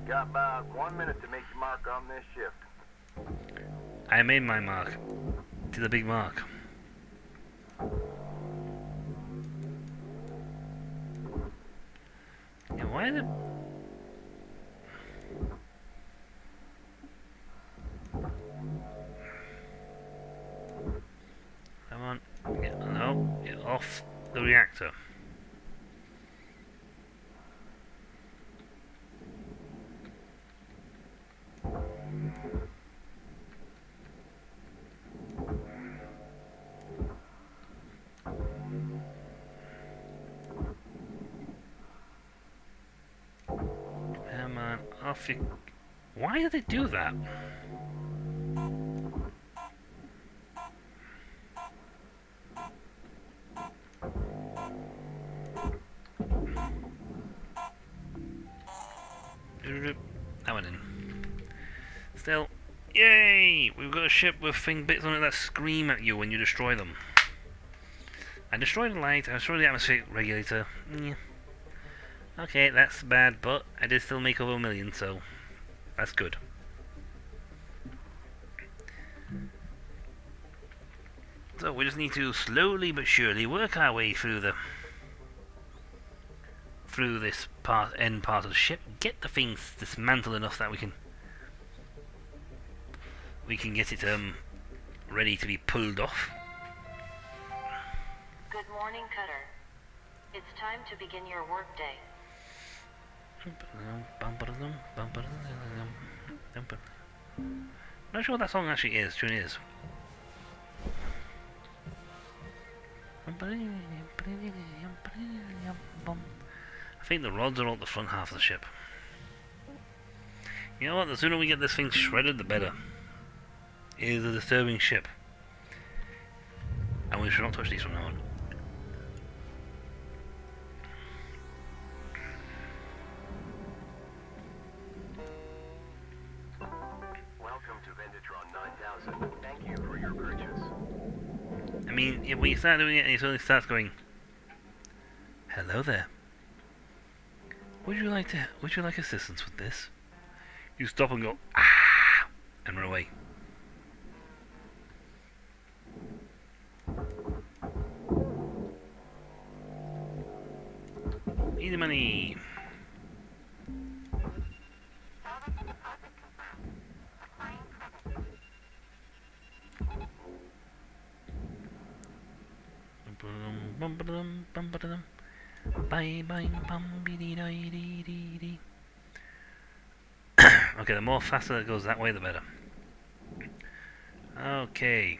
got about 1 minute to make your mark on this shift. I made my mark. Did a big mark. Yeah, why the... Come on. Get off the reactor. Come on, off you... Why did they do that? That went in. Still, yay! We've got a ship with thing bits on it that scream at you when you destroy them. I destroyed the light, I destroyed the atmospheric regulator. Yeah. Okay, that's bad, but I did still make over 1 million, so that's good. So we just need to slowly but surely work our way through this end part of the ship, get the things dismantled enough that we can get it ready to be pulled off. Good morning, Cutter. It's time to begin your workday. Not sure what that song actually is. Tune is. I think the rods are all at the front half of the ship. You know what? The sooner we get this thing shredded, the better. It is a disturbing ship, and we should not touch these from now on. Welcome to Venditron 9000. Thank you for your purchase. I mean, when you start doing it and it suddenly starts going, "Hello there. Would you like assistance with this?" You stop and go, "Ah!" and run away. Easy money. ba-dum, bum ba-dum. Bye bye bum be dee dee dee dee dee. Okay, the more faster it goes that way, the better. Okay.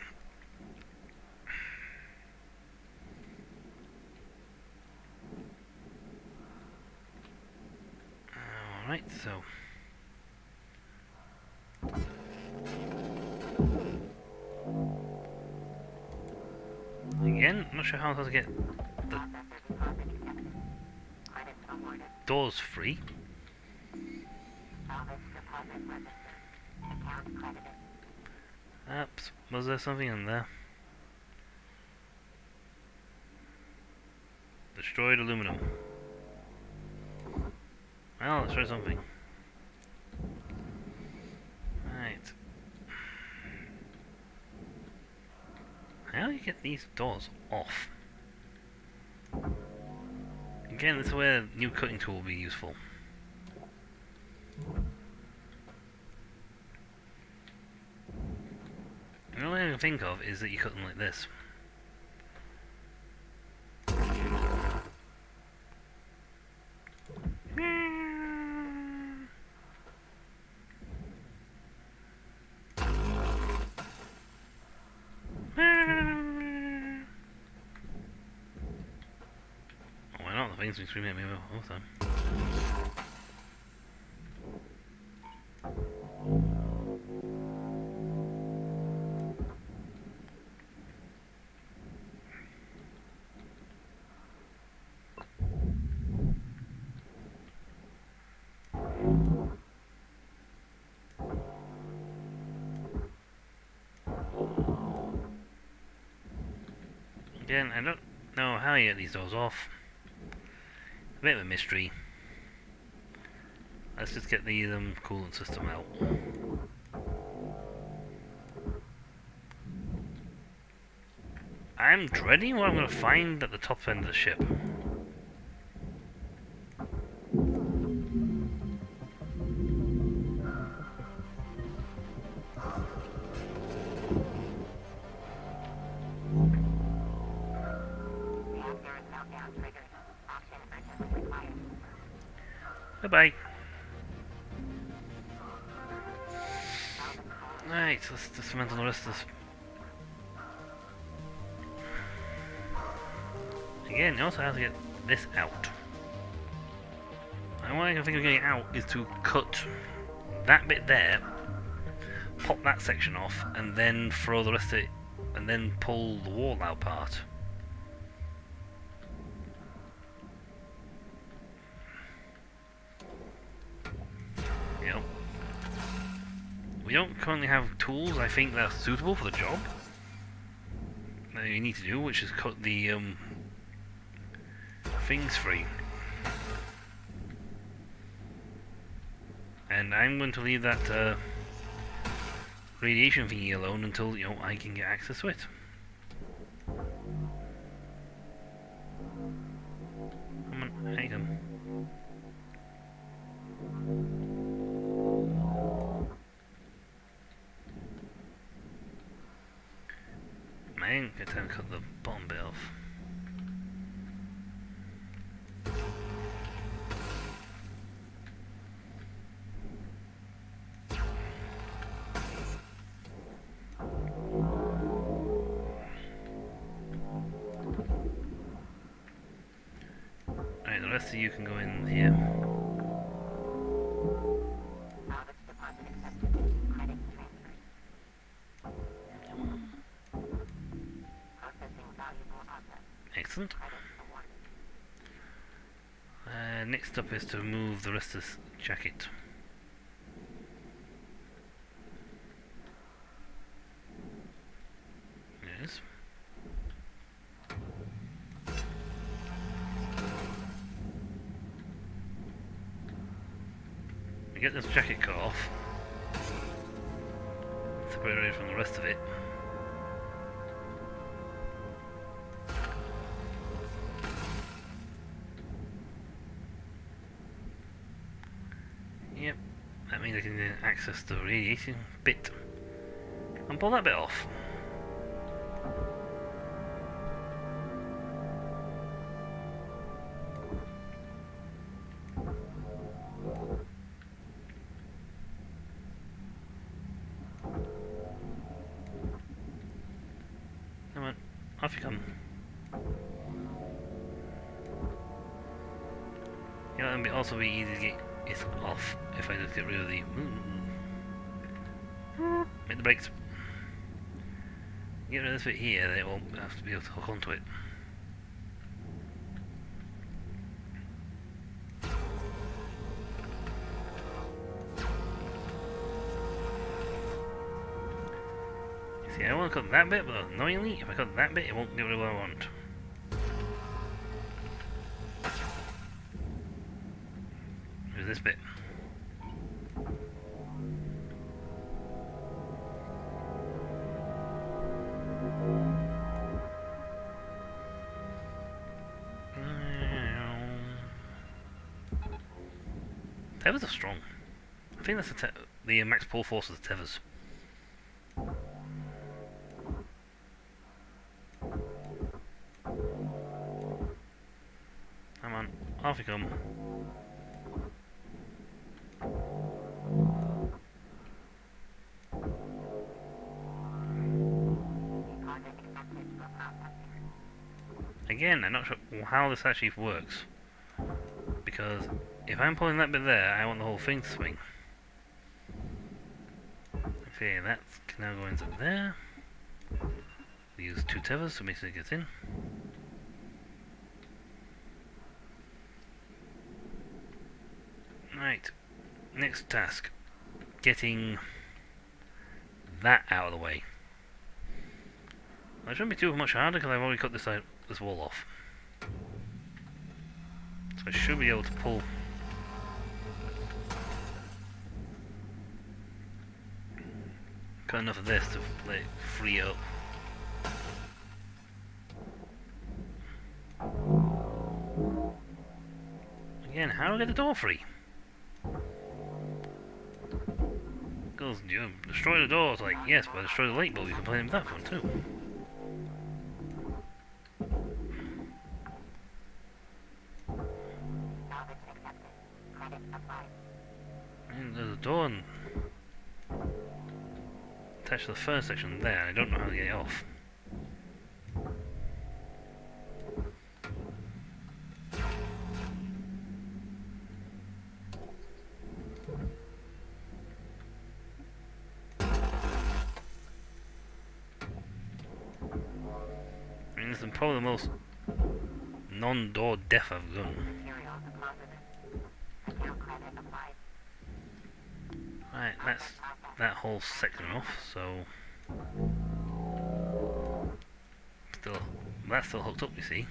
Alright, so. Again, I'm not sure how to get the doors free. Oops, was there something in there? Destroyed aluminum. Well, let's try something. Right. How do you get these doors off? Again, this is where a new cutting tool will be useful. The only thing I can think of is that you cut them like this. Why not? The thing's been screaming at me all the time. Again, I don't know how you get these doors off. A bit of a mystery. Let's just get the coolant system out. I'm dreading what I'm going to find at the top end of the ship. Bye-bye. Right, let's dismantle the rest of this. Again, you also have to get this out. And what I can think of getting out is to cut that bit there, pop that section off, and then throw the rest of it, and then pull the wall out part. We don't currently have tools, I think, that are suitable for the job that you need to do, which is cut the things free. And I'm going to leave that radiation thingy alone until I can get access to it. Come on, hang on. I ain't got time to cut the bottom bit off. Alright, the rest of you can go in here. Excellent. Next up is to remove the rest of this jacket. Yes. We get this jacket cut off. Separate it from the rest of it. Yep, that means I can then access the radiation bit and pull that bit off. Off you come. You know, it'd also be easy to get it off if I just get rid of the... Make the brakes. Get rid of this bit here, then it won't have to be able to hook onto it. See, I want to cut that bit, but annoyingly, if I cut that bit, it won't get rid of what I want. Here's this bit. Tethers are strong. I think that's the max pull force of the tethers. Come on, off you come. Again, I'm not sure how this actually works. Because if I'm pulling that bit there, I want the whole thing to swing. Okay, that can now go into there. We use 2 tethers to make sure it gets in. Right, next task. Getting that out of the way. It shouldn't be too much harder because I've already cut this wall off. So I should be able to pull cut enough of this to let it free up. Again, how do I get the door free? Because you destroy the door, it's like, yes, but destroy the light bulb, you can play with that one too. And there's a door and attached to the first section there, I don't know how to get it off. I mean, this is probably the most non-door death I've done. Right, that's that whole section off, so that's still hooked up, you see.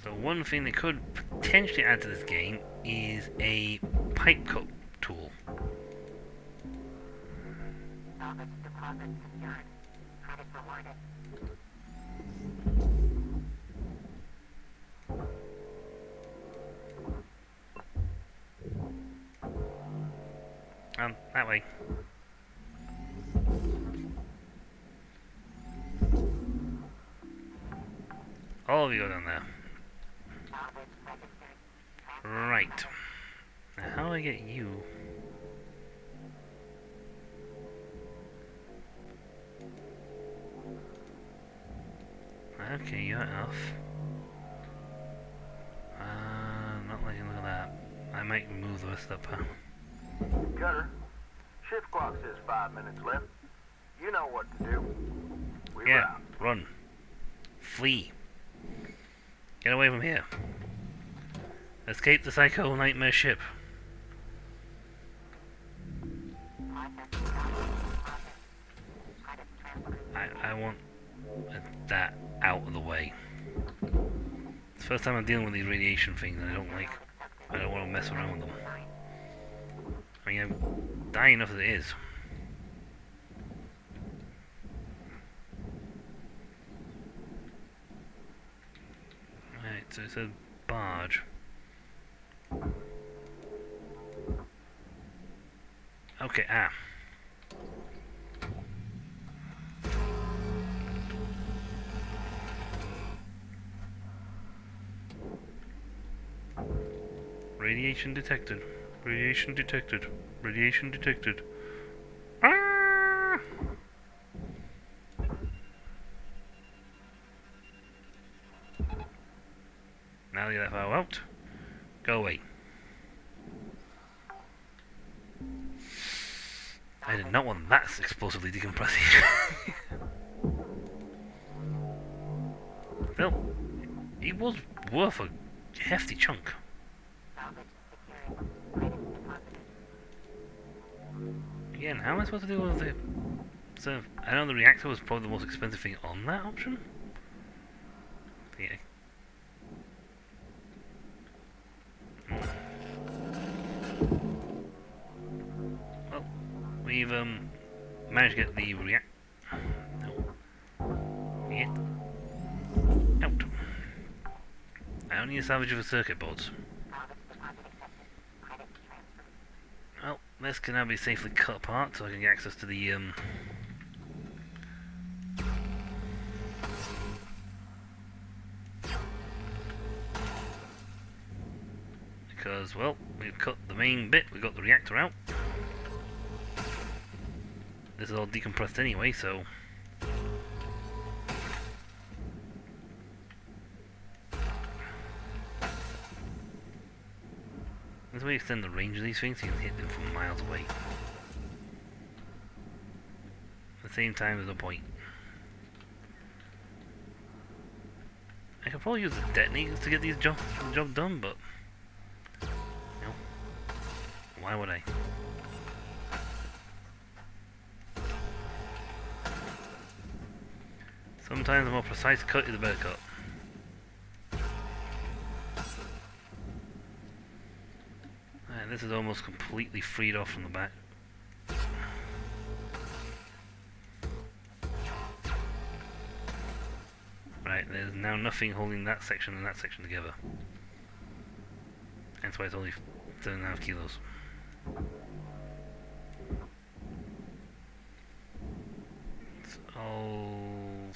So one thing they could potentially add to this game is a pipe cut tool. That way. All of you go down there. Right. Now how do I get you? Okay, you're off. Not letting look at that. I might move the rest of the path. Cutter, shift clock says 5 minutes left. You know what to do. We're out. Run. Flee. Get away from here. Escape the Psycho Nightmare ship. I want that out of the way. It's the first time I'm dealing with these radiation things and I don't want to mess around with them. I mean, I'm dying enough as it is. Right, so it's a barge. Okay, Radiation detected. Radiation detected. Radiation detected. Ah! Now the UFO out. Go away. I did not want that explosively decompressing. Still, he was worth a hefty chunk. Again, how am I supposed to deal with the... So, I know the reactor was probably the most expensive thing on that option. Yeah. Well, we've managed to get the reactor... No. Yet. Out. I only need a salvage of the circuit boards. Well, this can now be safely cut apart so I can get access to the because, well, we've cut the main bit, we've got the reactor out. This is all decompressed anyway, so... As we extend the range of these things, you can hit them from miles away. At the same time, there's no point. I could probably use the detonators to get these job done, but... No. Why would I? Sometimes a more precise cut is a better cut. And this is almost completely freed off from the back. Right, there's now nothing holding that section and that section together. That's why it's only 7.5 kilos. It's all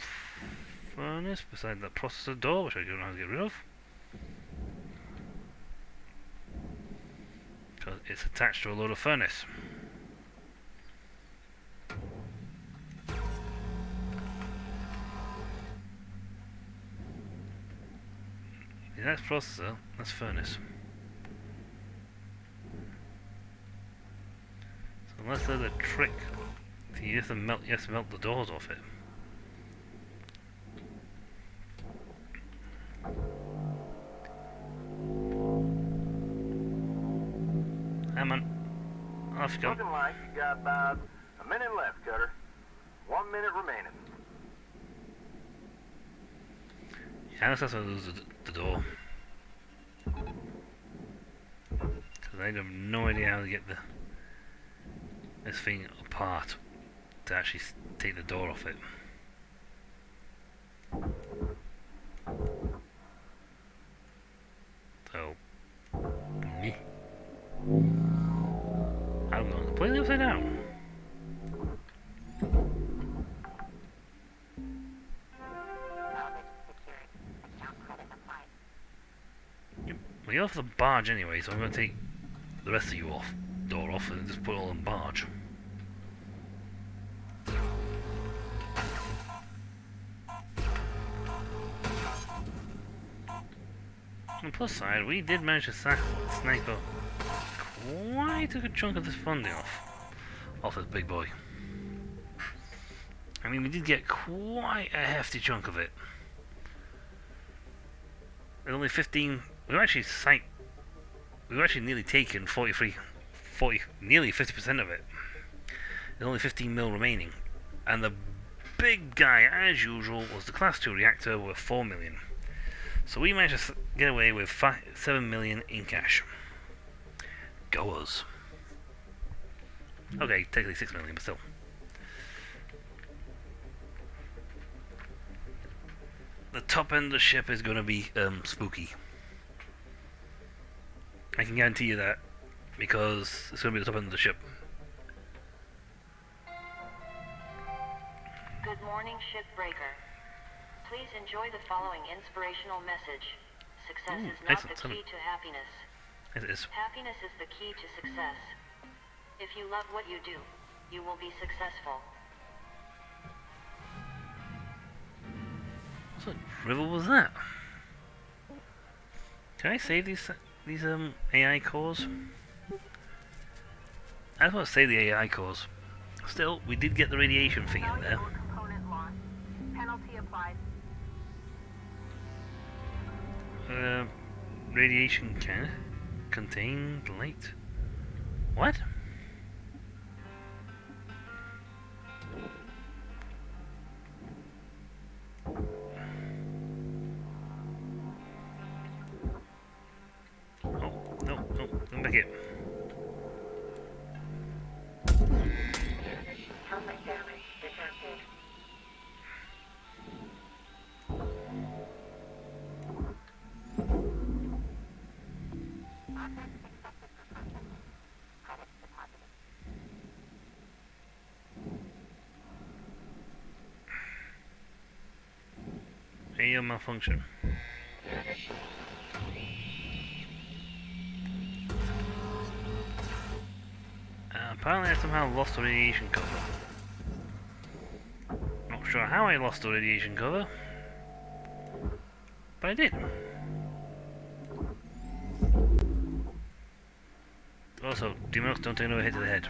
furnace beside that processor door, which I don't know how to get rid of. Because it's attached to a load of furnace. That's processor, that's furnace. So unless there's a trick, you have to melt the doors off it. Come on, off you go. Looking like you got about a minute left, Cutter. 1 minute remaining. Yeah, that's why I lose the door. Because I have no idea how to get this thing apart to actually take the door off it. So, me. I'm going completely upside down. Well, you're off the barge anyway, so I'm going to take the rest of you door off, and just put it all on barge. On the plus side, we did manage to snipe up quite a good chunk of this funding off this big boy. I mean, we did get quite a hefty chunk of it. There's only 15... We've actually nearly taken nearly 50% of it. There's only 15 mil remaining. And the big guy, as usual, was the Class 2 reactor worth 4 million. So we managed to get away with 7 million in cash. Go us. Okay, technically 6 million, but still. The top end of the ship is going to be spooky. I can guarantee you that, because it's going to be the top end of the ship. Good morning, shipbreaker. Please enjoy the following inspirational message. Success is not the key to happiness. It is. Happiness is the key to success. If you love what you do, you will be successful. What river was that? Can I save these AI cores? I just want to save the AI cores. Still, we did get the radiation thing in there. Component lost. Penalty applied. Radiation can contain light. What? Oh, no, come back here. Helmet damage detected. Radio malfunction. Apparently I somehow lost the radiation cover. Not sure how I lost the radiation cover, but I did. Also, Demonox, don't take another hit to the head.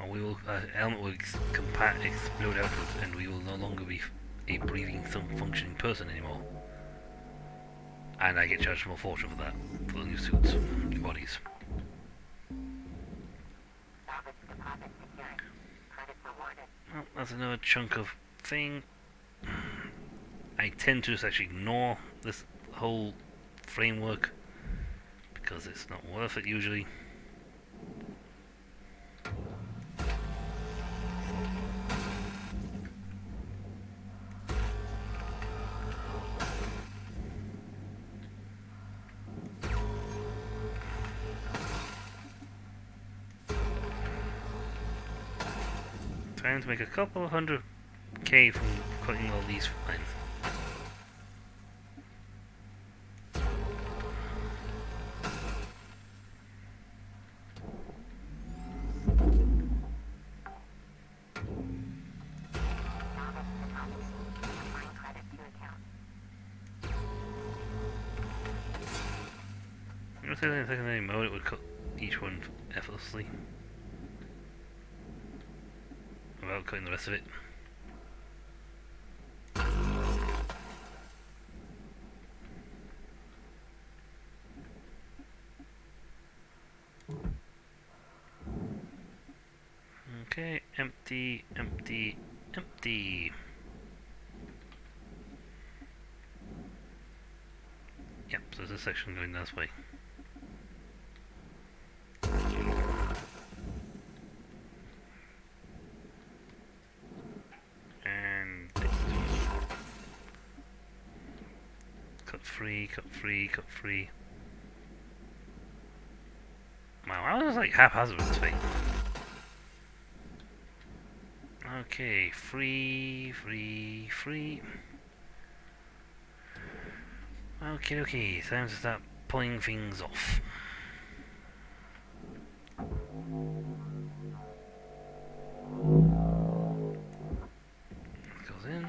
Or we will, helmet will explode outwards, and we will no longer be a breathing, functioning person anymore. And I get charged more fortune for that, for the new suits, new bodies. Well, that's another chunk of thing. I tend to just actually ignore this whole framework because it's not worth it usually. Trying to make a couple of $100K from cutting all these lines. If there's any secondary mode, it would cut each one effortlessly without cutting the rest of it. Okay, empty, empty, empty. Yep, so there's a section going this way. And cut free, cut free, cut free. Wow, I was like haphazard with this thing. Okay, free, free, free. Okay, time to start pulling things off. Goes in.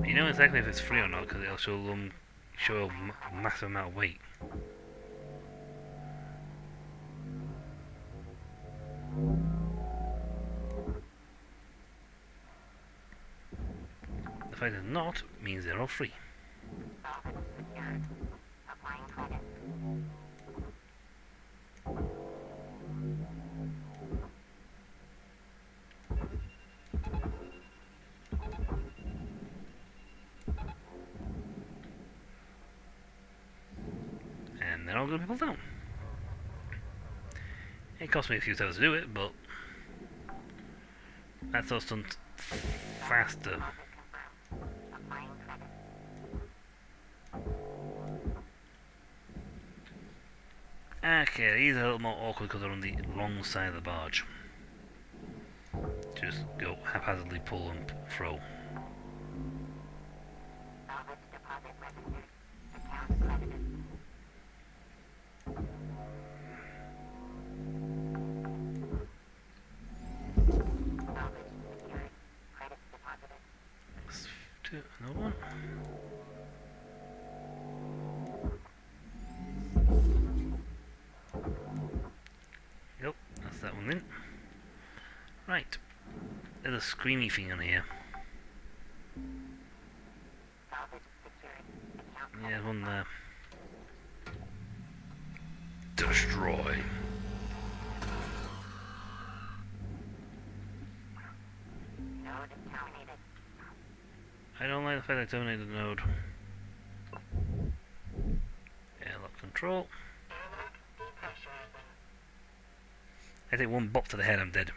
You know exactly if it's free or not because it'll show a massive amount of weight. The fact it's not means they're all free. And they're all good people down. It cost me a few times to do it, but that's all done faster. Okay, these are a little more awkward because they're on the wrong side of the barge. Just go haphazardly pull and throw. Let's do another one. Yep, that's that one then. Right. There's a screamy thing on here. Yeah, one there. Destroy. I don't like the fact I terminated the node. Airlock control. I take one bop to the head, I'm dead.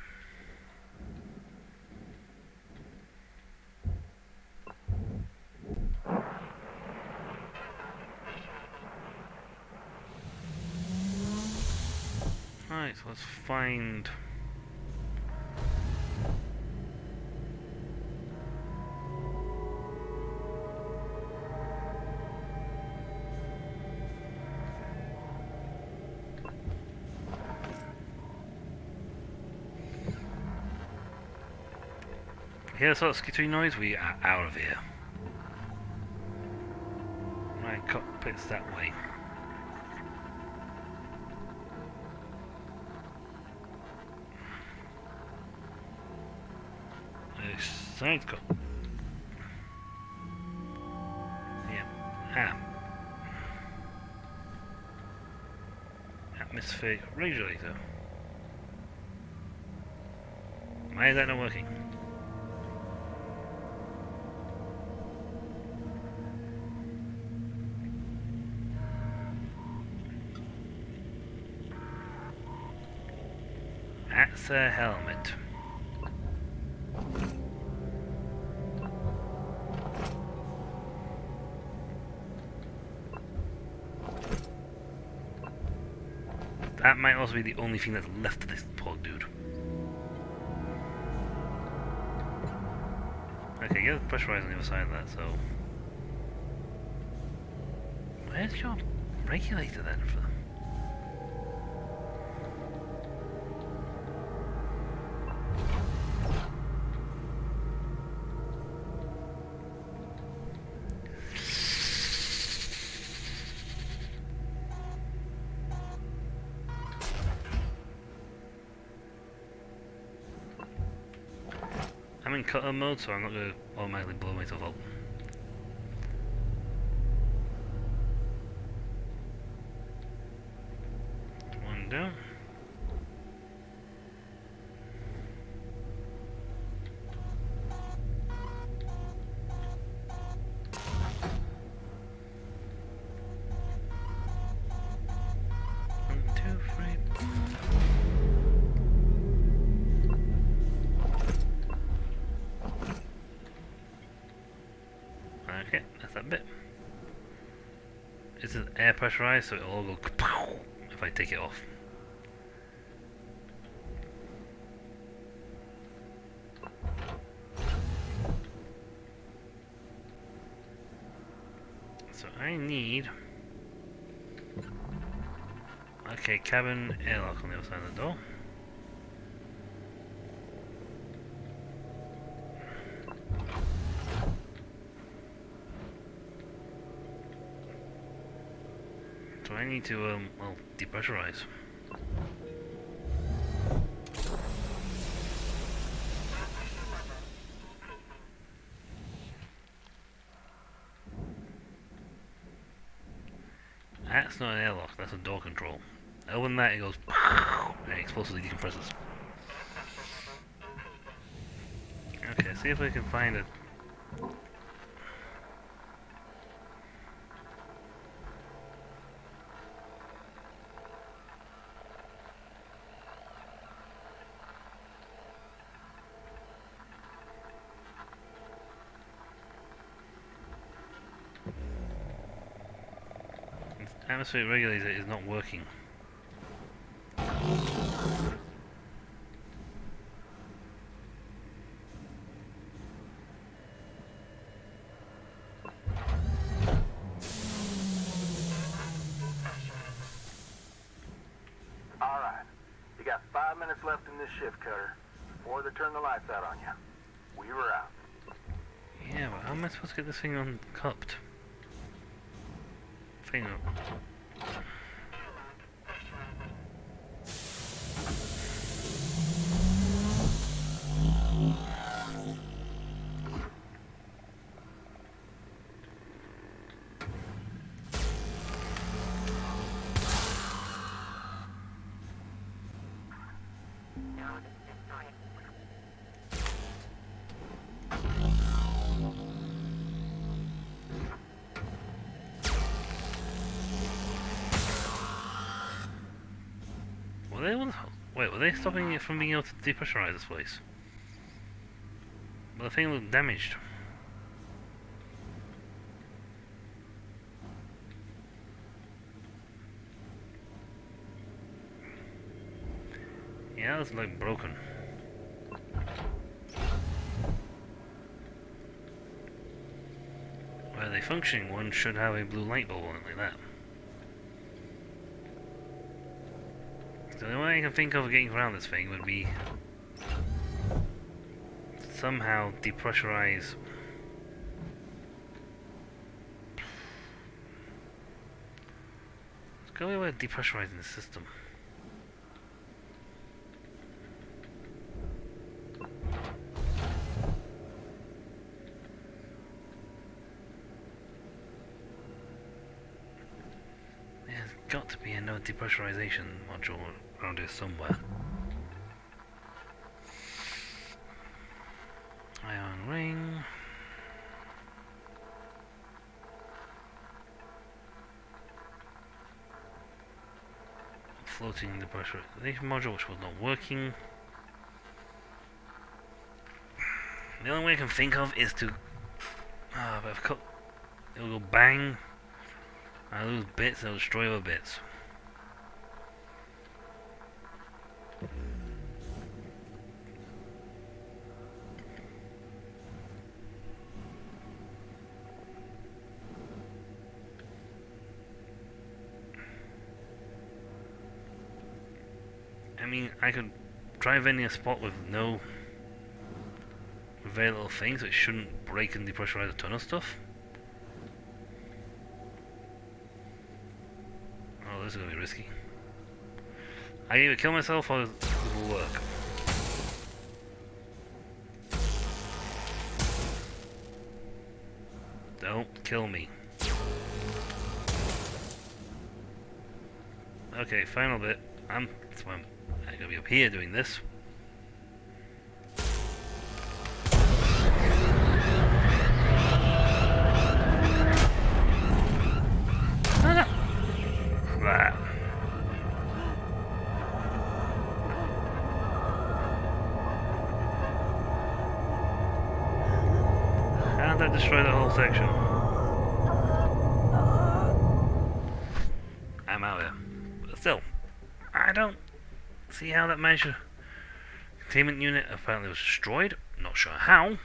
Right, so let's find... Hear that sort of skittering noise? We are out of here. Right, cockpit's that way. Side cut. Yeah. Atmospheric regulator. Why is that not working? That's a helmet. That might also be the only thing that's left of this poor dude. Okay, get the pressurize on the other side of that, so... Where's your regulator then for them? I'm in cutter mode, so I'm not going to automatically blow myself up. One down. One, two, three. Okay, that's that bit. This is air pressurized, so it'll all go kapow if I take it off. So I need... Okay, cabin airlock on the other side of the door. So I need to, well, depressurize. That's not an airlock, that's a door control. Other than that, it goes and it explosively decompresses. Okay, see if we can find it. Atmospheric regulator is not working. got 5 minutes left in this shift, Cutter. Before they turn the lights out on you. We were out. Yeah, but how am I supposed to get this thing uncupped? Thing up. Wait, were they stopping it from being able to depressurize this place? Well, the thing looked damaged. Yeah, it's like broken. Well, the functioning one should have a blue light bulb on it like that. So the only way I can think of getting around this thing would be somehow depressurize. Let's go away with depressurizing the system. There's got to be a no depressurization module around here somewhere. Ion ring. Floating depressurization module, which was not working. The only way I can think of is to. But I've cut. It'll go bang. I lose bits, it'll destroy other bits. I mean, I could try vending a spot with no very little things, so it shouldn't break and depressurize a ton of stuff. Oh, this is gonna be risky. I either kill myself or this will work. Don't kill me. Okay, final bit. I'm gonna be up here doing this. How did that destroy the whole section? I'm out here. But still, I don't see how that measure containment unit apparently was destroyed. Not sure how.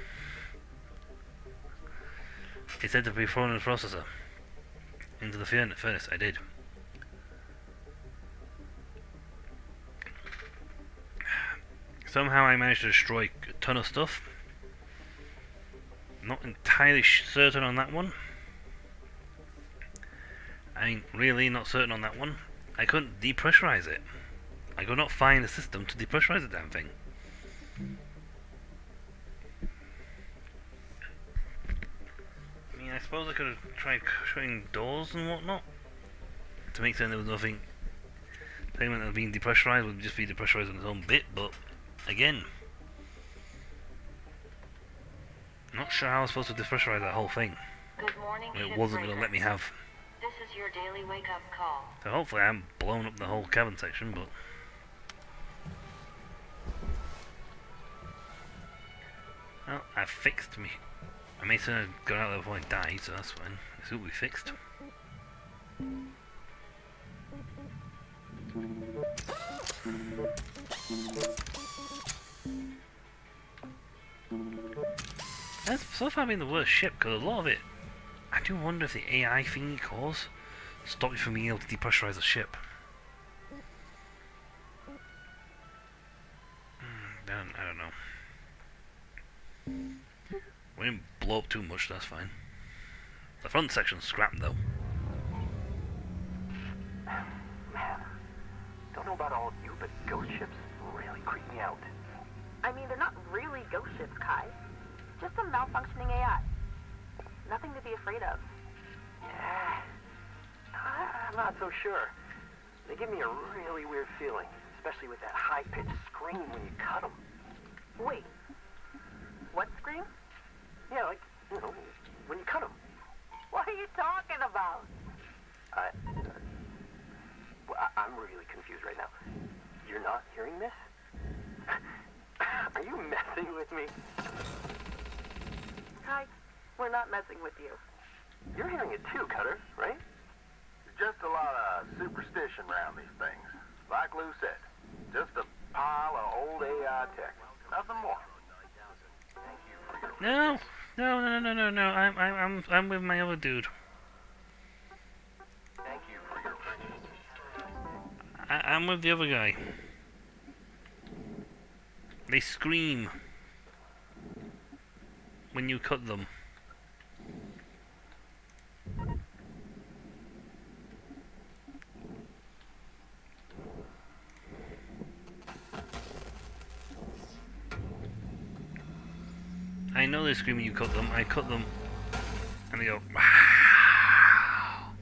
It said to be thrown in the processor. Into the furnace. I did. Somehow I managed to destroy a ton of stuff. Not entirely certain on that one. I mean, really not certain on that one. I couldn't depressurize it. I could not find a system to depressurize the damn thing. I mean, I suppose I could have tried shutting doors and whatnot to make certain there was nothing. The thing that was being depressurized would just be depressurized on its own bit, but again, not sure how I was supposed to depressurize that whole thing. Good morning, It wasn't going to let me have. This is your daily wake-up call. So hopefully I haven't blown up the whole cabin section, but. Well, I fixed me. I may have got out there before I died, so that's fine. This will be fixed. That's so far been the worst ship, because a lot of it, I do wonder if the AI thing you cause stopped you from being able to depressurize a ship. I don't know. We didn't blow up too much, that's fine. The front section's scrapped though. Man, don't know about all of you, but ghost ships really creep me out. I mean, they're not really ghost ships, Kai. Just some malfunctioning AI. Nothing to be afraid of. Yeah, I'm not so sure. They give me a really weird feeling, especially with that high-pitched scream when you cut them. Wait. What scream? Yeah, like, when you cut them. What are you talking about? I'm really confused right now. You're not hearing this? Are you messing with me? Kai, we're not messing with you. You're hearing it too, Cutter, right? There's just a lot of superstition around these things. Like Lou said, just a pile of old AI tech. Nothing more. No. I'm with my other dude. Thank you for your I'm with the other guy. They scream when you cut them. I know they scream when you cut them. I cut them, and they go. Wow.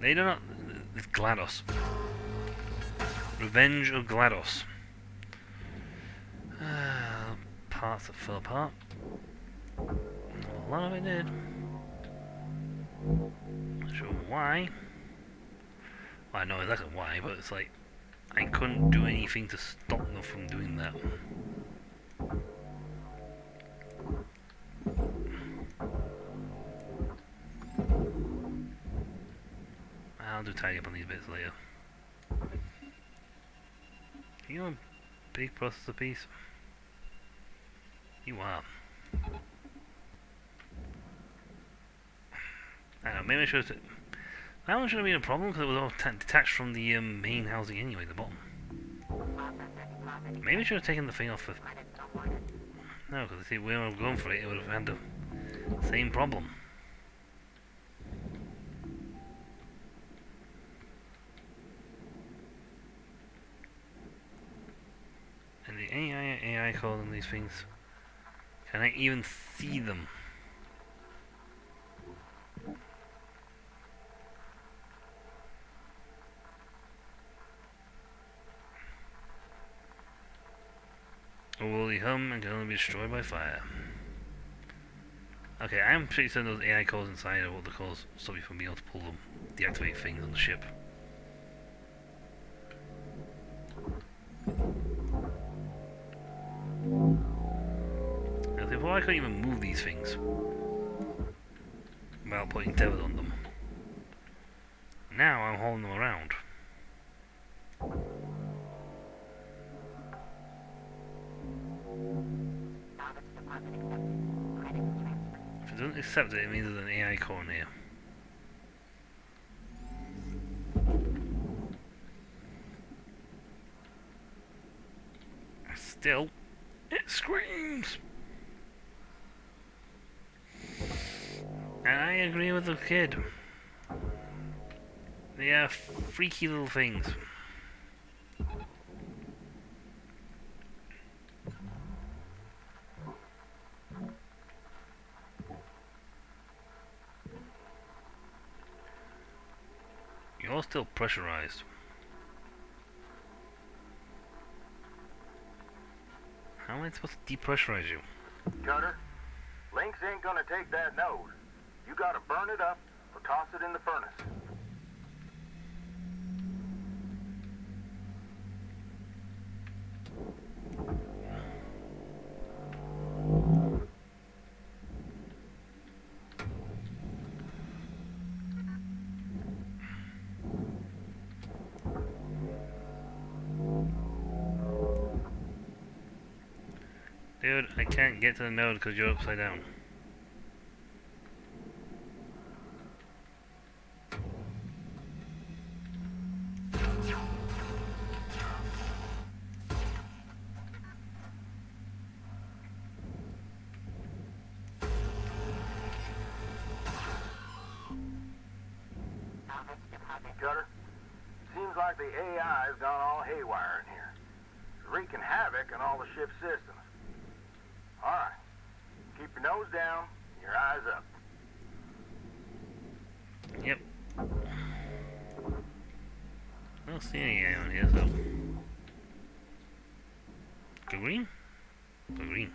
They do not. It's GLaDOS. Revenge of GLaDOS. Parts that fell apart. A lot of it did. Not sure why. Well, I know exactly why, but it's like I couldn't do anything to stop them from doing that. I'll do tidy up on these bits later. You a big processor piece? You are. I don't know, maybe I should have... That one shouldn't have been a problem because it was all detached from the main housing anyway, the bottom. Maybe I should have taken the thing off the... No, because see, where I'm going for it, it would have had the same problem. And the AI code on these things, can I even see them? Or will they hum and can only be destroyed by fire? Okay, I'm pretty certain those AI codes inside are what the codes stop you from being able to pull them, deactivate things on the ship. Before I couldn't even move these things without putting tethers on them. Now I'm holding them around. If it doesn't accept it, it means there's an AI core in here. Still, it screams! And I agree with the kid. They are freaky little things. You're still pressurized. How am I supposed to depressurize you? Cutter, Lynx ain't gonna take that nose. You gotta burn it up or toss it in the furnace. Dude, I can't get to the node because you're upside down. Cutter. Seems like the AI's gone all haywire in here. It's wreaking havoc on all the ship's systems. All right. Keep your nose down, your eyes up. Yep. I don't see any AI on here, so... Go green? Go green.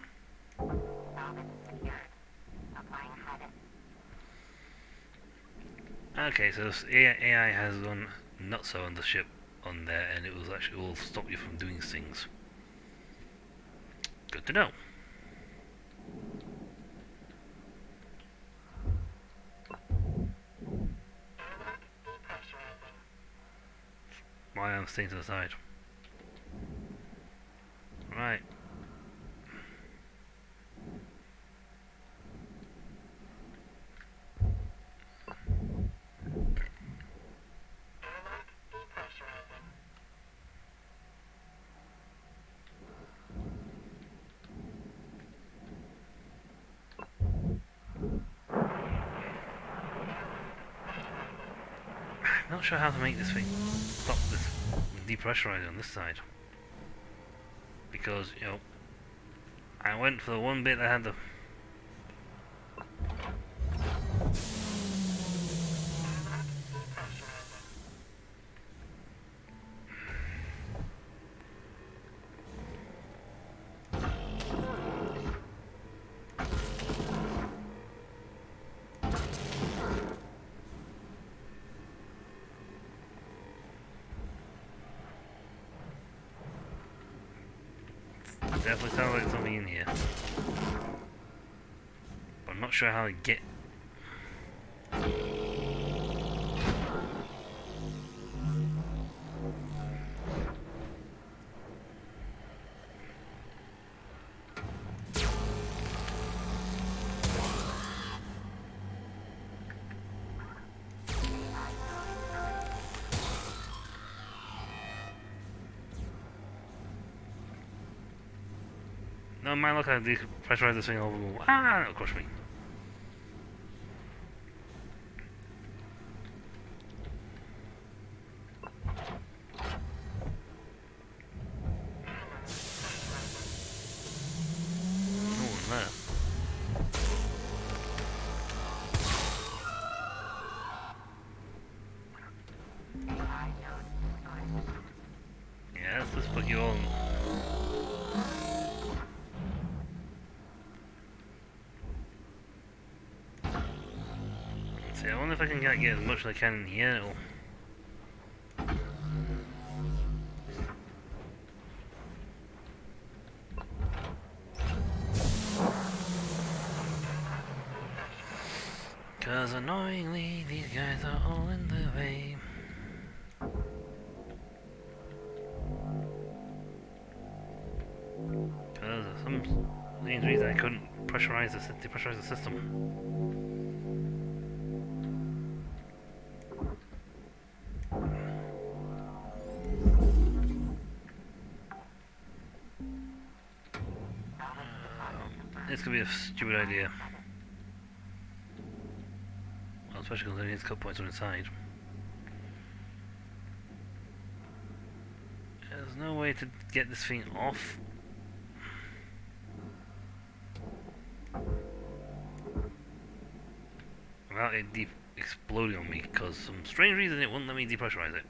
Okay, so this AI has gone nuts on the ship on there, and it was actually will stop you from doing things. Good to know. Why I'm staying to the side. Right. Not sure how to make this thing stop this depressurizing on this side, because you know I went for the one bit that had the definitely sounds like something in here. But I'm not sure how to get... No, man, look, I depressurize this thing over. Ah, it'll crush me. No one there. Yeah, let's just put you on. I wonder if I can get as much as I can in here. Cause annoyingly, these guys are all in the way. Cause of some strange reason I couldn't depressurize the system. This could be a stupid idea. Well, especially because these cut points are inside. There's no way to get this thing off. Without it exploding on me, because some strange reason it wouldn't let me depressurize it.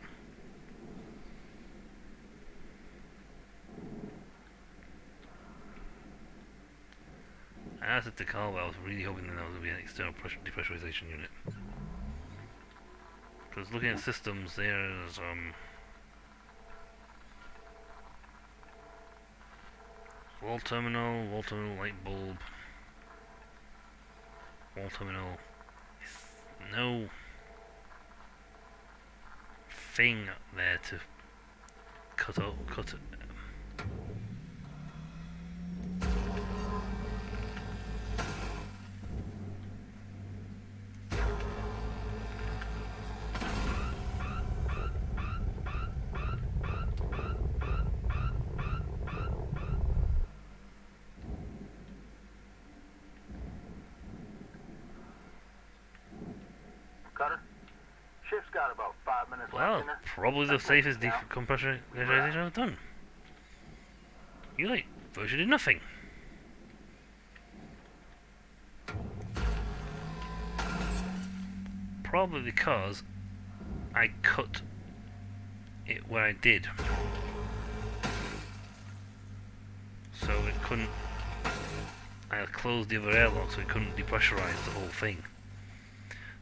I asked it to call, but I was really hoping that there was going to be an external depressurization unit. Because looking at systems, there's wall terminal light bulb, wall terminal. No thing there to cut it. Cutter, ship's got about 5 minutes probably the safest decompressurization I've done. You like virtually nothing. Probably because I cut it where I did, so it couldn't. I closed the other airlock so it couldn't depressurize the whole thing.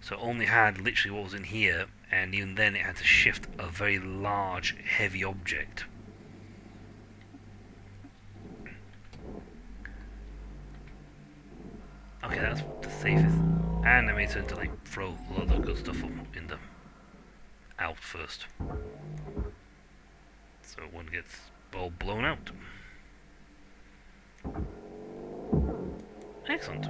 So it only had literally what was in here, and even then it had to shift a very large, heavy object. Okay, that's the safest. And I made sense to like throw a lot of the good stuff up in the out first, so one gets all blown out. Excellent.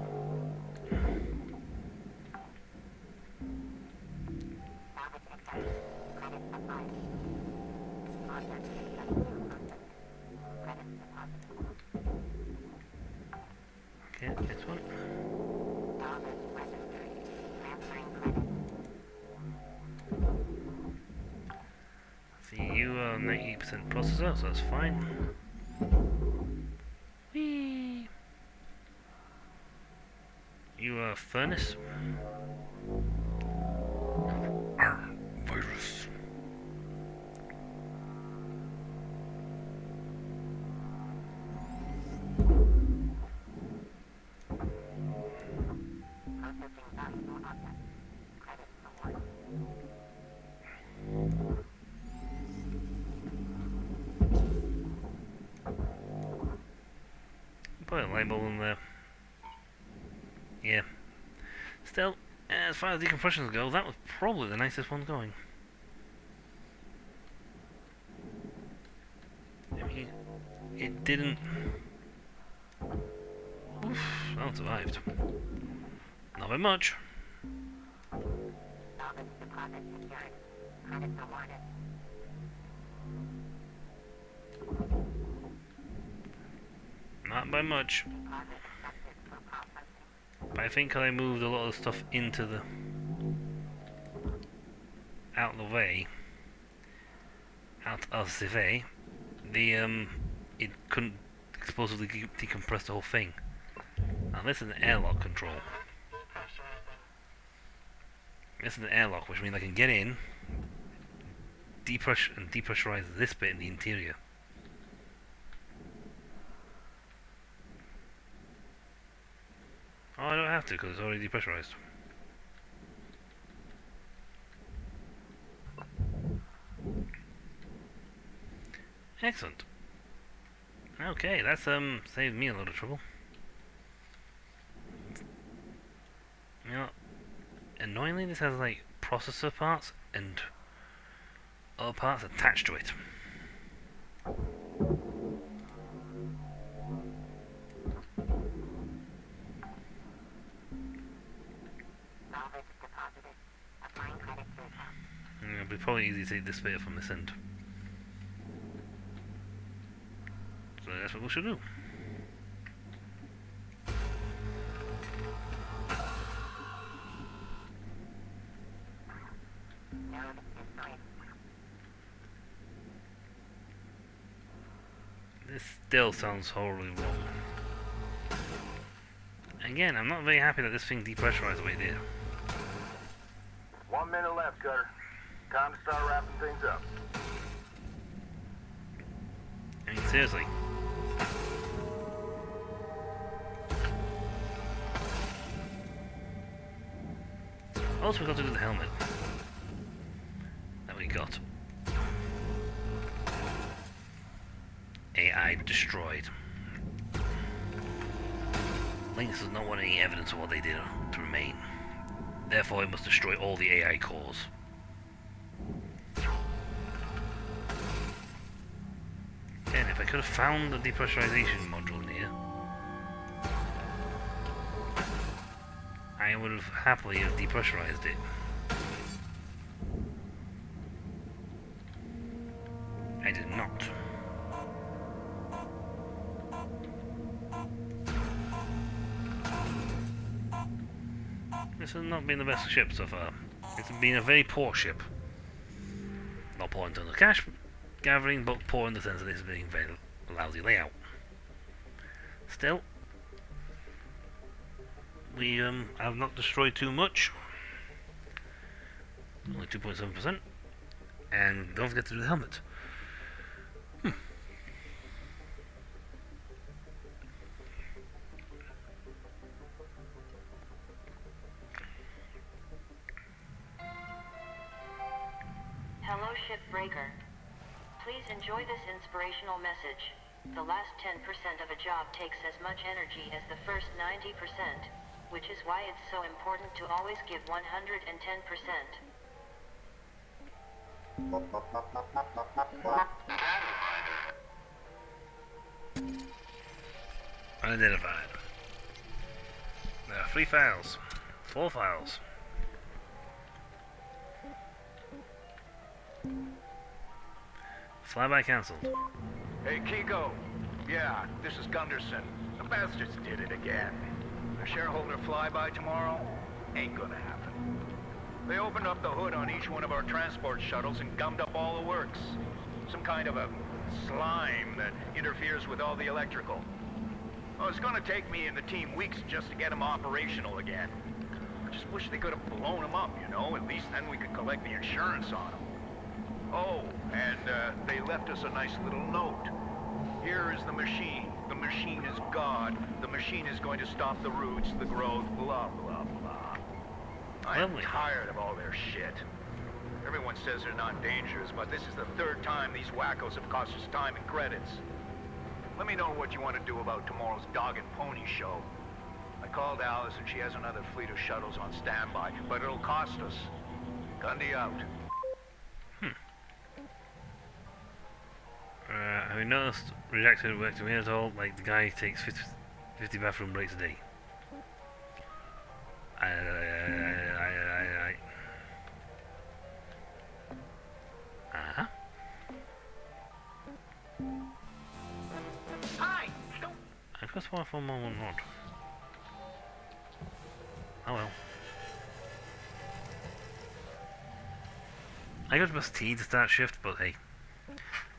Okay, next one. See, you are 90% processor, so that's fine. Whee! You are furnace. Virus. Put a label in there. Yeah. Still, as far as decompressions go, that was probably the nicest one going. I mean, it didn't... Oof, that one survived. Not very much. Not by much. But I think I moved a lot of stuff into the... out of the way. Out of the way. The, it couldn't explosively decompress the whole thing. Now this is an airlock control. This is an airlock, which means I can get in, depressurize this bit in the interior. Oh, I don't have to because it's already depressurized. Excellent. Okay, that's saved me a lot of trouble. You know, annoyingly, this has like processor parts and other parts attached to it. It'll be probably easy to take this bit from this end. So that's what we should do. This still sounds horribly wrong. Again, I'm not very happy that this thing depressurized the way it did. 1 minute left, Cutter. Time to start wrapping things up. I mean, seriously. Also, we got to do the helmet. That we got. AI destroyed. Lynx does not want any evidence of what they did to remain. Therefore, it must destroy all the AI cores. Again, if I could have found the depressurization module in here, I would have happily have depressurized it. I did not. This has not been the best ship so far. It's been a very poor ship. Not poor in terms of cash gathering, but poor in the sense that this is being very lousy layout. Still, we have not destroyed too much. Only 2.7%. And don't forget to do the helmet. Hello, Shipbreaker. Please enjoy this inspirational message. The last 10% of a job takes as much energy as the first 90%, which is why it's so important to always give 110%. Unidentified. There are 3 files. 4 files. Flyby cancelled. Hey, Kiko. Yeah, this is Gunderson. The bastards did it again. The shareholder flyby tomorrow ain't gonna happen. They opened up the hood on each one of our transport shuttles and gummed up all the works. Some kind of a slime that interferes with all the electrical. Well, it's gonna take me and the team weeks just to get them operational again. I just wish they could have blown them up, you know? At least then we could collect the insurance on them. Oh, and they left us a nice little note. Here is the machine. The machine is God. The machine is going to stop the roots, the growth, blah, blah, blah. I'm tired of all their shit. Everyone says they're not dangerous, but this is the 3rd time these wackos have cost us time and credits. Let me know what you want to do about tomorrow's dog and pony show. I called Alice and she has another fleet of shuttles on standby, but it'll cost us. Gundy out. Have you noticed rejected work to me at all? Like the guy takes 50 bathroom breaks a day. Uh-huh. Hi! I just want for a moment not. Oh well. I got plus T to start shift, but hey.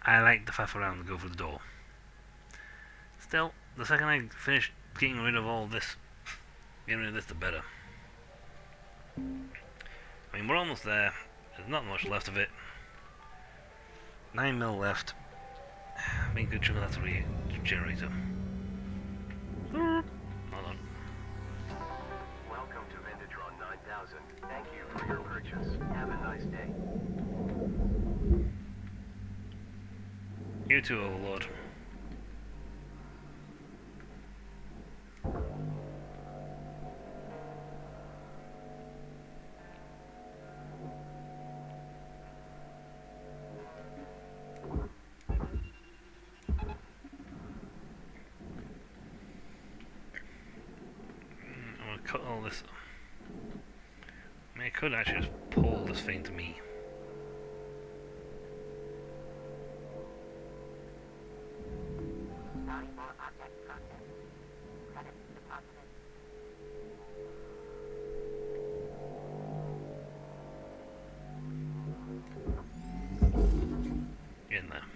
I like the faff around and go for the door. Still, the second I finish getting rid of all this, getting rid of this, the better. I mean, we're almost there. There's not much left of it. 9 mil left. I mean, good chunk of that's a regenerator. Hold on. Welcome to Venditron 9000. Thank you for your purchase. Have a nice day. You too, Overlord. I'm gonna cut all this. I mean, I could actually just pull this thing to me. In there.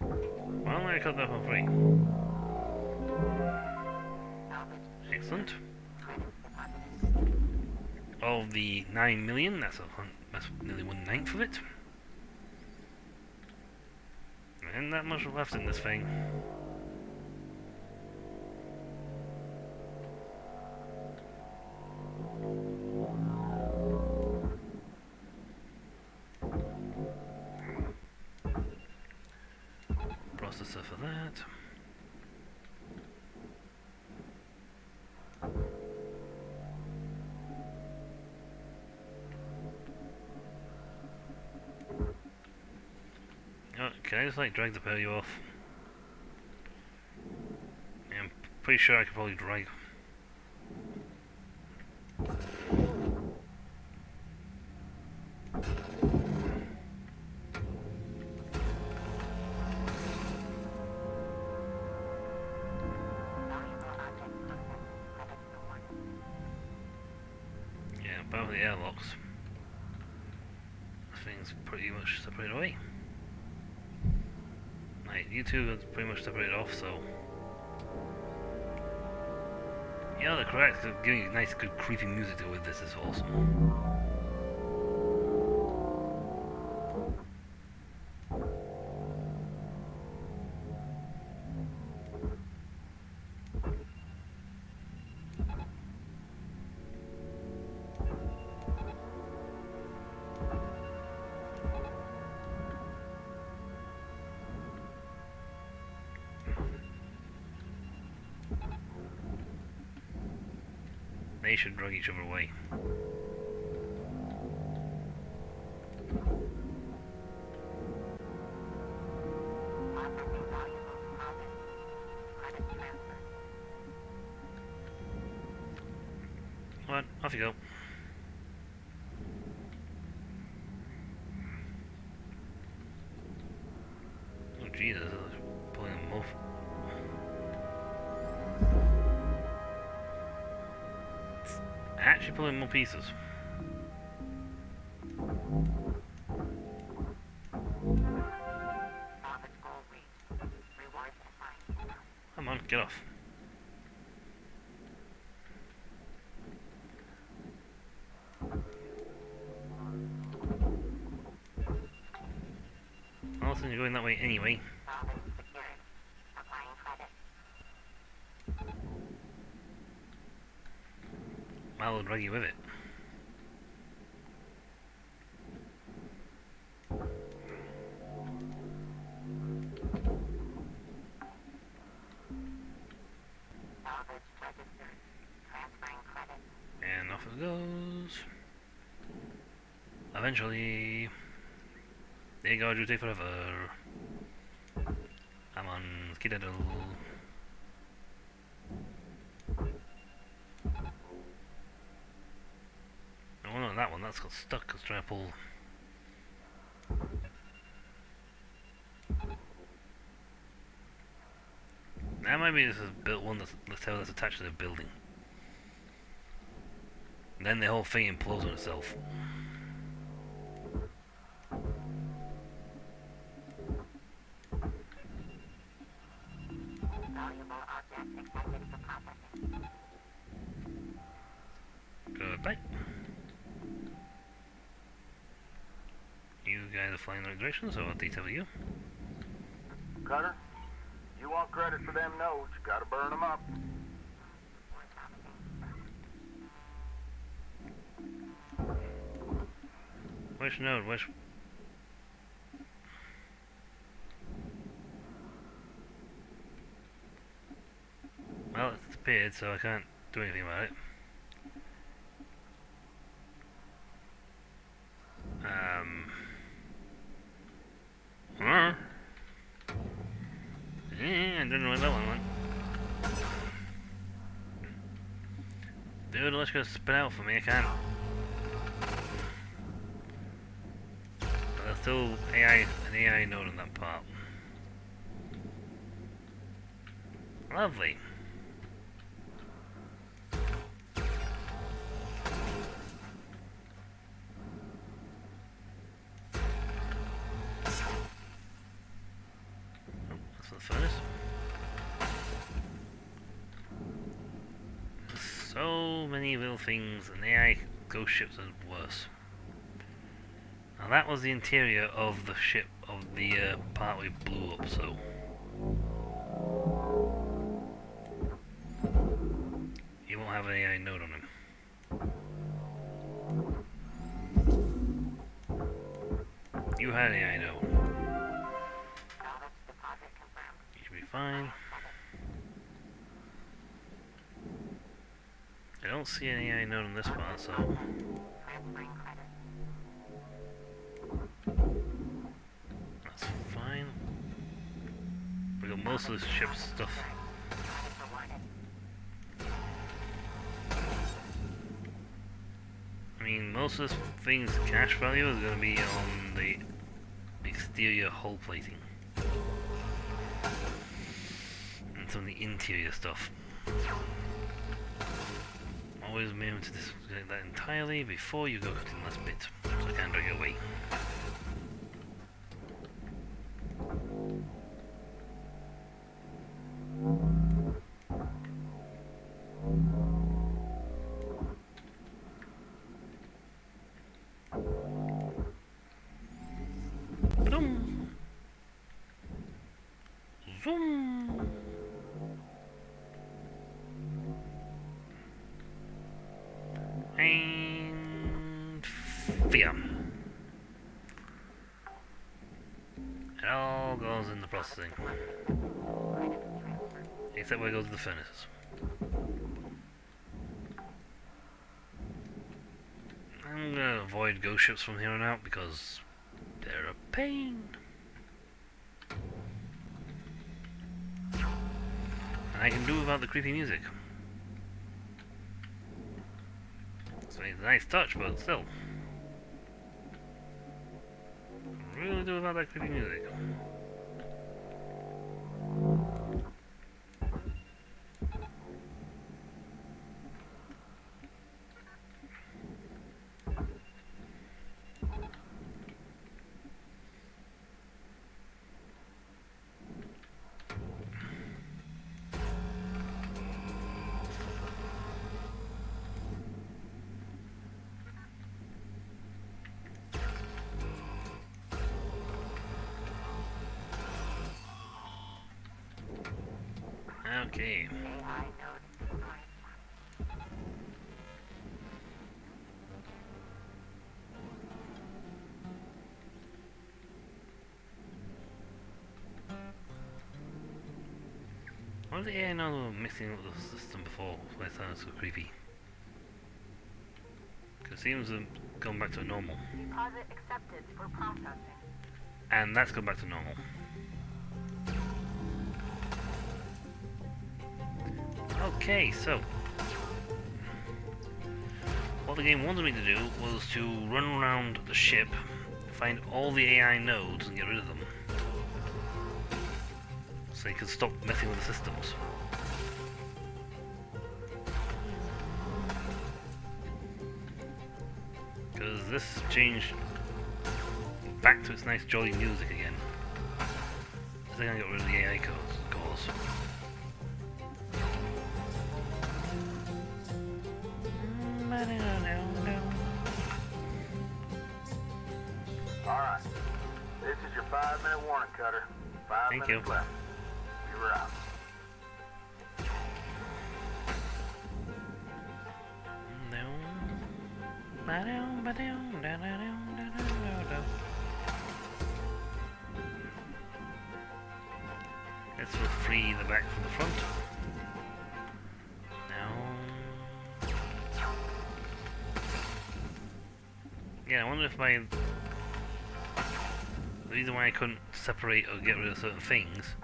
Well, I cut that for free. Excellent. Of the 9 million, that's nearly 1/9 of it. And that much left in this thing. Processor for that. Oh, can I just like drag the value off? Yeah, I'm pretty sure I could probably drag. Yeah. But with the airlocks, things pretty much separated away. Right, you two are pretty much separated off, so... Yeah, they're correct. They're giving you nice, good, creepy music to go with this is awesome. They should drag each other away. Alright, off you go. Oh Jesus, they're pulling them off. Actually pulling more pieces. Come on, get off. Well, since you're going that way anyway. I'll drag you with it. And off it goes. Eventually, they go to take forever. Come on, skedaddle. Oh no, that one, that's got stuck because trying to pull. Now maybe this is built one that's, let's say, that's attached to the building. And then the whole thing implodes on itself. Goodbye. You guys are flying in the right direction, so I'll detail you. Cutter, you want credit for them notes, you gotta burn them up. Which node? Which? Well, it's disappeared, so I can't do anything about it. I don't know where that one went. Dude, let's go spit out for me, I can't. But there's still an AI node on that part. Lovely. Furnace. So many little things, and AI ghost ships are worse. Now that was the interior of the ship, of the part we blew up, so... You won't have an AI node on him. You had an AI node. Fine. I don't see any AI node on this part, so... That's fine. We got most of this ship's stuff. I mean, most of this thing's cash value is going to be on the exterior hull plating. Some of the interior stuff. always remember to disconnect that entirely before you go to the last bit, so I can't drag it away. Boom. Zoom. And fear. It all goes in the processing. Except where it goes to the furnaces. I'm gonna avoid ghost ships from here on out because they're a pain. And I can do without the creepy music. So it's a nice touch, but still. Really do without that creepy music. Okay. What did the AI know they were mixing up the system before? Why it sounded so creepy? Because it seems to have gone back to normal. Deposit accepted for processing. And that's gone back to normal. Okay, so what the game wanted me to do was to run around the ship, find all the AI nodes and get rid of them. So you could stop messing with the systems. Because this changed back to its nice jolly music again. I think I got rid of the AI cores. Alright. This is your 5-minute warning, Cutter. 5 Thank minutes you. left. You're out. This will free the back from the front. Now, yeah, I wonder if the reason why I couldn't separate or get rid of certain things,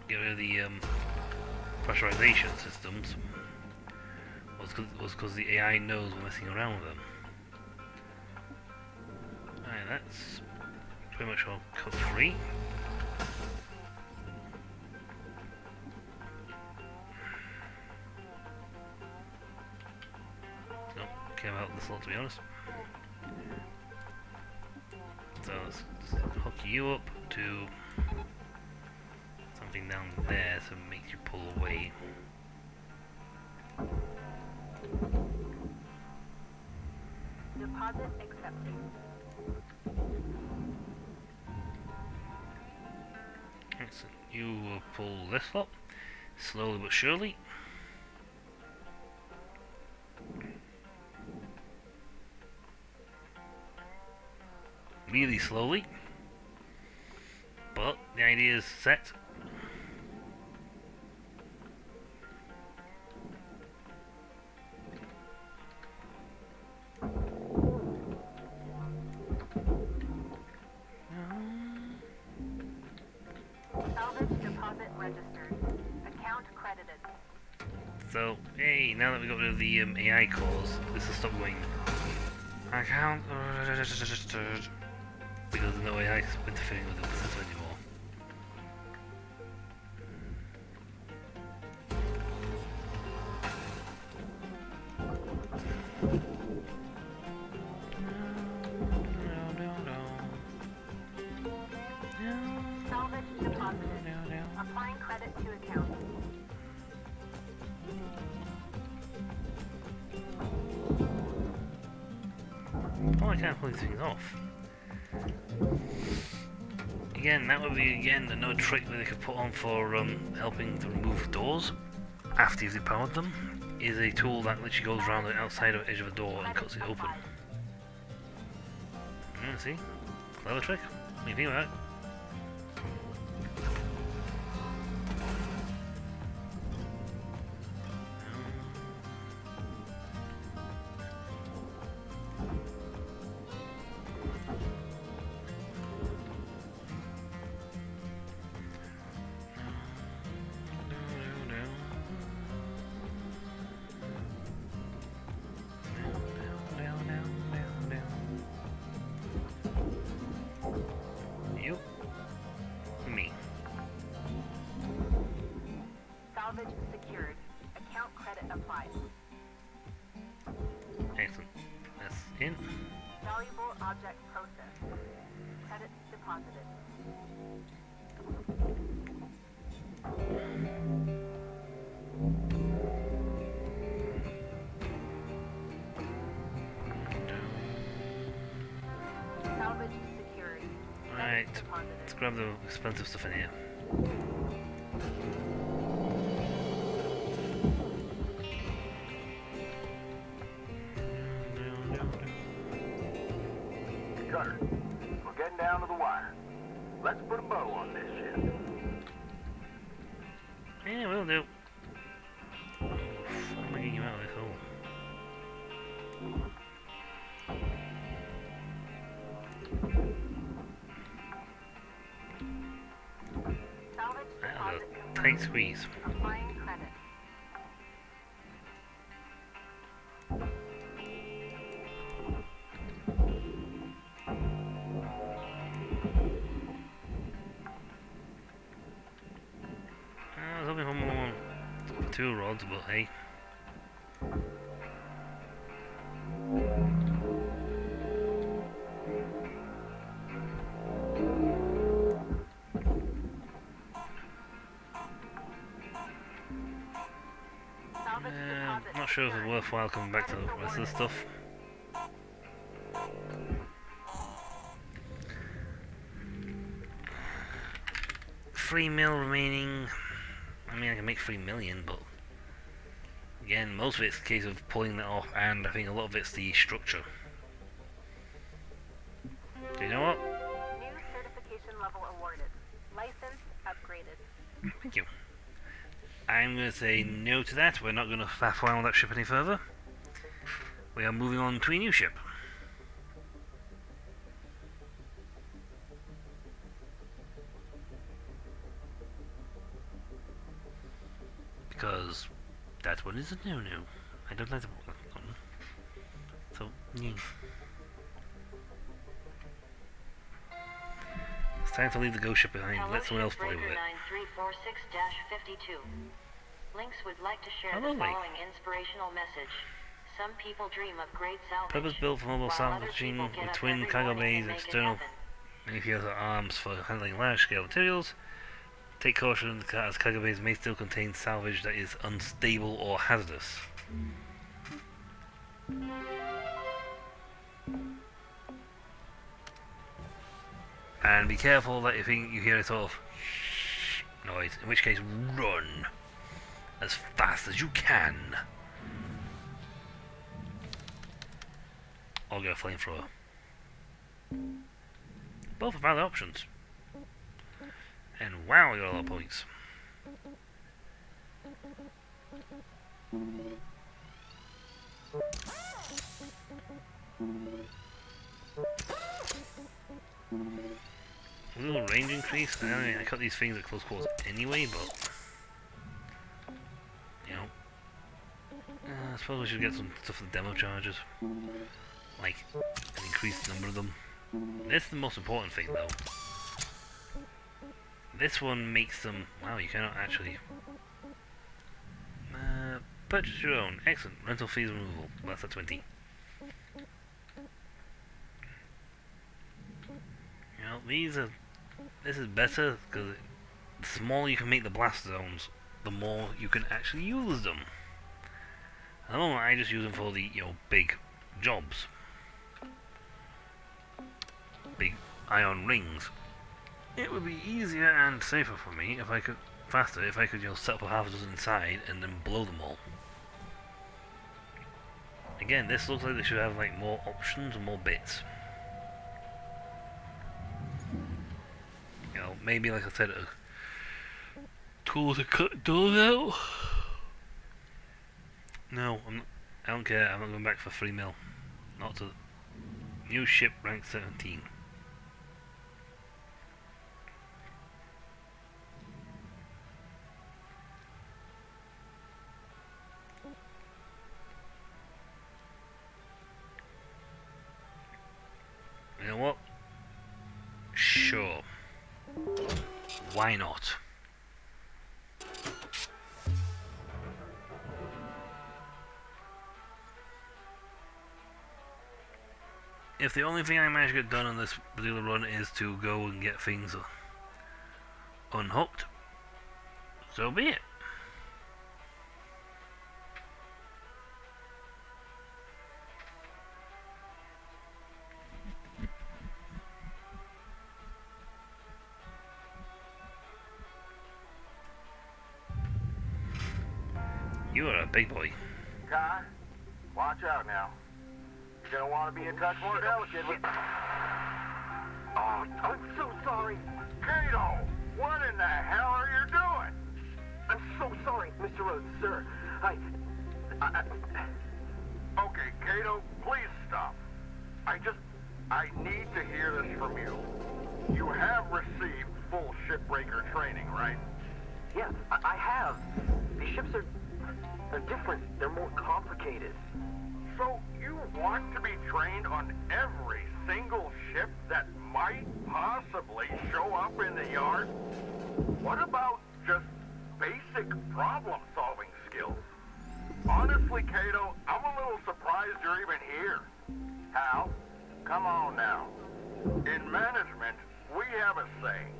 get rid of the pressurization systems, was because the AI knows we're messing around with them. Alright, that's pretty much all cut free. Don't care about this lot, to be honest. So let's hook you up to something down there so it makes you pull away. Deposit accepted. Excellent. You will pull this up slowly but surely. Really slowly, but the idea is set. Salvage deposit registered. Account credited. So, hey, now that we got rid of the AI cores, this will stop going. Account registered. Because there's no AI interfering with the system anymore. deposited. Applying credit to account. Oh, I can't pull these things off. Again, that would be another trick that they could put on for helping to remove doors after you've depowered them. Is a tool that literally goes around the outside edge of a door and cuts it open. Yeah, see? Clever trick. What do you think of that? You. Me. Salvage secured. Account credit applied. Excellent. That's in. Valuable object processed. Credit deposited. Salvage secured. Alright. Credit deposited. Let's grab the expensive stuff in here. Cutter, we're getting down to the wire. Let's put a bow on this shit. Yeah, we'll do. Oof, I'm getting you out of this hole. Salvage That was deposit a tight squeeze. applying credit. I was hoping for more two rods, but hey. Salvage deposit Not sure if it's secured. worthwhile coming back to the rest of the stuff. $3 remaining. I mean, I can make 3 million, but again, most of it's a case of pulling that off, and I think a lot of it's the structure. Do you know what? New certification level awarded. License upgraded. Thank you. I'm going to say no to that. We're not going to faff around with that ship any further. We are moving on to a new ship. Because that one is a no-no. I don't like the one. So, yeah. It's time to leave the ghost ship behind. Hello, Let someone else play with Shipbreaker it. 9346-52. Lynx would like to share Hello, the Link. following inspirational message. Some people dream of great salvage, Purpose built for mobile while other salvaging people get with up twin every cargo morning bays, and make it external happen. manipulator arms for handling large-scale materials. Take caution as cargo bays may still contain salvage that is unstable or hazardous. And be careful that if you hear a sort of noise, in which case run as fast as you can. Or get a flamethrower. Both are valid options. And wow, we got a lot of points. A little range increase. I mean, I cut these things at close quarters anyway, but you know, I suppose we should get some stuff for the demo charges, like an increased number of them. This is the most important thing, though. This one makes them. Wow, you cannot actually purchase your own. Excellent. Rental fees removal. Well, that's at 20. You know, these are. This is better because the smaller you can make the blast zones, the more you can actually use them. At the moment, I just use them for the, big jobs. Big ion rings. It would be easier and safer for me if I could, faster, if I could, set up a half a dozen inside and then blow them all. Again, this looks like they should have, like, more options and more bits. Maybe, like I said, a tool to cut doors out. No, I don't care. I'm not going back for 3 mil. Not to new ship rank 17. You know what? Sure. Why not? If the only thing I manage to get done on this particular run is to go and get things unhooked, so be it. You are a big boy. Kai, watch out now. You're gonna want to be a touch more delicate with... Oh, I'm so sorry. Kato, what in the hell are you doing? I'm so sorry, Mr. Rhodes, sir. I... Okay, Kato, please stop. I need to hear this from you. You have received full shipbreaker training, right? Yes, I have. These ships are different. They're more complicated. So you want to be trained on every single ship that might possibly show up in the yard? What about just basic problem-solving skills? Honestly, Kato, I'm a little surprised you're even here. Hal, come on now. In management, we have a saying,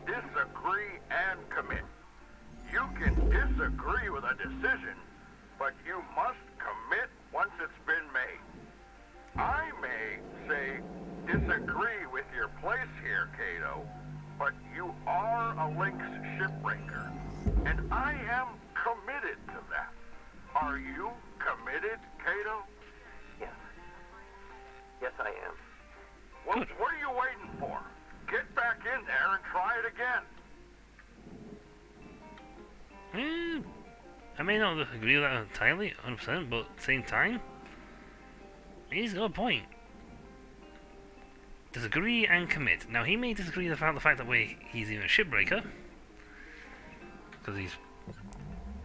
disagree and commit. You can disagree with a decision, but you must commit once it's been made. I may say disagree with your place here, Kato, but you are a Lynx shipbreaker, and I am committed to that. Are you committed, Kato? Yes. Yes, I am. Well, what are you waiting for? Get back in there and try it again. I may not agree with that entirely, 100%, but at the same time, he's got a point. Disagree and commit. Now, he may disagree about the fact that he's even a shipbreaker, because he's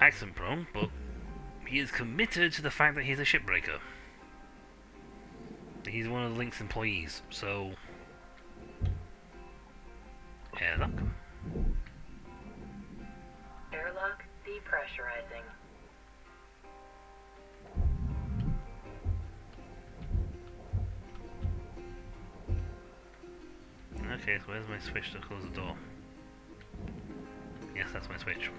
accident prone, but he is committed to the fact that he's a shipbreaker. He's one of the Lynx employees, so... luck. Airlock depressurizing. Okay, so where's my switch to close the door? Yes, that's my switch.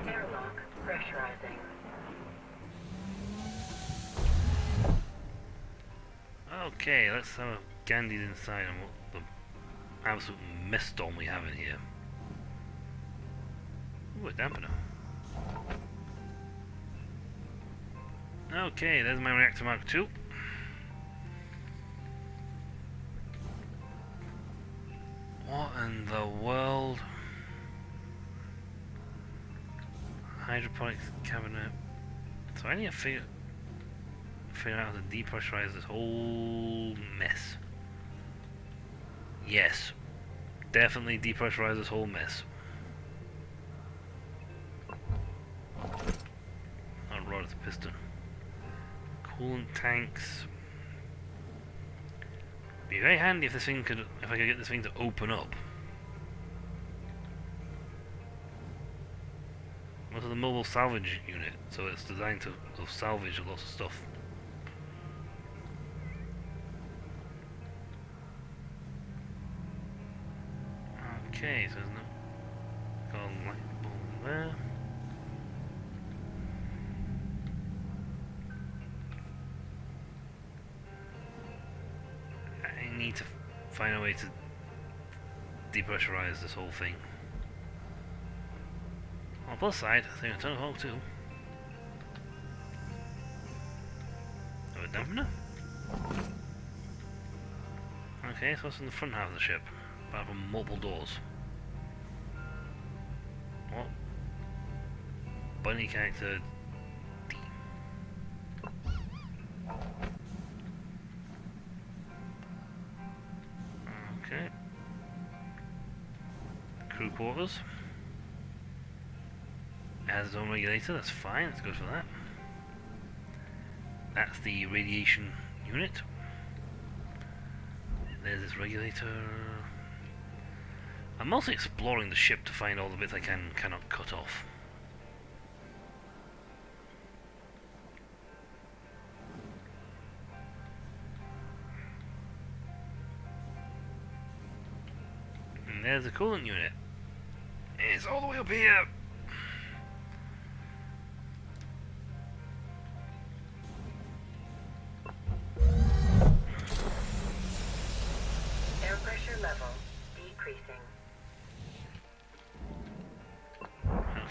Airlock pressurizing. Okay, let's have a Gandhi's inside and what the absolute mist storm we have in here. Ooh, a dampener. Okay, there's my reactor Mark II. What in the world? Hydroponics cabinet. So I need to figure out how to depressurize this whole mess. Yes. Definitely depressurize this whole mess. Not rod, it's a piston. Coolant tanks. Be very handy if I could get this thing to open up. What's the mobile salvage unit? So it's designed to salvage lots of stuff. Okay, so there's no gold light bulb there. I need to find a way to depressurize this whole thing. On the plus side, I think a ton of hole too. Oh, a dampener? Okay, so what's in the front half of the ship? Apart from multiple doors. What? Bunny character D. Okay. Crew quarters. Has its own regulator, that's fine, that's good for that. That's the radiation unit. There's this regulator. I'm mostly exploring the ship to find all the bits I cannot cut off. And there's the coolant unit. It's all the way up here. Air pressure level decreasing.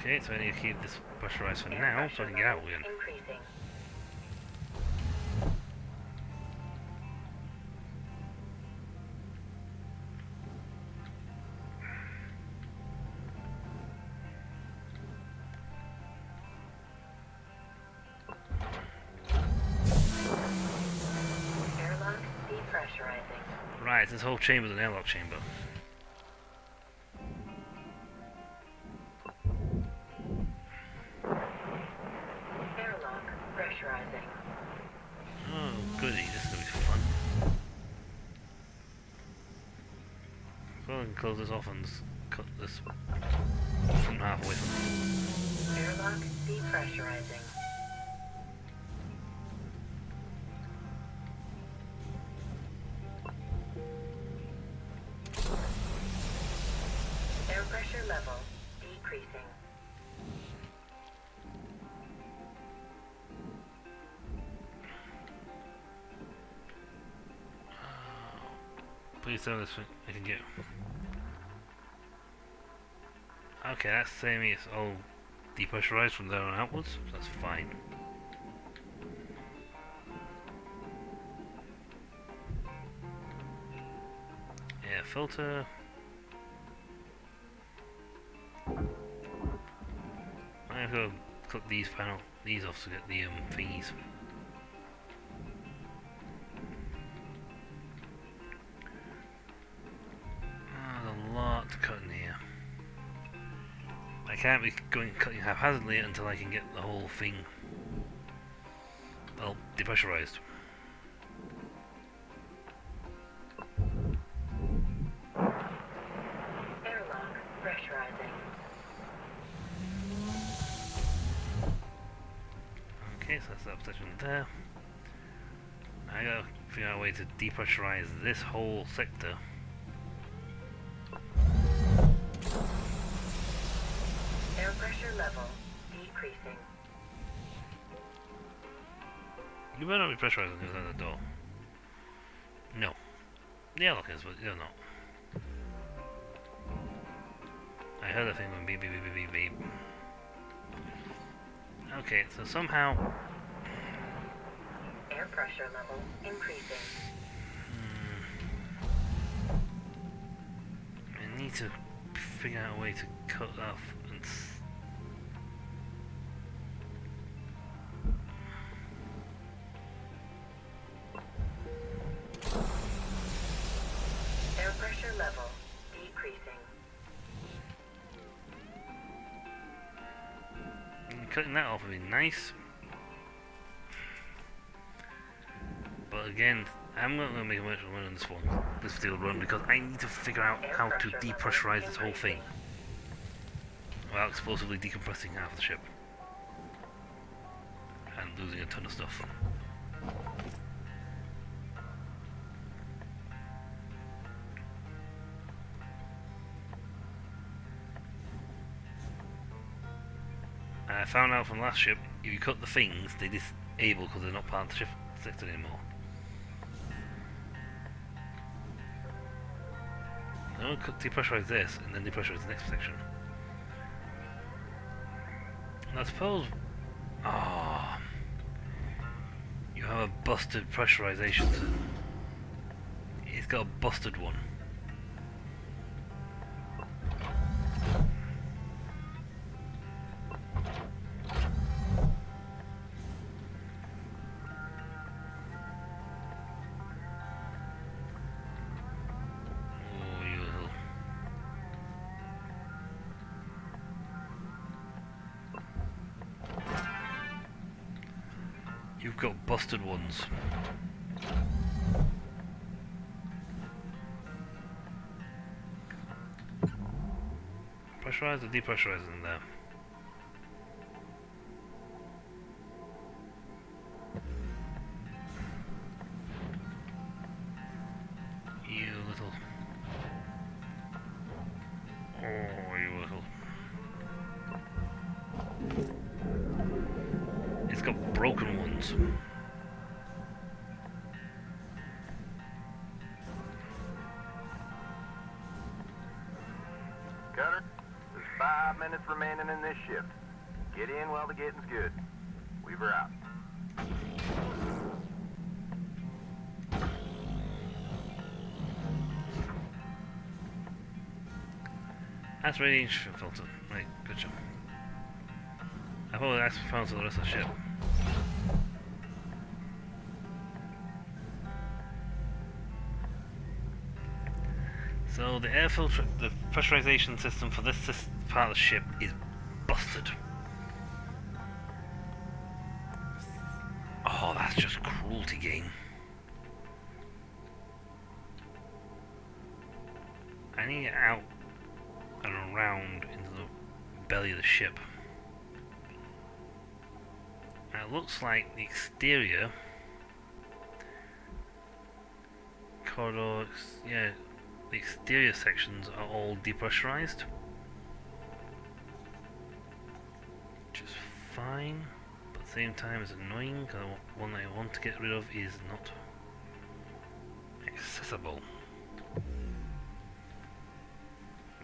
Okay, so I need to keep this pressurized for Air now so I pressure can get out level again. increasing. Airlock depressurizing. Right, this whole chamber's an airlock chamber. Airlock pressurizing. Oh, goody, this is gonna be fun. Well, I can close this off and cut this front half away from it. Airlock depressurizing. Air pressure level decreasing. Please tell this thing I can get. Okay, that's saying it's all depressurized from there on outwards, so that's fine. Air filter. I have to cut these off to get the thingies. There's a lot to cut in here. I can't be cutting haphazardly until I can get the whole thing, well, depressurized. Airlock pressurizing. Okay, so that's that section there. I gotta figure out a way to depressurize this whole sector. Air pressure level decreasing. You better not be pressurizing the other door. No. The airlock is, but you're not. I heard a thing going beep beep beep beep beep beep. Okay, so somehow Air pressure level increasing. I need to figure out a way to cut off and Air pressure level decreasing. cutting that off would be nice. But again, I'm not going to make much of a run on this field run because I need to figure out how to depressurize this whole thing without explosively decompressing half of the ship and losing a ton of stuff. I found out from last ship, if you cut the things, they disable because they're not part of the ship sector anymore. I'm going to depressurize this and then depressurize the next section. And I suppose... Ah, you have a busted pressurization. It's got a busted one. You've got busted ones. Pressurize or depressurize in there? You little... Oh, you little... It's got broken ones. Gunner, there's 5 minutes remaining in this shift. Get in while the getting's good. Weaver out. That's radiation filter. Right, good job. I probably asked for filter the rest of the ship. So the air filter, the pressurization system for this part of the ship is busted. Oh, that's just cruelty game. I need to get out and around into the belly of the ship. Now it looks like the exterior corridor, yeah, the exterior sections are all depressurized, which is fine, but at the same time it's annoying because one that I want to get rid of is not accessible.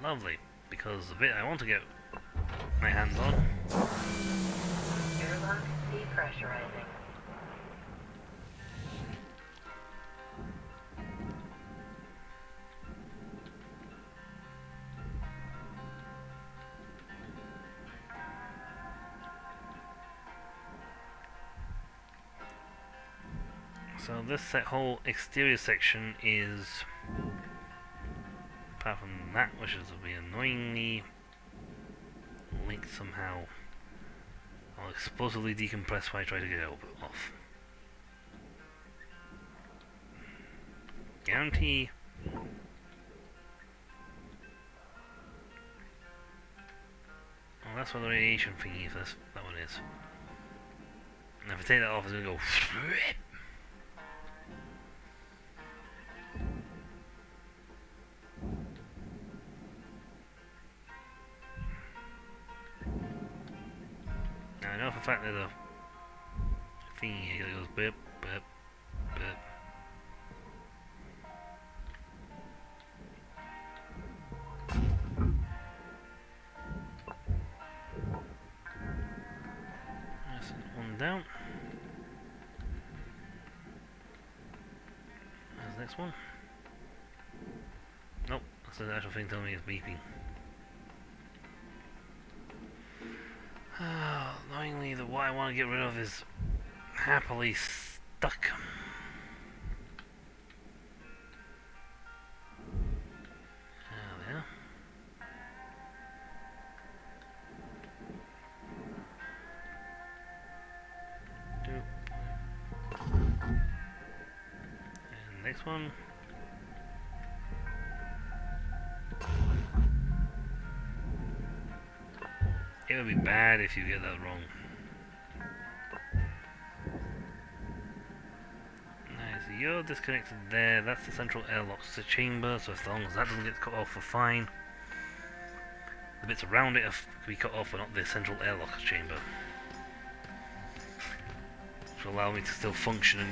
Lovely, because the bit I want to get my hands on. Airlock depressurizing. So this whole exterior section is, apart from that, which is will be annoyingly linked somehow, I'll explosively decompress when I try to get it off. Guarantee. Well, that's what the radiation thingy, if that one is. And if I take that off, it's going to go. Now I know for a fact that the thingy here goes bip, bip, bip. That's one down. There's the next one. Nope, that's the actual thing telling me it's beeping. Annoyingly, what I want to get rid of is happily stuck. There. And next one. It would be bad if you get that wrong. Nice, so you're disconnected there. That's the central airlock chamber, so as long as that doesn't get cut off, we're fine. The bits around it have to be cut off, but not the central airlock chamber. Which will allow me to still function and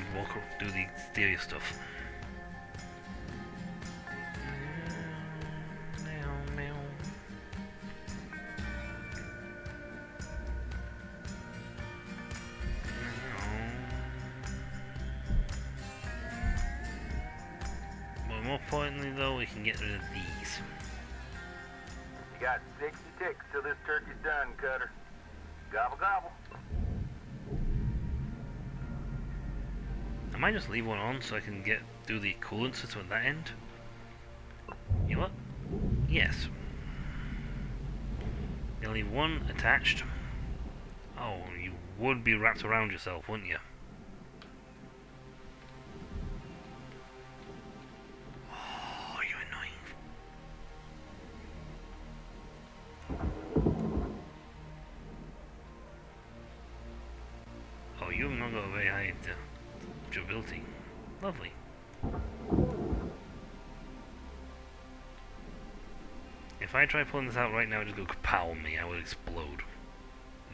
do the exterior stuff. More importantly though, we can get rid of these. You got 60 ticks till this turkey's done, Cutter. Gobble gobble. I might just leave one on so I can do the coolant system at that end. You know what? Yes. You'll leave one attached. Oh, you would be wrapped around yourself, wouldn't you? Oh, you're annoying. Oh, you've not got a very high durability. Lovely. If I try pulling this out right now, it'd just go kapow on me. I would explode.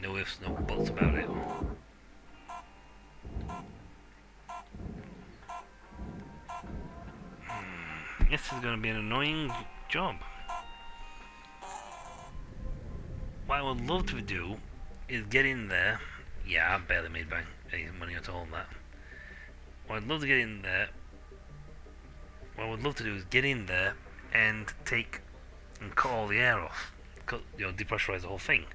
No ifs, no buts about it. This is going to be an annoying job. What I would love to do is get in there. Yeah, I barely made any money at all on that. What I'd love to get in there. What I would love to do is get in there and cut all the air off. Depressurize the whole thing.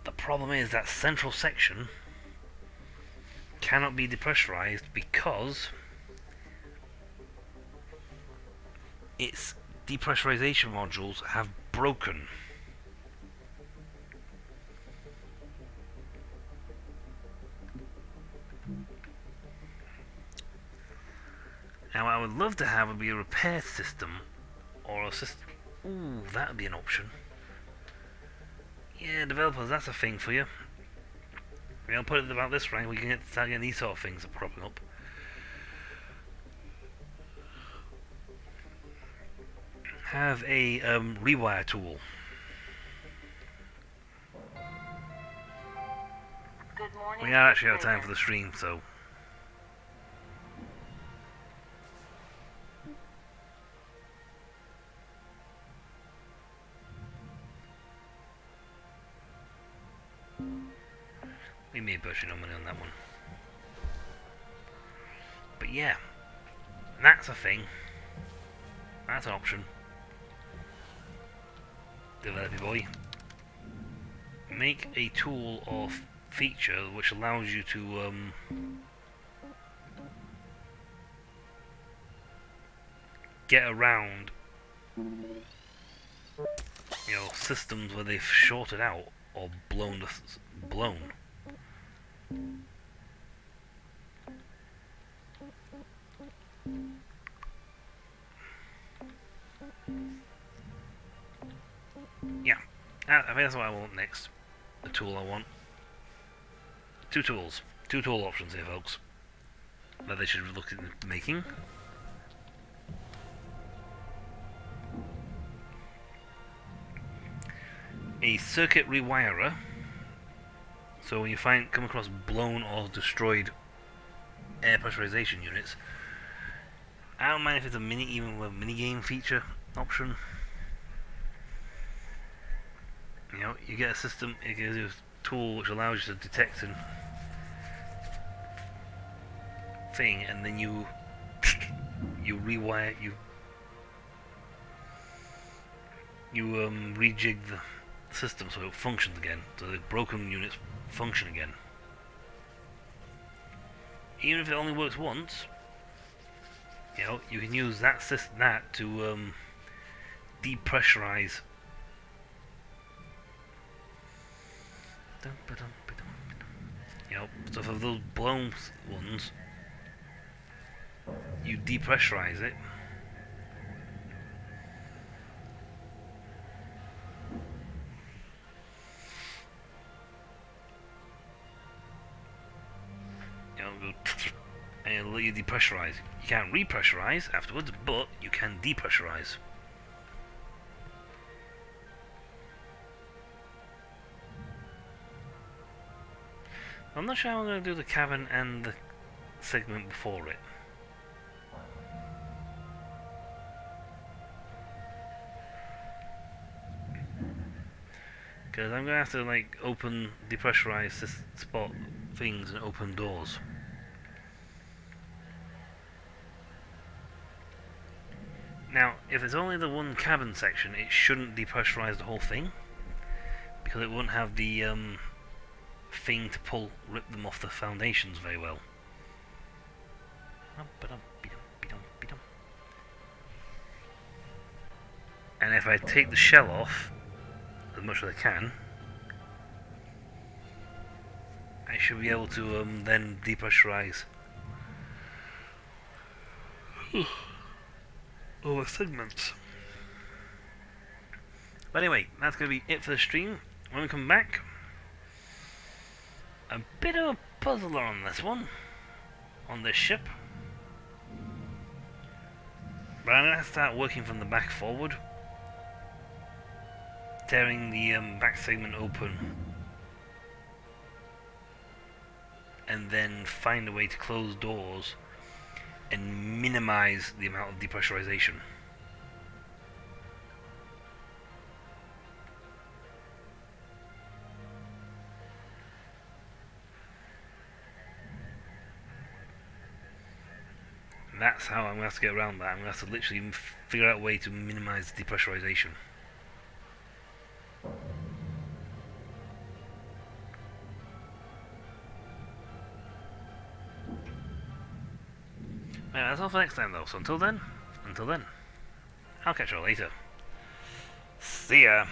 The problem is that central section cannot be depressurized because its depressurization modules have broken. Now what I would love to have would be a repair system or a system. Ooh, that would be an option. Yeah, developers, that's a thing for you. I'll put it about this rank, we can start getting these sort of things cropping up. Have a rewire tool. Good morning. We are actually out of time for the stream, so. We made virtually no money on that one. But yeah, that's a thing. That's an option. Developy boy. Make a tool or feature which allows you to get around systems where they've shorted out or blown. Yeah, I think that's what I want next. The tool I want. Two tools. Two tool options here, folks. That they should look at making. A circuit rewirer. So when you come across blown or destroyed air pressurization units, I don't mind if it's a mini game feature option. You get a system, it gives you a tool which allows you to detect and thing, and then you rewire, you rejig the system so it functions again, so the broken units function again. Even if it only works once, you can use that to depressurize. So for those blown ones, you depressurize it. And it'll let you depressurize. You can't repressurize afterwards, but you can depressurize. I'm not sure how I'm going to do the cabin and the segment before it. Because I'm going to have to like open, depressurize this spot things and open doors. Now, if it's only the one cabin section, it shouldn't depressurize the whole thing, because it won't have the thing to rip them off the foundations very well. And if I take the shell off, as much as I can, I should be able to then depressurize all the segments. But anyway, that's going to be it for the stream. When we come back, a bit of a puzzler on this one, on this ship. But I'm going to have to start working from the back forward, tearing the back segment open, and then find a way to close doors and minimize the amount of depressurization. That's how I'm going to have to get around that. I'm going to have to literally figure out a way to minimize depressurization. Right, that's all for next time though, so until then, I'll catch you all later. See ya!